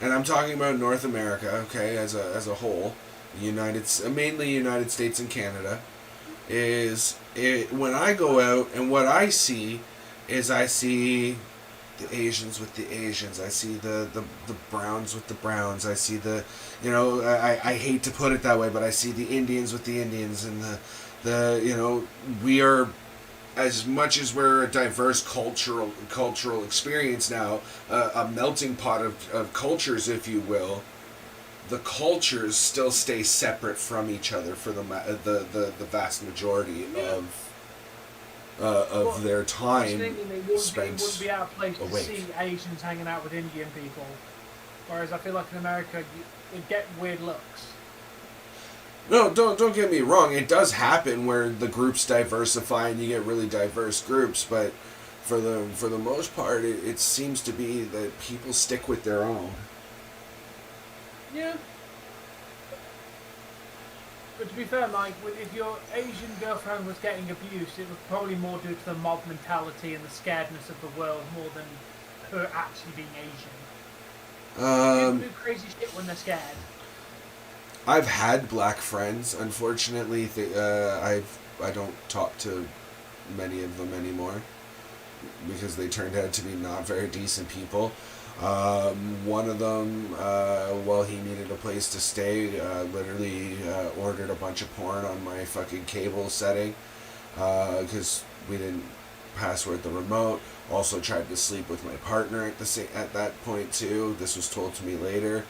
and I'm talking about North America, okay, as a whole, mainly United States and Canada. When I go out and what I see is I see the Asians with the Asians. I see the Browns with the Browns. I see I hate to put it that way, but I see the Indians with the Indians and we are, as much as we're a diverse cultural experience now, a melting pot of cultures, if you will. The cultures still stay separate from each other for the vast majority of their time spent it wouldn't be out of place awake. To see Asians hanging out with Indian people, whereas I feel like in America you get weird looks. No, don't get me wrong. It does happen where the groups diversify and you get really diverse groups, but for the most part, it seems to be that people stick with their own. Yeah. But to be fair, Mike, if your Asian girlfriend was getting abused, it was probably more due to the mob mentality and the scaredness of the world more than her actually being Asian. People do crazy shit when they're scared. I've had black friends. Unfortunately, I don't talk to many of them anymore because they turned out to be not very decent people. One of them, while he needed a place to stay, literally ordered a bunch of porn on my fucking cable setting because we didn't password the remote. Also tried to sleep with my partner at that point too. This was told to me later.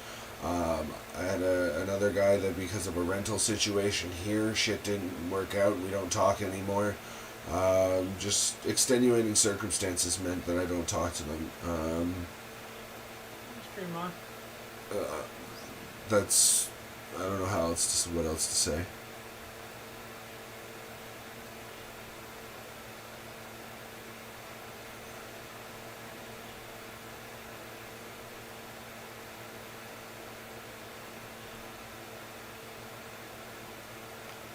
I had another guy that because of a rental situation here, shit didn't work out. We don't talk anymore. Just extenuating circumstances meant that I don't talk to them. That's I don't know what else to say.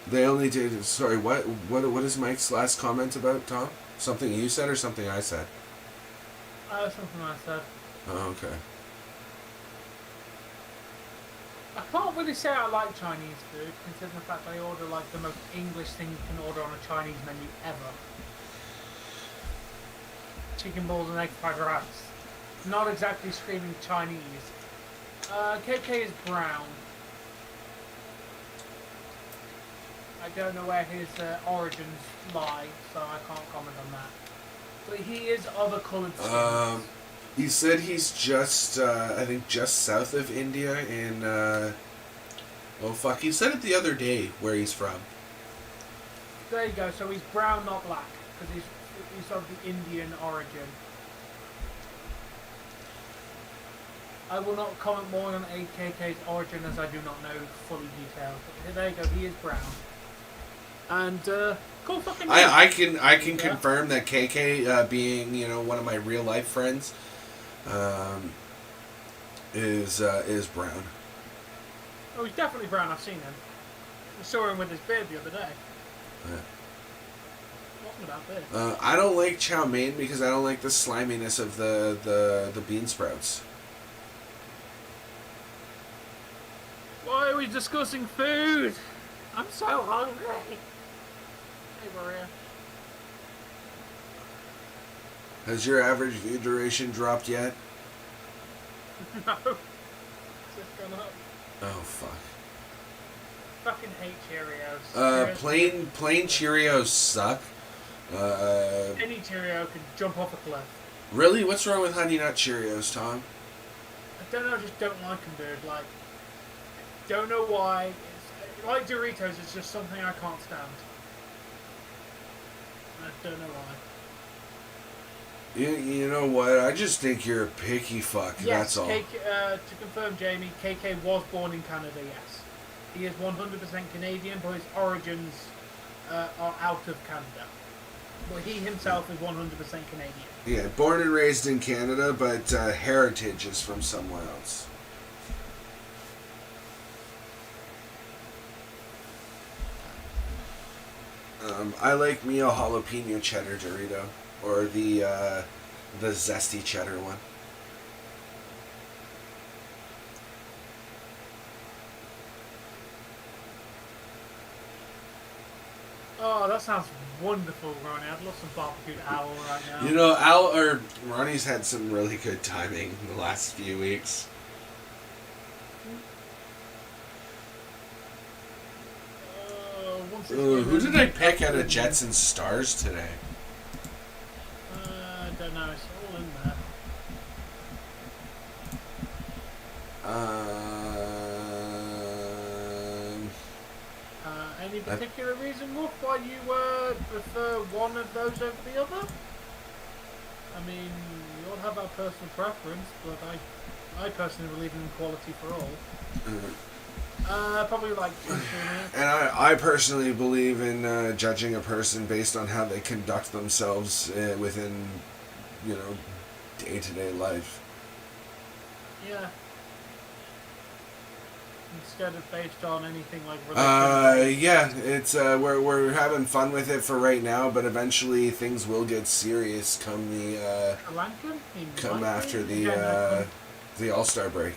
They only did. Sorry, what is Mike's last comment about, Tom? Something you said or something I said? Something I said. Oh, okay. I can't really say I like Chinese food, considering the fact I order like the most English thing you can order on a Chinese menu ever. Chicken balls and egg fried rice. Not exactly screaming Chinese. KK is brown. I don't know where his origins lie, so I can't comment on that. But he is of a coloured skin. He said he's just, I think, just south of India in, oh fuck, he said it the other day where he's from. There you go, so he's brown, not black, because he's of the Indian origin. I will not comment more on AKK's origin as I do not know fully details. But there you go, he is brown. And, cool fucking name. I can confirm that KK, being, one of my real life friends, is brown. Oh, he's definitely brown. I've seen him. I saw him with his beard the other day. Yeah. What about beard? I don't like chow mein because I don't like the sliminess of the bean sprouts. Why are we discussing food? I'm so hungry. Hey, Maria. Has your average view duration dropped yet? No. It's just gone up. Oh, fuck. Fucking hate Cheerios. Plain Cheerios suck. Any Cheerio can jump off a cliff. Really? What's wrong with Honey Nut Cheerios, Tom? I don't know, I just don't like them, dude. Like, don't know why. Like Doritos, it's just something I can't stand. I don't know why. You know what? I just think you're a picky fuck. Yes, that's all. To confirm, Jamie, KK was born in Canada, yes. He is 100% Canadian, but his origins are out of Canada. But he himself is 100% Canadian. Yeah, born and raised in Canada, but heritage is from somewhere else. I like me a jalapeno cheddar Dorito, or the zesty cheddar one. Oh, that sounds wonderful, Ronnie. I'd love some barbecued owl right now. You know, Ronnie's had some really good timing the last few weeks. Who did I pick out of Jets and Stars today? I don't know. It's all in there. Any particular reason, Wolf, why you prefer one of those over the other? I mean, we all have our personal preference, but I personally believe in equality for all. Probably like 2 minutes. And I personally believe in judging a person based on how they conduct themselves within, day-to-day life. Yeah. Instead of based on anything like religion. Yeah, it's we're having fun with it for right now, but eventually things will get serious come after the All-Star break.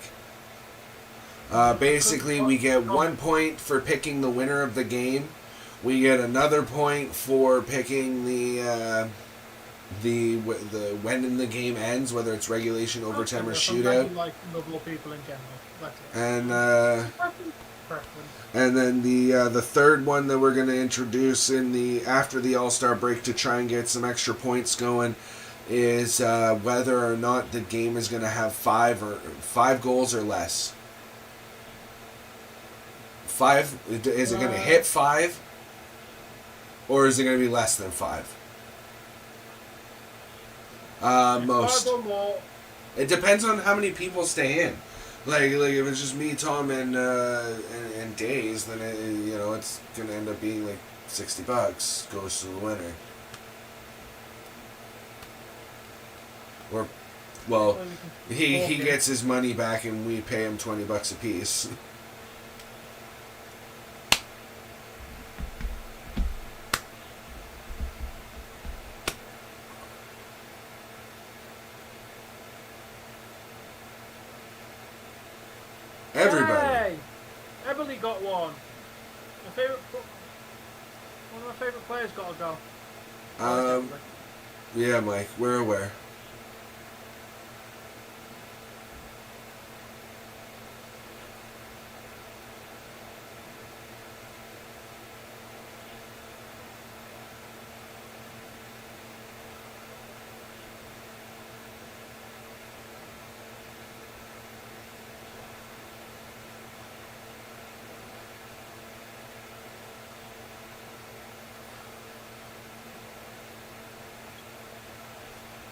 Basically, we get 1 point for picking the winner of the game. We get another point for picking the when the game ends, whether it's regulation, overtime, or shootout. Like lovable people in general. And then the third one that we're going to introduce after the All-Star break to try and get some extra points going is whether or not the game is going to have 5 goals or less. 5? Is it going to hit 5? Or is it going to be less than 5? Most. 5 or more. It depends on how many people stay in. Like if it's just me, Tom, and Days, then it's going to end up being like $60 goes to the winner. Or, well, he gets his money back and we pay him $20 a piece. Everybody. Hey! Emily got one. One of my favourite players got a goal. Yeah, Mike, we're aware.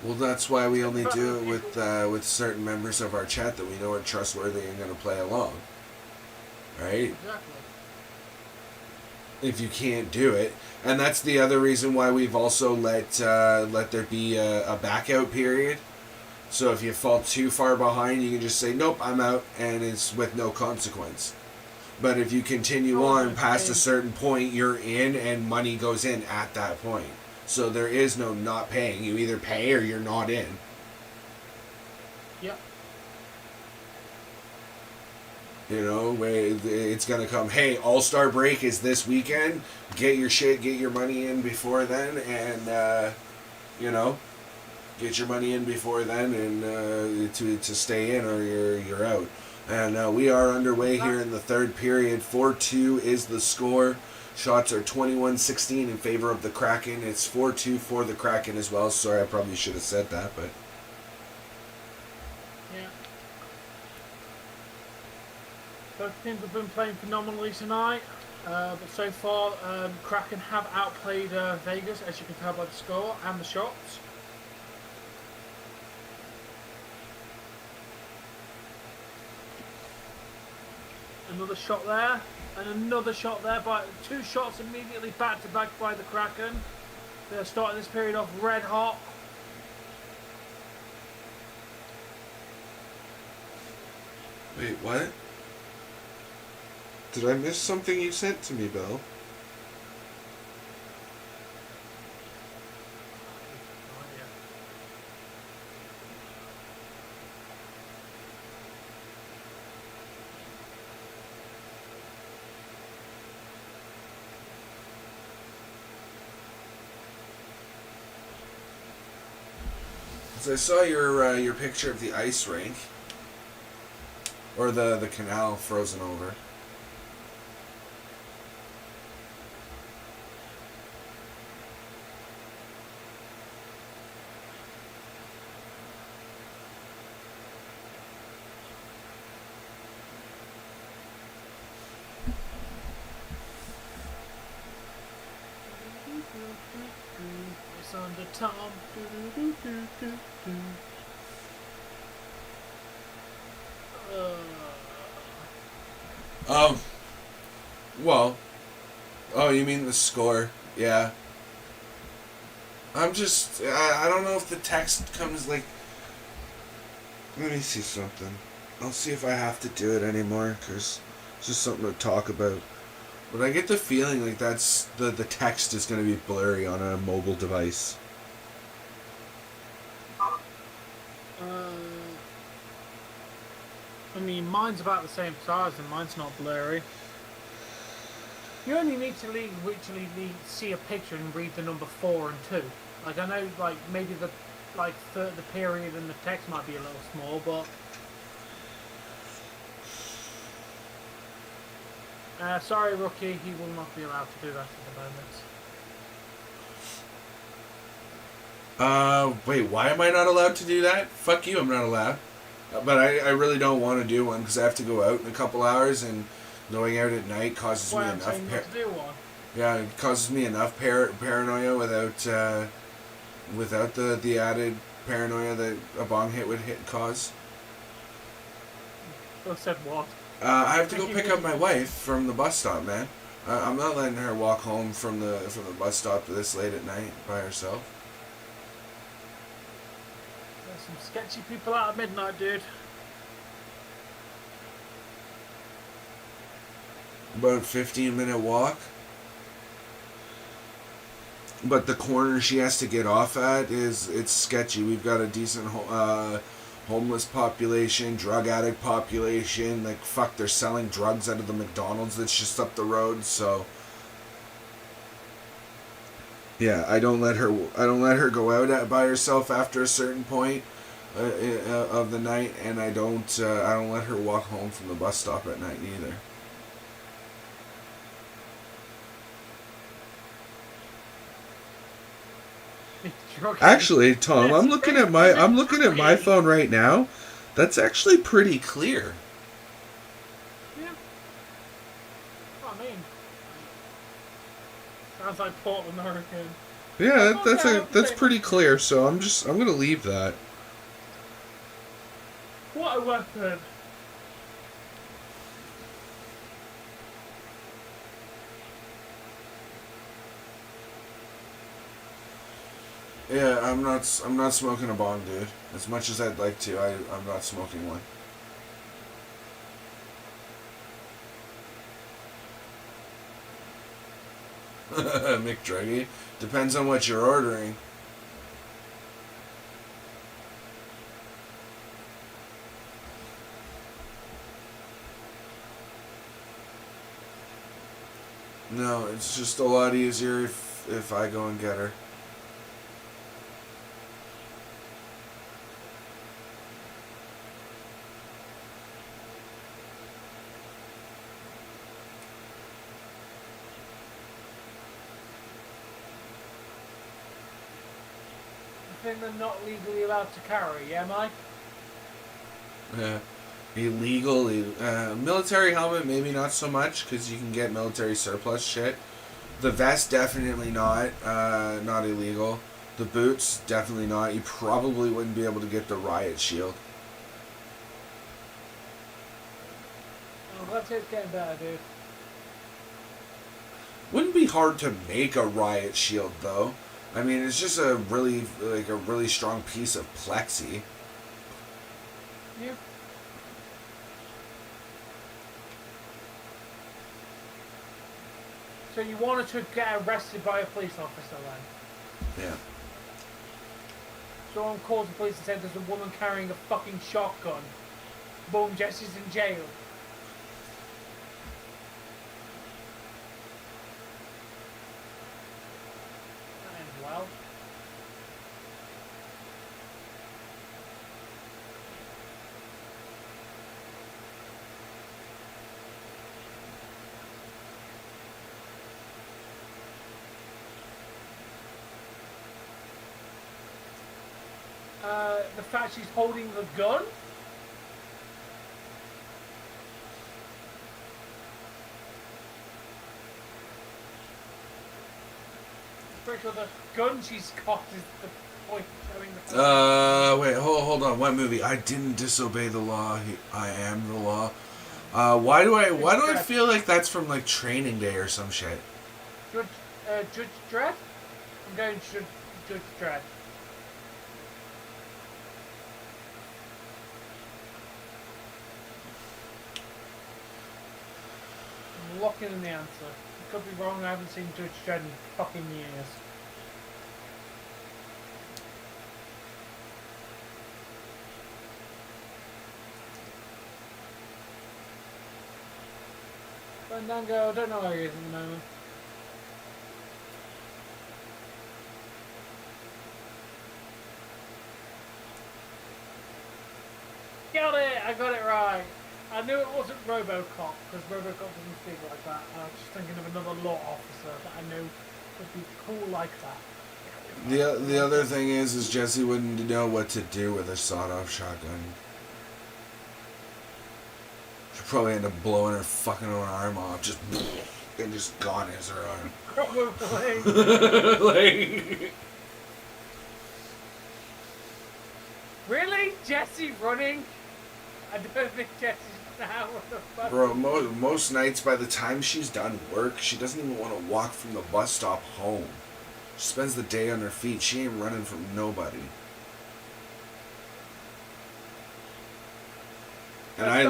Well, that's why we only do it with certain members of our chat that we know are trustworthy and going to play along. Right? Exactly. If you can't do it. And that's the other reason why we've also let there be a back-out period. So if you fall too far behind, you can just say, nope, I'm out, and it's with no consequence. But if you continue on past a certain point, you're in, and money goes in at that point. So there is no not paying. You either pay or you're not in. Yep. It's going to come, hey, All-Star break is this weekend. Get your shit, get your money in before then, and, get your money in before then and to stay in or you're out. And we are underway here in the third period. 4-2 is the score. Shots are 21-16 in favor of the Kraken. It's 4-2 for the Kraken as well. Sorry, I probably should have said that, but... Yeah. Both teams have been playing phenomenally tonight. But so far, Kraken have outplayed Vegas, as you can tell by the score and the shots. Another shot there, and another shot there. By 2 shots immediately back to back by the Kraken. They're starting this period off red hot. Wait, what? Did I miss something you sent to me, Bill? So I saw your picture of the ice rink, or the canal frozen over. It's under Tom. Well, oh, you mean the score? Yeah. I don't know if the text comes like. Let me see something. I'll see if I have to do it anymore, because it's just something to talk about. But I get the feeling like that's the text is going to be blurry on a mobile device. I mean, mine's about the same size and mine's not blurry. You only need to literally see a picture and read the number 4 and 2. Like, I know, like, maybe the period and the text might be a little small, but... sorry, rookie, he will not be allowed to do that at the moment. Wait, why am I not allowed to do that? Fuck you, I'm not allowed. But I really don't want to do one, because I have to go out in a couple hours, and going out at night causes me enough... Yeah, it causes me enough paranoia without the added paranoia that a bong hit would cause. Who said what? I have to go pick up my wife from the bus stop, man. I'm not letting her walk home from the bus stop this late at night by herself. There's some sketchy people out at midnight, dude. About a 15-minute walk. But the corner she has to get off at it's sketchy. We've got a decent homeless population, drug addict population. Like, fuck, they're selling drugs out of the McDonald's that's just up the road. So yeah, I don't let her go out by herself after a certain point of the night, and I don't let her walk home from the bus stop at night either. Actually, Tom, I'm looking at my phone right now. That's actually pretty clear. Yeah. What I mean, sounds like Portland, Oregon. Yeah, that's pretty clear. So I'm gonna leave that. What a weapon! Yeah, I'm not smoking a bong, dude. As much as I'd like to, I'm not smoking one. McDruggy. Depends on what you're ordering. No, it's just a lot easier if I go and get her. I think they're not legally allowed to carry, yeah, Mike? Illegal. Military helmet, maybe not so much, because you can get military surplus shit. The vest, definitely not illegal. The boots, definitely not. You probably wouldn't be able to get the riot shield. glad to say it's getting better, dude. Wouldn't be hard to make a riot shield, though. I mean, it's just a really strong piece of plexi. Yeah. So you wanted to get arrested by a police officer then? Yeah. Someone called the police and said there's a woman carrying a fucking shotgun. Boom, Jesse's in jail. That ends well. The fact she's holding the gun? I'm pretty sure the gun she's got is the point showing the Wait, hold on. What movie? I didn't disobey the law. I am the law. Why do I feel like that's from like Training Day or some shit? Judge Dredd? I'm going Judge Dredd. I'm locking in the answer. I could be wrong, I haven't seen Judge Dredd in fucking years. Fandango, I don't know where he is at the moment. Got it! I got it right. I knew it wasn't RoboCop, because RoboCop doesn't speak like that. I was just thinking of another law officer that I knew would be cool like that. The other thing is Jesse wouldn't know what to do with a sawed-off shotgun. She'd probably end up blowing her fucking own arm off, and just gone as her arm. Probably. Like... Really? Jesse running? I don't think Jesse's now. What the fuck? Bro, most nights by the time she's done work, she doesn't even want to walk from the bus stop home. She spends the day on her feet. She ain't running from nobody. And I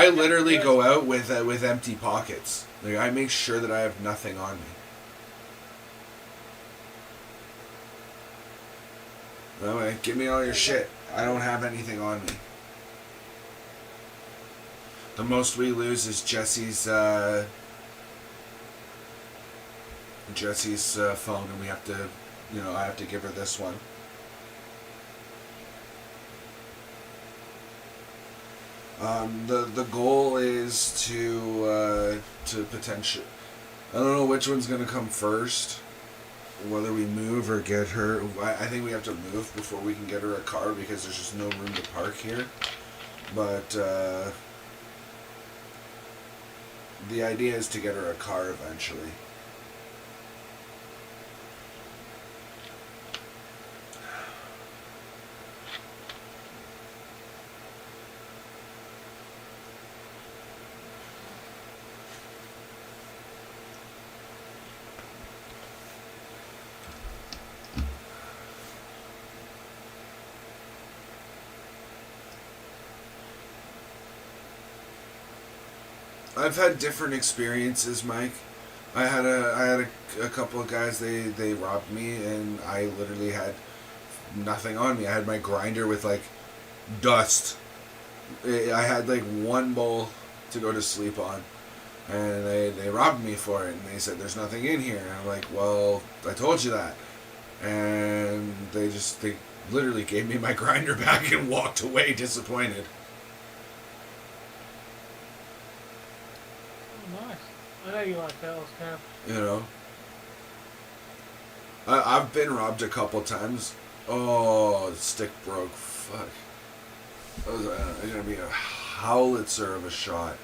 literally go out with empty pockets. Like, I make sure that I have nothing on me. No way, give me all your shit. I don't have anything on me. The most we lose is Jesse's phone, and we have to, I have to give her this one. The goal is to potential. I don't know which one's gonna come first. Whether we move or get her. I think we have to move before we can get her a car because there's just no room to park here. But the idea is to get her a car eventually. I've had different experiences, Mike. I had a couple of guys, they robbed me, and I literally had nothing on me. I had my grinder with like dust. I had like one bowl to go to sleep on, and they robbed me for it, and they said there's nothing in here. And I'm like, well, I told you that. And they literally gave me my grinder back and walked away disappointed. I know you like those, Kev. I've been robbed a couple times. Oh, the stick broke. Fuck. That was gonna be a howitzer of a shot.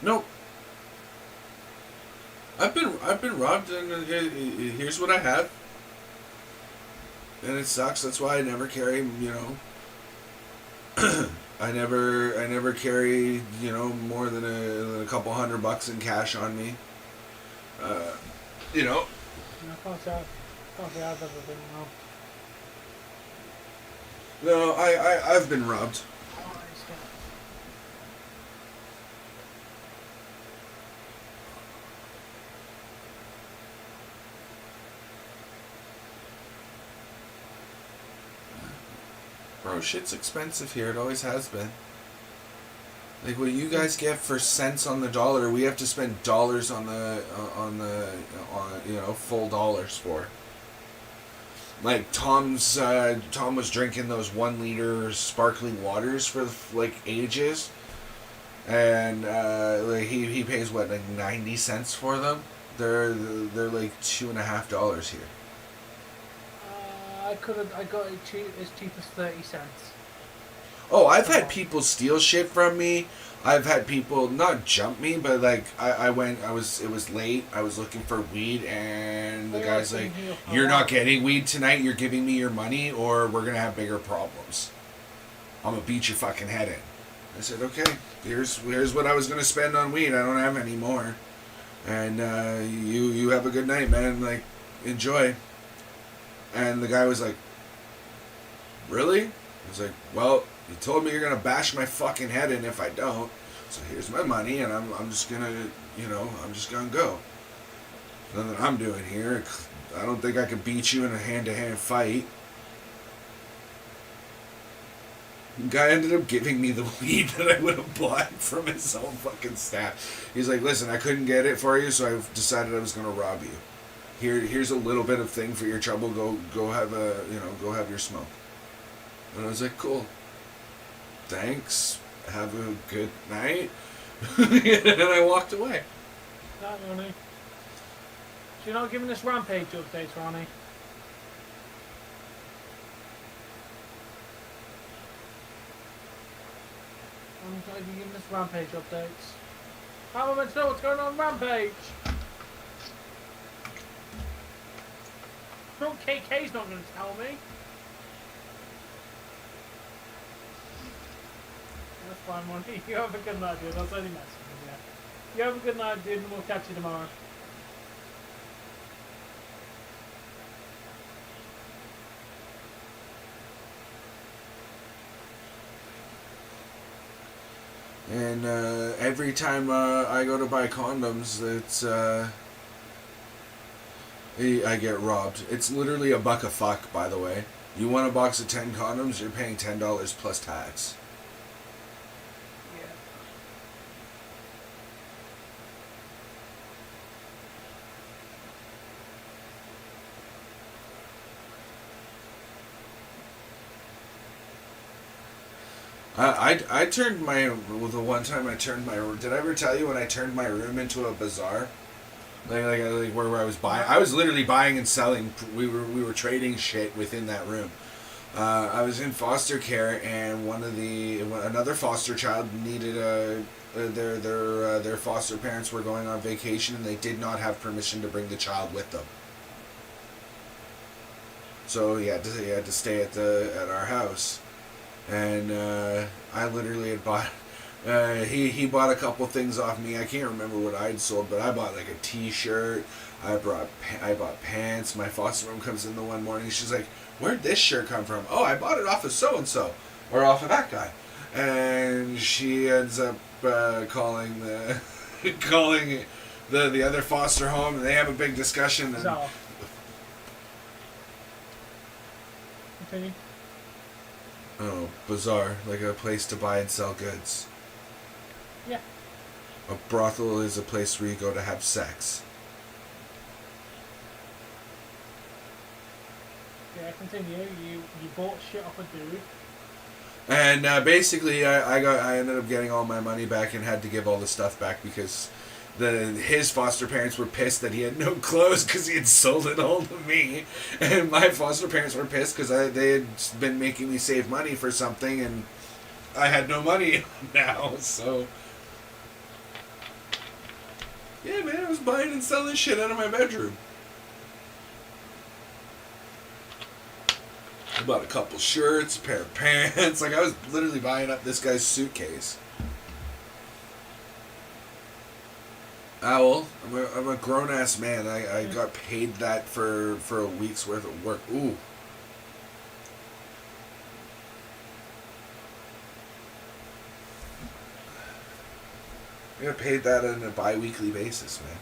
Nope. I've been robbed, and here's what I have. And it sucks. That's why I never carry, I never carry, more than a couple $100 in cash on me. You know. I can't say I've ever been robbed. No, I've been robbed. Bro, shit's expensive here. It always has been. Like what you guys get for cents on the dollar, we have to spend dollars on full dollars for. Like Tom was drinking those 1 liter sparkling waters for like ages, and like he pays what, like 90 cents for them. They're like $2.50 here. I got it as cheap as 30 cents. Oh, I've had people steal shit from me. I've had people not jump me, but like it was late. I was looking for weed, and the guy's like, "You're not getting weed tonight. You're giving me your money, or we're gonna have bigger problems. I'm gonna beat your fucking head in." I said, "Okay, here's what I was gonna spend on weed. I don't have any more, and you have a good night, man. Like, enjoy." And the guy was like, "Really?" I was like, "Well, you told me you're gonna bash my fucking head in if I don't. So here's my money, and I'm just gonna go. Nothing I'm doing here. I don't think I could beat you in a hand-to-hand fight." The guy ended up giving me the weed that I would have bought from his own fucking staff. He's like, "Listen, I couldn't get it for you, so I decided I was gonna rob you. Here's a little bit of thing for your trouble. Go have your smoke." And I was like, "Cool. Thanks. Have a good night." And I walked away. That Ronnie. So you're not giving us Rampage updates, Ronnie? I'm not even giving us Rampage updates. How am I meant to know what's going on Rampage? No, KK's not going to tell me. That's fine, Monty. You have a good night, dude. I was only messing with you. You have a good night, dude, and we'll catch you tomorrow. And every time I go to buy condoms, it's I get robbed. It's literally $1 a fuck, by the way. You want a box of 10 condoms, you're paying $10 plus tax. I turned the one time I turned my, did I ever tell you when I turned my room into a bazaar? Like where I was buying, I was literally buying and selling. We were trading shit within that room. I was in foster care, and another foster child needed their foster parents were going on vacation, and they did not have permission to bring the child with them. So he had to stay at our house. And I literally had bought. He bought a couple things off me. I can't remember what I'd sold, but I bought like a T-shirt. I bought pants. My foster mom comes in the one morning. She's like, "Where'd this shirt come from?" "Oh, I bought it off of so and so, or off of that guy." And she ends up calling the other foster home, and they have a big discussion. And So. Continue. Oh, bazaar, like a place to buy and sell goods. Yeah. A brothel is a place where you go to have sex. Yeah, continue. You bought shit off a dude. And basically, I ended up getting all my money back and had to give all the stuff back because his foster parents were pissed that he had no clothes because he had sold it all to me, and my foster parents were pissed because they had been making me save money for something, and I had no money now. So yeah, man, I was buying and selling shit out of my bedroom. I bought a couple shirts, a pair of pants. Like, I was literally buying up this guy's suitcase. Owl, I'm a grown-ass man. I got paid that for a week's worth of work. Ooh. I got paid that on a bi-weekly basis, man.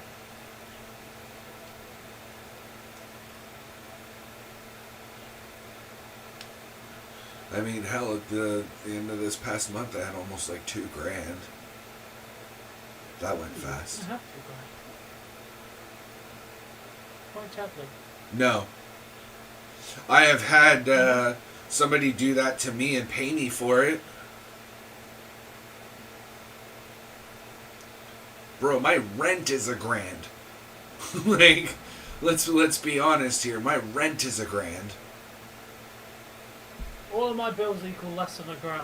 I mean, hell, at the end of this past month, I had almost like $2,000. That went fast. You have $2,000. Quite sadly. No. I have had somebody do that to me and pay me for it. Bro, my rent is $1,000. Like, let's be honest here. My rent is $1,000. All of my bills equal less than $1,000.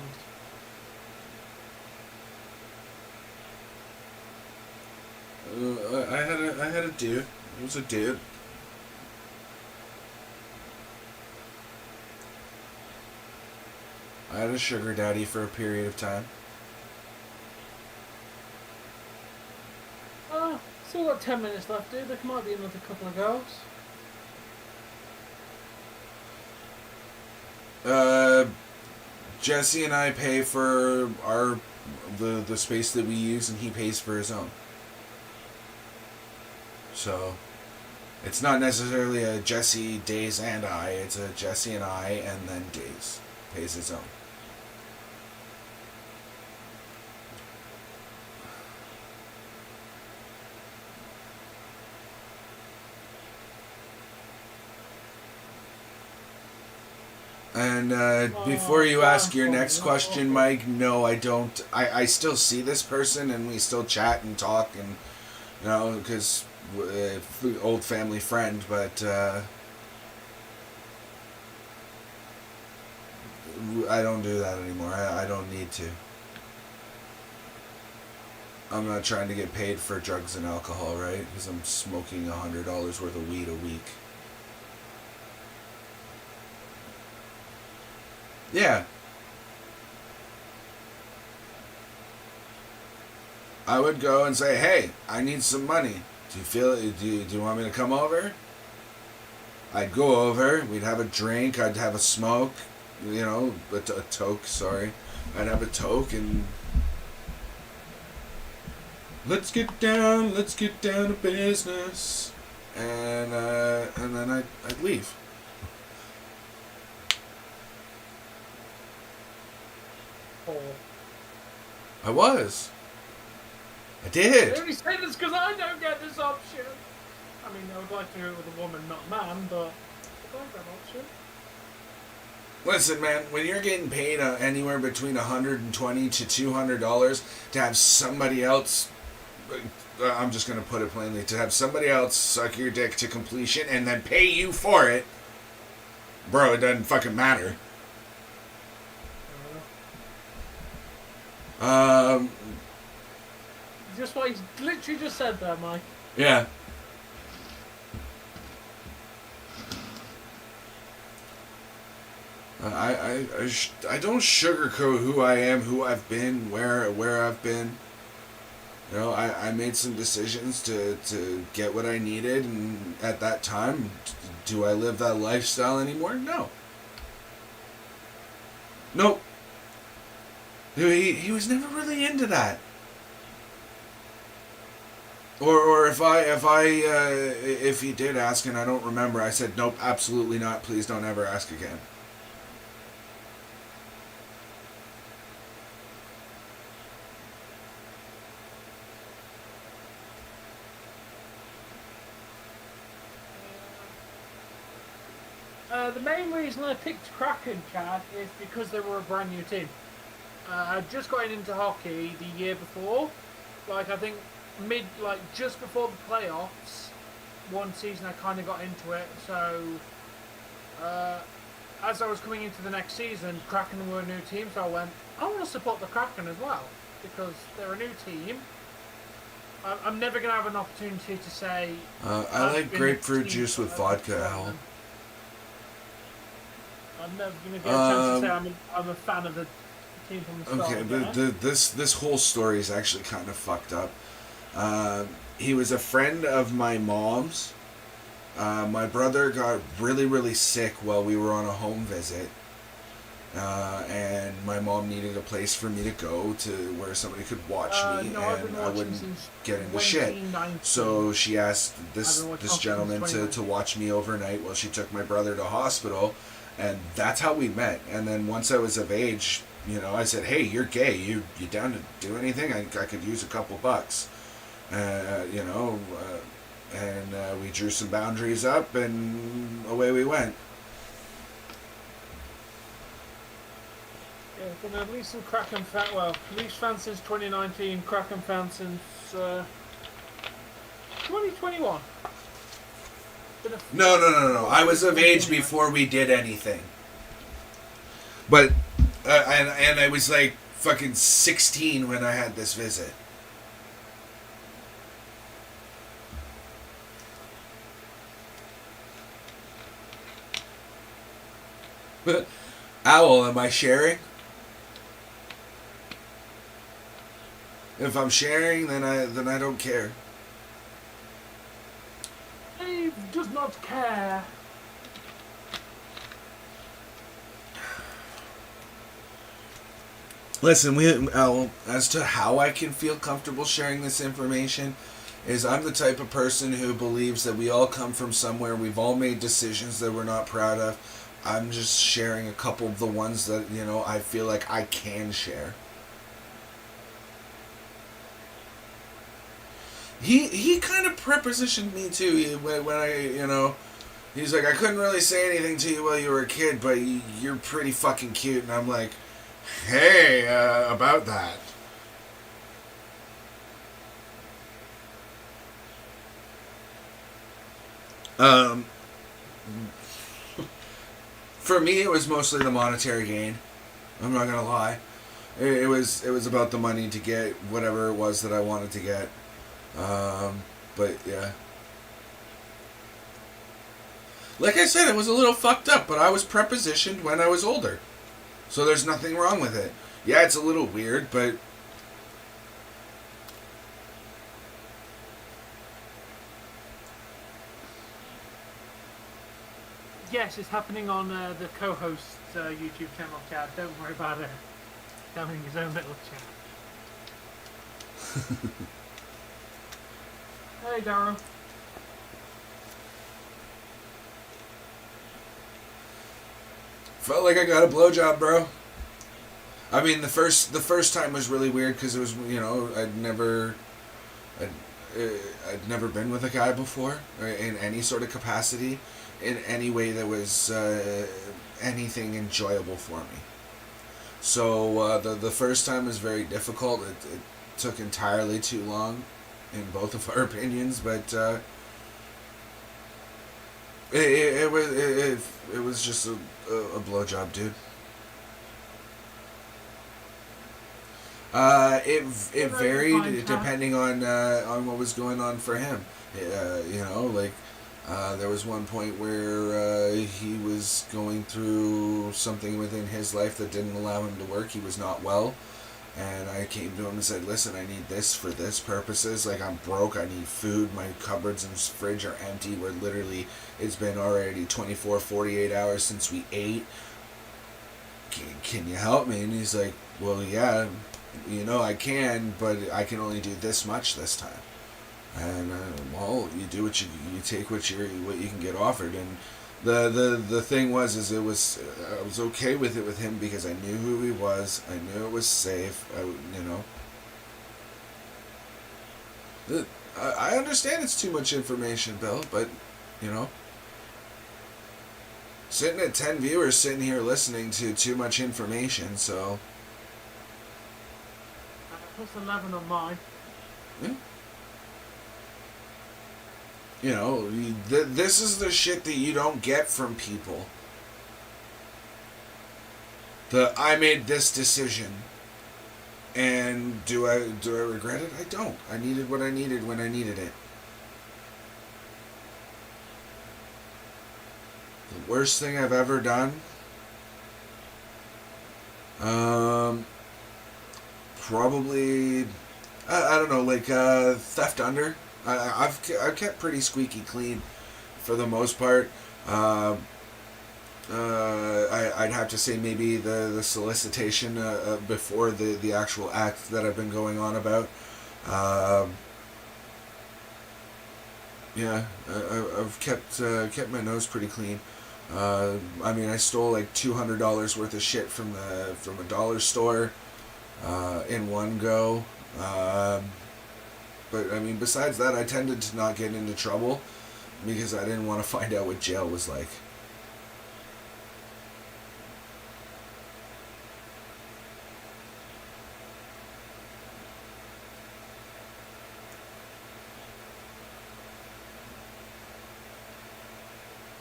I had a dude. It was a dude. I had a sugar daddy for a period of time. Still got 10 minutes left, dude. There might be another couple of goals. Jesse and I pay for the space that we use, and he pays for his own. So, it's not necessarily a Jesse, Days, and I. It's a Jesse and I, and then Days pays his own. And before you ask your next question, Mike, no, I don't. I still see this person, and we still chat and talk, and, you know, because old family friend, but I don't do that anymore. I don't need to. I'm not trying to get paid for drugs and alcohol, right? Because I'm smoking $100 worth of weed a week. Yeah. I would go and say, hey, I need some money. Do you feel it? Do you want me to come over? I'd go over. We'd have a drink. I'd have a smoke. You know, a toke, sorry. I'd have a toke and... Let's get down to business. And then I'd leave. I was. I did. I only say this because I don't get this option. I mean, I would like to do it with a woman, not a man, but I don't get that option. Listen, man, when you're getting paid anywhere between $120 to $200 to have somebody else, I'm just going to put it plainly, to have somebody else suck your dick to completion and then pay you for it, bro, it doesn't fucking matter. Just what he's literally just said there, Mike. Yeah. I don't sugarcoat who I am, who I've been, where I've been. You know, I made some decisions to get what I needed, and at that time, do I live that lifestyle anymore? No. Nope. He was never really into that. Or if he did ask and I don't remember, I said, nope, absolutely not. Please don't ever ask again. The main reason I picked Kraken, Chad, is because they were a brand new team. I'd just gotten into hockey the year before. Like, I think just before the playoffs, one season I kind of got into it. So, as I was coming into the next season, Kraken were a new team, so I went, I want to support the Kraken as well, because they're a new team. I'm never going to have an opportunity to say... I like grapefruit juice with vodka, Al. I'm never going to get a chance to say I'm a fan of the team from the start. Okay, but this whole story is actually kind of fucked up. He was a friend of my mom's. My brother got really, really sick while we were on a home visit. And my mom needed a place for me to go to where somebody could watch me, no, and I wouldn't get into shit. So she asked this gentleman to watch me overnight while she took my brother to hospital, and that's how we met. And then once I was of age, I said, "Hey, you're gay. You down to do anything? I could use a couple bucks." And we drew some boundaries up, and away we went. Yeah, been at least some Kraken fan. Well, Leafs fan since 2019. Kraken fan since 2021. No. I was of age before we did anything. But and I was like fucking 16 when I had this visit. Owl, am I sharing? If I'm sharing, then I don't care. Dave does not care. Listen, Owl, as to how I can feel comfortable sharing this information, is I'm the type of person who believes that we all come from somewhere. We've all made decisions that we're not proud of. I'm just sharing a couple of the ones that, I feel like I can share. He kind of prepositioned me too when I, he's like, I couldn't really say anything to you while you were a kid, but you're pretty fucking cute. And I'm like, hey, about that. For me, it was mostly the monetary gain. I'm not gonna lie. It was about the money to get whatever it was that I wanted to get. But yeah. Like I said, it was a little fucked up, but I was prepositioned when I was older. So there's nothing wrong with it. Yeah, it's a little weird, but... Yes, it's happening on the co-host's YouTube channel chat. Don't worry about it. Having his own little chat. Hey, Darryl. Felt like I got a blowjob, bro. I mean, the first time was really weird because it was, I'd never been with a guy before in any sort of capacity, in any way that was anything enjoyable for me. So the first time was very difficult. It took entirely too long, in both of our opinions, but it was just a blowjob, dude. It varied depending on what was going on for him. There was one point where he was going through something within his life that didn't allow him to work. He was not well. And I came to him and said, listen, I need this for this purposes. Like, I'm broke. I need food. My cupboards and fridge are empty. We're literally, it's been already 24, 48 hours since we ate. Can you help me? And he's like, well, yeah, I can, but I can only do this much this time. And, you do what you take what you can get offered. And the thing was I was okay with it with him because I knew who he was. I knew it was safe. I understand it's too much information, Bill, but sitting at 10 viewers sitting here listening to too much information. So plus 11 on mine. Yeah. This is the shit that you don't get from people. I made this decision. And do I regret it? I don't. I needed what I needed when I needed it. The worst thing I've ever done Probably, I don't know, like theft under. I've kept pretty squeaky clean for the most part. I'd have to say maybe the solicitation before the actual act that I've been going on about. Yeah, I've kept my nose pretty clean. I mean, I stole like $200 worth of shit from a dollar store in one go. But I mean, besides that, I tended to not get into trouble because I didn't want to find out what jail was like.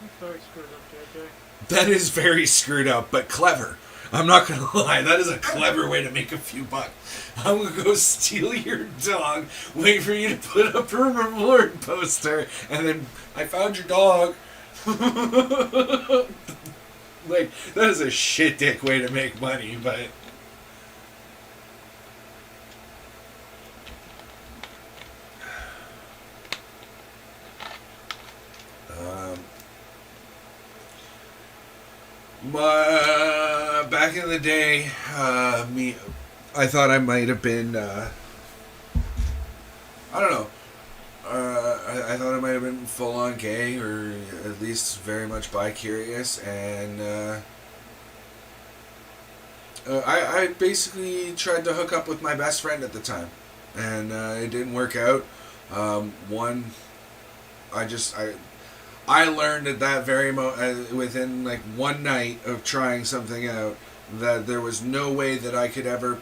That's very screwed up, JJ. That is very screwed up, but clever. I'm not gonna lie, that is a clever way to make a few bucks. I'm gonna go steal your dog, wait for you to put up a reward poster, and then I found your dog. Like, that is a shit dick way to make money, but back in the day, I thought I might have been, I don't know, I thought I might have been full-on gay, or at least very much bi-curious, and I basically tried to hook up with my best friend at the time, and it didn't work out. I learned at that very within like one night of trying something out, that there was no way that I could ever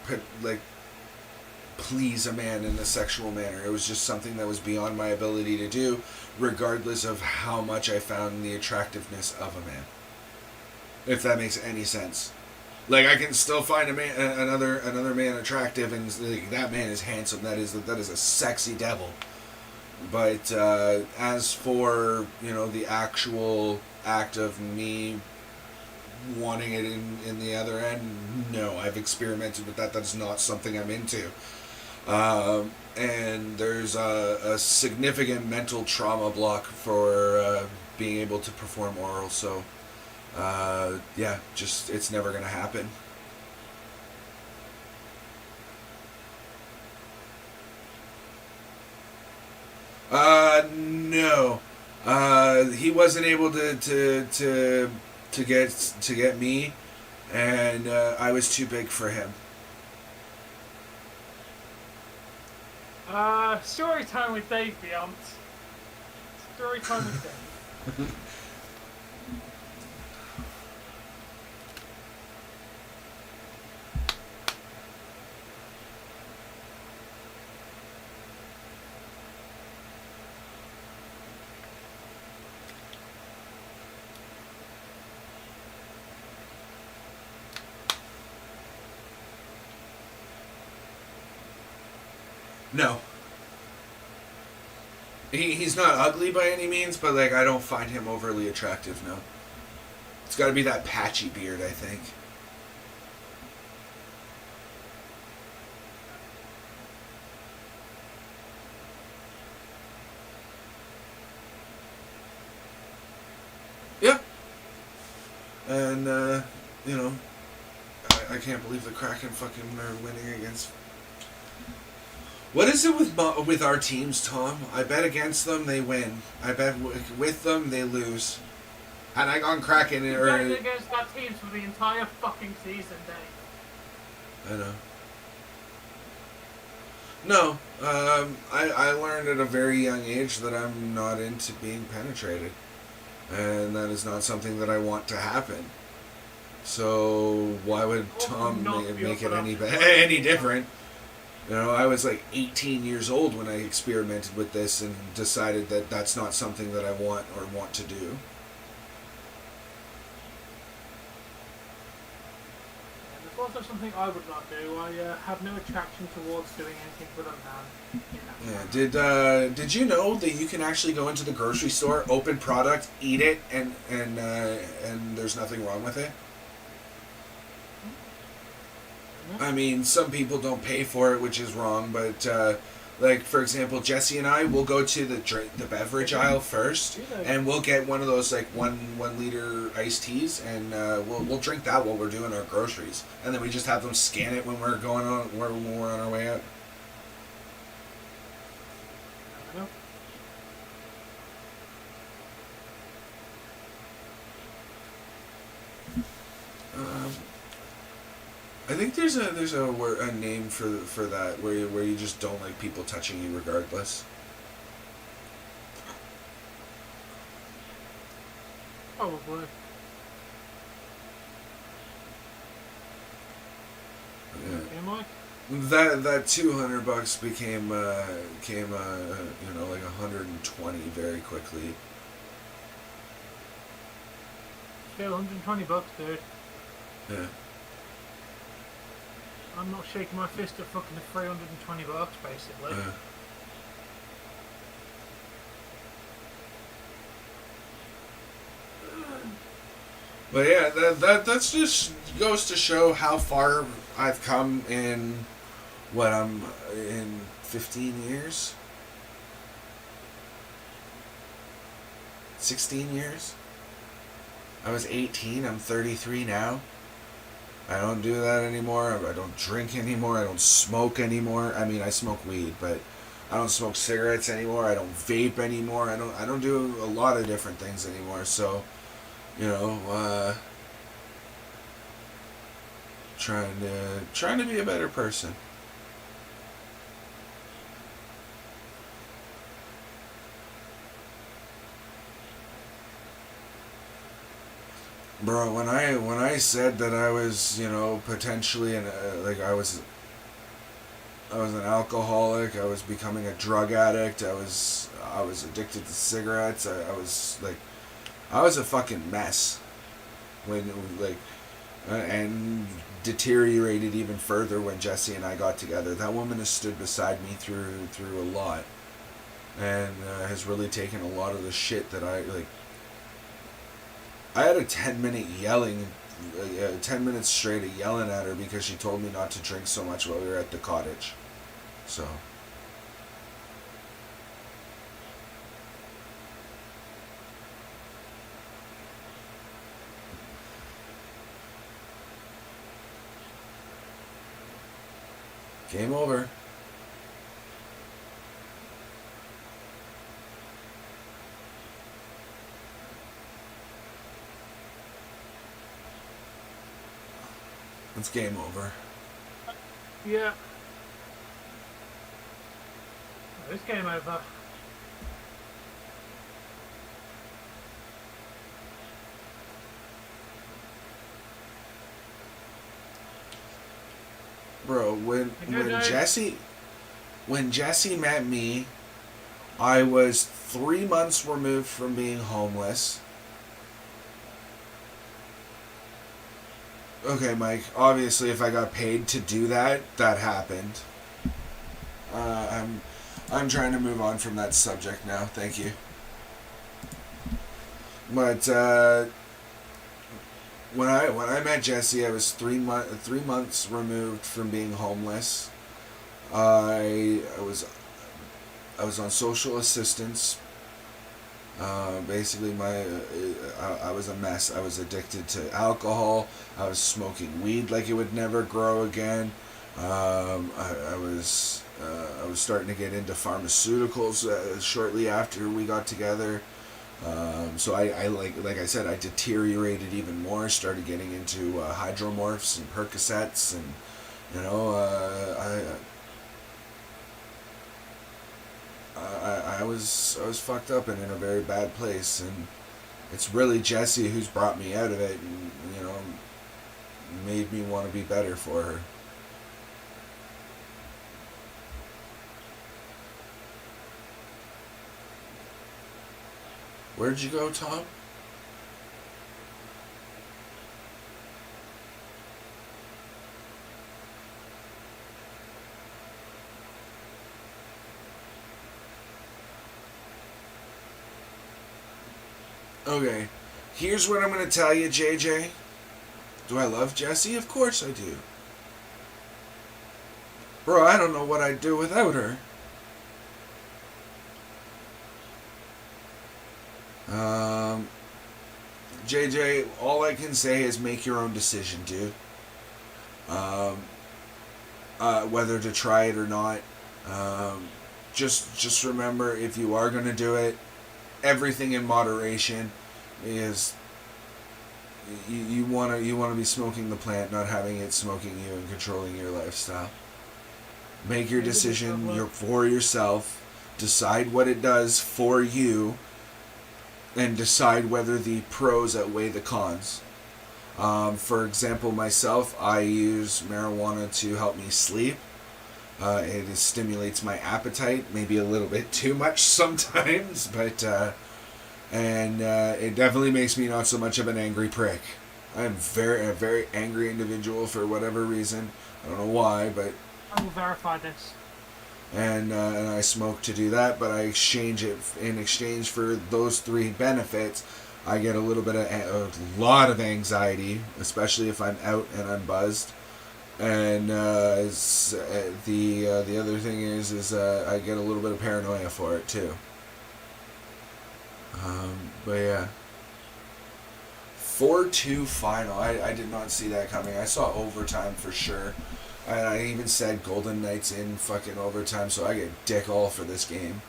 please a man in a sexual manner. It was just something that was beyond my ability to do, regardless of how much I found the attractiveness of a man. If that makes any sense. Like, I can still find another man attractive, and like, that man is handsome. That is a sexy devil. But as for, the actual act of me wanting it in the other end, no, I've experimented with that. That's not something I'm into. And there's a significant mental trauma block for being able to perform oral. So, it's never going to happen. No. He wasn't able to get me, and I was too big for him. Story time with Dave, Beyond. Story time with Dave. No. He's not ugly by any means, but like, I don't find him overly attractive, no. It's gotta be that patchy beard, I think. Yeah. And, I can't believe the Kraken fucking are winning against... What is it with our teams, Tom? I bet against them, they win. I bet with them, they lose. And I gone Kraken... You bet against our teams for the entire fucking season, Dave. I know. No, I learned at a very young age that I'm not into being penetrated. And that is not something that I want to happen. So why would Tom make it any different? I was like 18 years old when I experimented with this and decided that that's not something that I want to do. It's also something I would not do. I have no attraction towards doing anything with a man. Yeah. Did you know that you can actually go into the grocery store, open product, eat it, and there's nothing wrong with it? I mean, some people don't pay for it, which is wrong, but like for example, Jesse and I will go to the beverage aisle first, and we'll get one of those like 1 liter iced teas, and we'll drink that while we're doing our groceries, and then we just have them scan it when we're when we're on our way out. I think there's a name for that where you just don't like people touching you regardless. Probably. Yeah. That $200 became like 120 very quickly. Still $120, dude. Yeah. I'm not shaking my fist at fucking $320, basically. But yeah, that's just goes to show how far I've come in I'm in 15 years, 16 years. I was 18. I'm 33 now. I don't do that anymore. I don't drink anymore. I don't smoke anymore. I mean, I smoke weed, but I don't smoke cigarettes anymore. I don't vape anymore. I don't do a lot of different things anymore. So, trying to be a better person. Bro, when I said that I was, potentially I was an alcoholic, I was becoming a drug addict, I was addicted to cigarettes, I was a fucking mess. And deteriorated even further when Jesse and I got together. That woman has stood beside me through a lot, and has really taken a lot of the shit that I had a 10-minute yelling, 10 minutes straight of yelling at her because she told me not to drink so much while we were at the cottage. So. Game over. It's game over. Yeah. It's game over. Bro, when Jesse met me, I was 3 months removed from being homeless. Okay, Mike, obviously if I got paid to do that happened. I'm trying to move on from that subject now, thank you. But when I met Jesse, I was 3 months removed from being homeless. I was on social assistance. Basically, I was a mess. I was addicted to alcohol. I was smoking weed like it would never grow again. I was starting to get into pharmaceuticals shortly after we got together. So I like I said, I deteriorated even more. Started getting into hydromorphs and Percocets, and I was fucked up and in a very bad place, and it's really Jessie who's brought me out of it, and made me want to be better for her. Where'd you go, Tom? Okay, here's what I'm going to tell you, JJ. Do I love Jesse? Of course I do. Bro, I don't know what I'd do without her. JJ, all I can say is make your own decision, dude. Whether to try it or not. Just remember, if you are going to do it, everything in moderation, is you want to be smoking the plant, not having it smoking you and controlling your lifestyle. Make your decision for yourself. Decide what it does for you, and decide whether the pros outweigh the cons. For example, myself, I use marijuana to help me sleep. It stimulates my appetite, maybe a little bit too much sometimes, but it definitely makes me not so much of an angry prick. I'm a very angry individual for whatever reason. I don't know why, but I will verify this. And I smoke to do that, but I exchange it in exchange for those three benefits. I get a lot of anxiety, especially if I'm out and I'm buzzed. And the other thing is I get a little bit of paranoia for it too. But yeah, 4-2 final. I did not see that coming. I saw overtime for sure. And I even said Golden Knights in fucking overtime, so I get dick all for this game.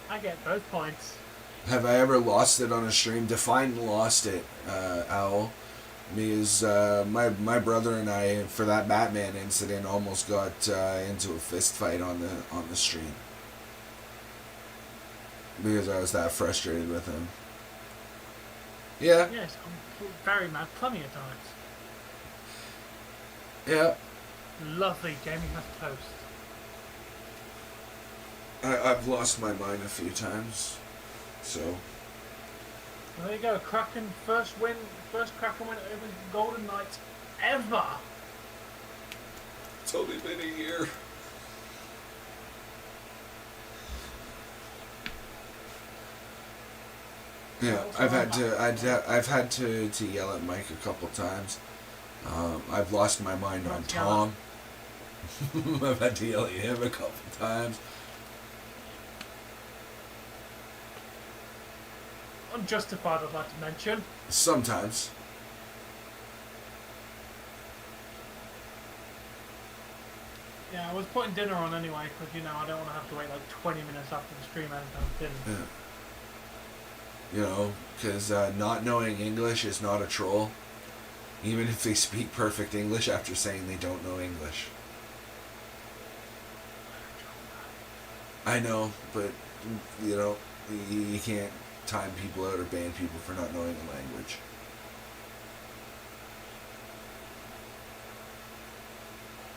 I get both points. Have I ever lost it on a stream? Define lost it, Owl. Because my brother and I, for that Batman incident, almost got into a fist fight on the stream. Because I was that frustrated with him. Yeah. Yes, I'm very mad plenty of times. Yeah. Lovely, Jamie has toast. I've lost my mind a few times, so. Well, there you go, Kraken first Kraken win over Golden Knights ever. It's only been a year. Yeah, I've had to yell at Mike a couple times. I've lost my mind on Tom. I've had to yell at him a couple times. Unjustified, I'd like to mention. Sometimes. Yeah, I was putting dinner on anyway, because, I don't want to have to wait like 20 minutes after the stream ends to have dinner. Yeah. Because not knowing English is not a troll. Even if they speak perfect English after saying they don't know English. I know, but, you can't time people out or ban people for not knowing a language.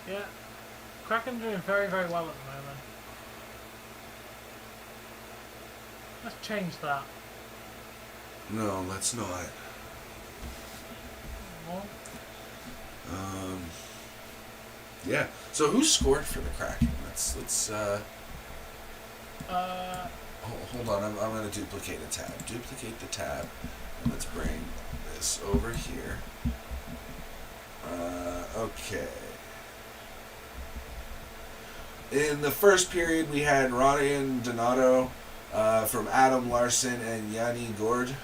Yeah. Kraken doing very, very well at the moment. Let's change that. No, let's not. Well, yeah. So who scored for the Kraken? Let's hold on. I'm going to duplicate a tab. Duplicate the tab, and let's bring this over here. Okay. In the first period, we had Ryan Donato from Adam Larson and Yanni Gordy.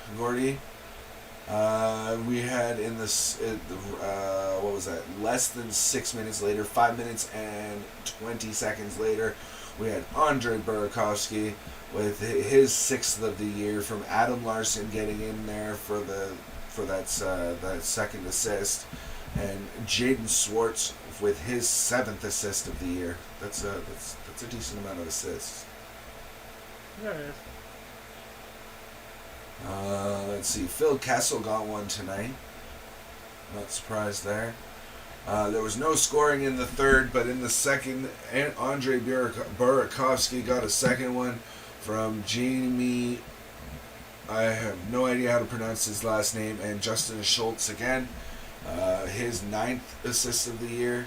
We had in this, what was that? Less than 6 minutes later, 5 minutes and 20 seconds later, we had Andre Burakovsky with his sixth of the year from Adam Larson getting in there for that second assist, and Jaden Schwartz with his seventh assist of the year. That's a decent amount of assists. there it is. Let's see. Phil Kessel got one tonight. Not surprised there. There was no scoring in the third, but in the second, Andre Burakovsky got a second one from Jamie. I have no idea how to pronounce his last name. And Justin Schultz again. His ninth assist of the year.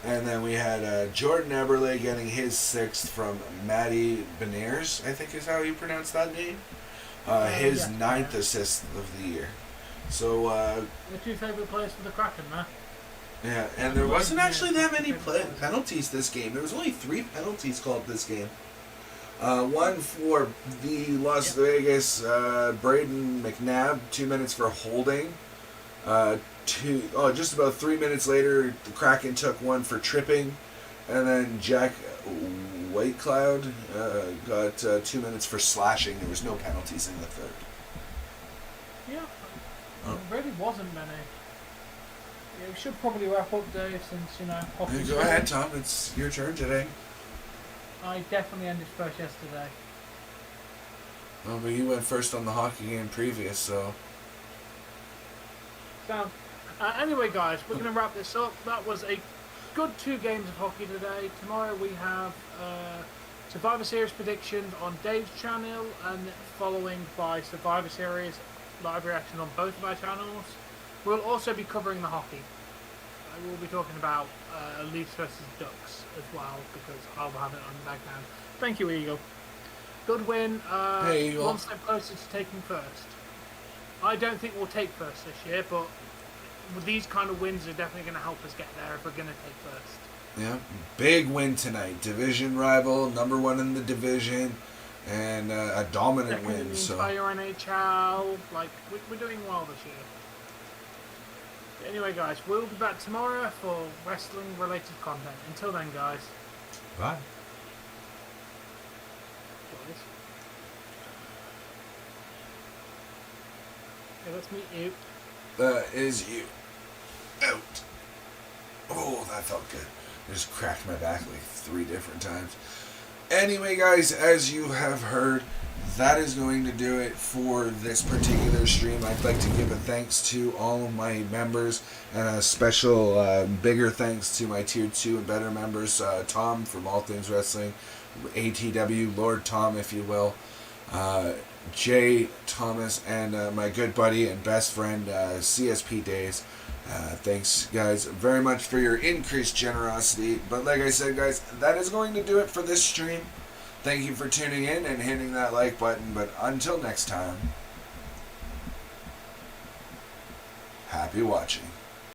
And then we had Jordan Eberle getting his sixth from Matty Beniers, I think is how you pronounce that name. His ninth assist of the year. So, Your two favourite players for the Kraken, man? Yeah, and there wasn't actually that many penalties this game. There was only 3 penalties called this game. One for the Las Vegas Braden McNabb, 2 minutes for holding. Just about 3 minutes later, the Kraken took one for tripping, and then Jack Whitecloud got 2 minutes for slashing. There was no penalties in the third. Yeah, there really wasn't many. Yeah, we should probably wrap up, Dave, since, hockey's Go ahead, Tom. It's your turn today. I definitely ended first yesterday. Oh, but you went first on the hockey game previous, so... Anyway, guys, we're going to wrap this up. That was a good 2 games of hockey today. Tomorrow we have Survivor Series predictions on Dave's channel, and following by Survivor Series live reaction on both of our channels. We'll also be covering the hockey. We'll be talking about Leafs versus Ducks as well, because I'll have it on the background. Thank you, Eagle. Good win. Hey, Eagle. One step closer to taking first. I don't think we'll take first this year, but these kind of wins are definitely going to help us get there if we're going to take first. Yeah, big win tonight. Division rival, number 1 in the division, and a dominant Second win. in the So entire NHL. We're doing well this year. Anyway, guys, we'll be back tomorrow for wrestling-related content. Until then, guys. Bye. Okay, let's meet you. that is you out. Oh, that felt good. I just cracked my back like 3 different times. Anyway, guys, as you have heard, that is going to do it for this particular stream. I'd like to give a thanks to all of my members, and a special bigger thanks to my Tier 2 and better members, Tom from All Things Wrestling, ATW, Lord Tom, if you will, Jay Thomas, and my good buddy and best friend, C.S.P. Days. Thanks, guys, very much for your increased generosity. But like I said, guys, that is going to do it for this stream. Thank you for tuning in and hitting that like button. But until next time, happy watching.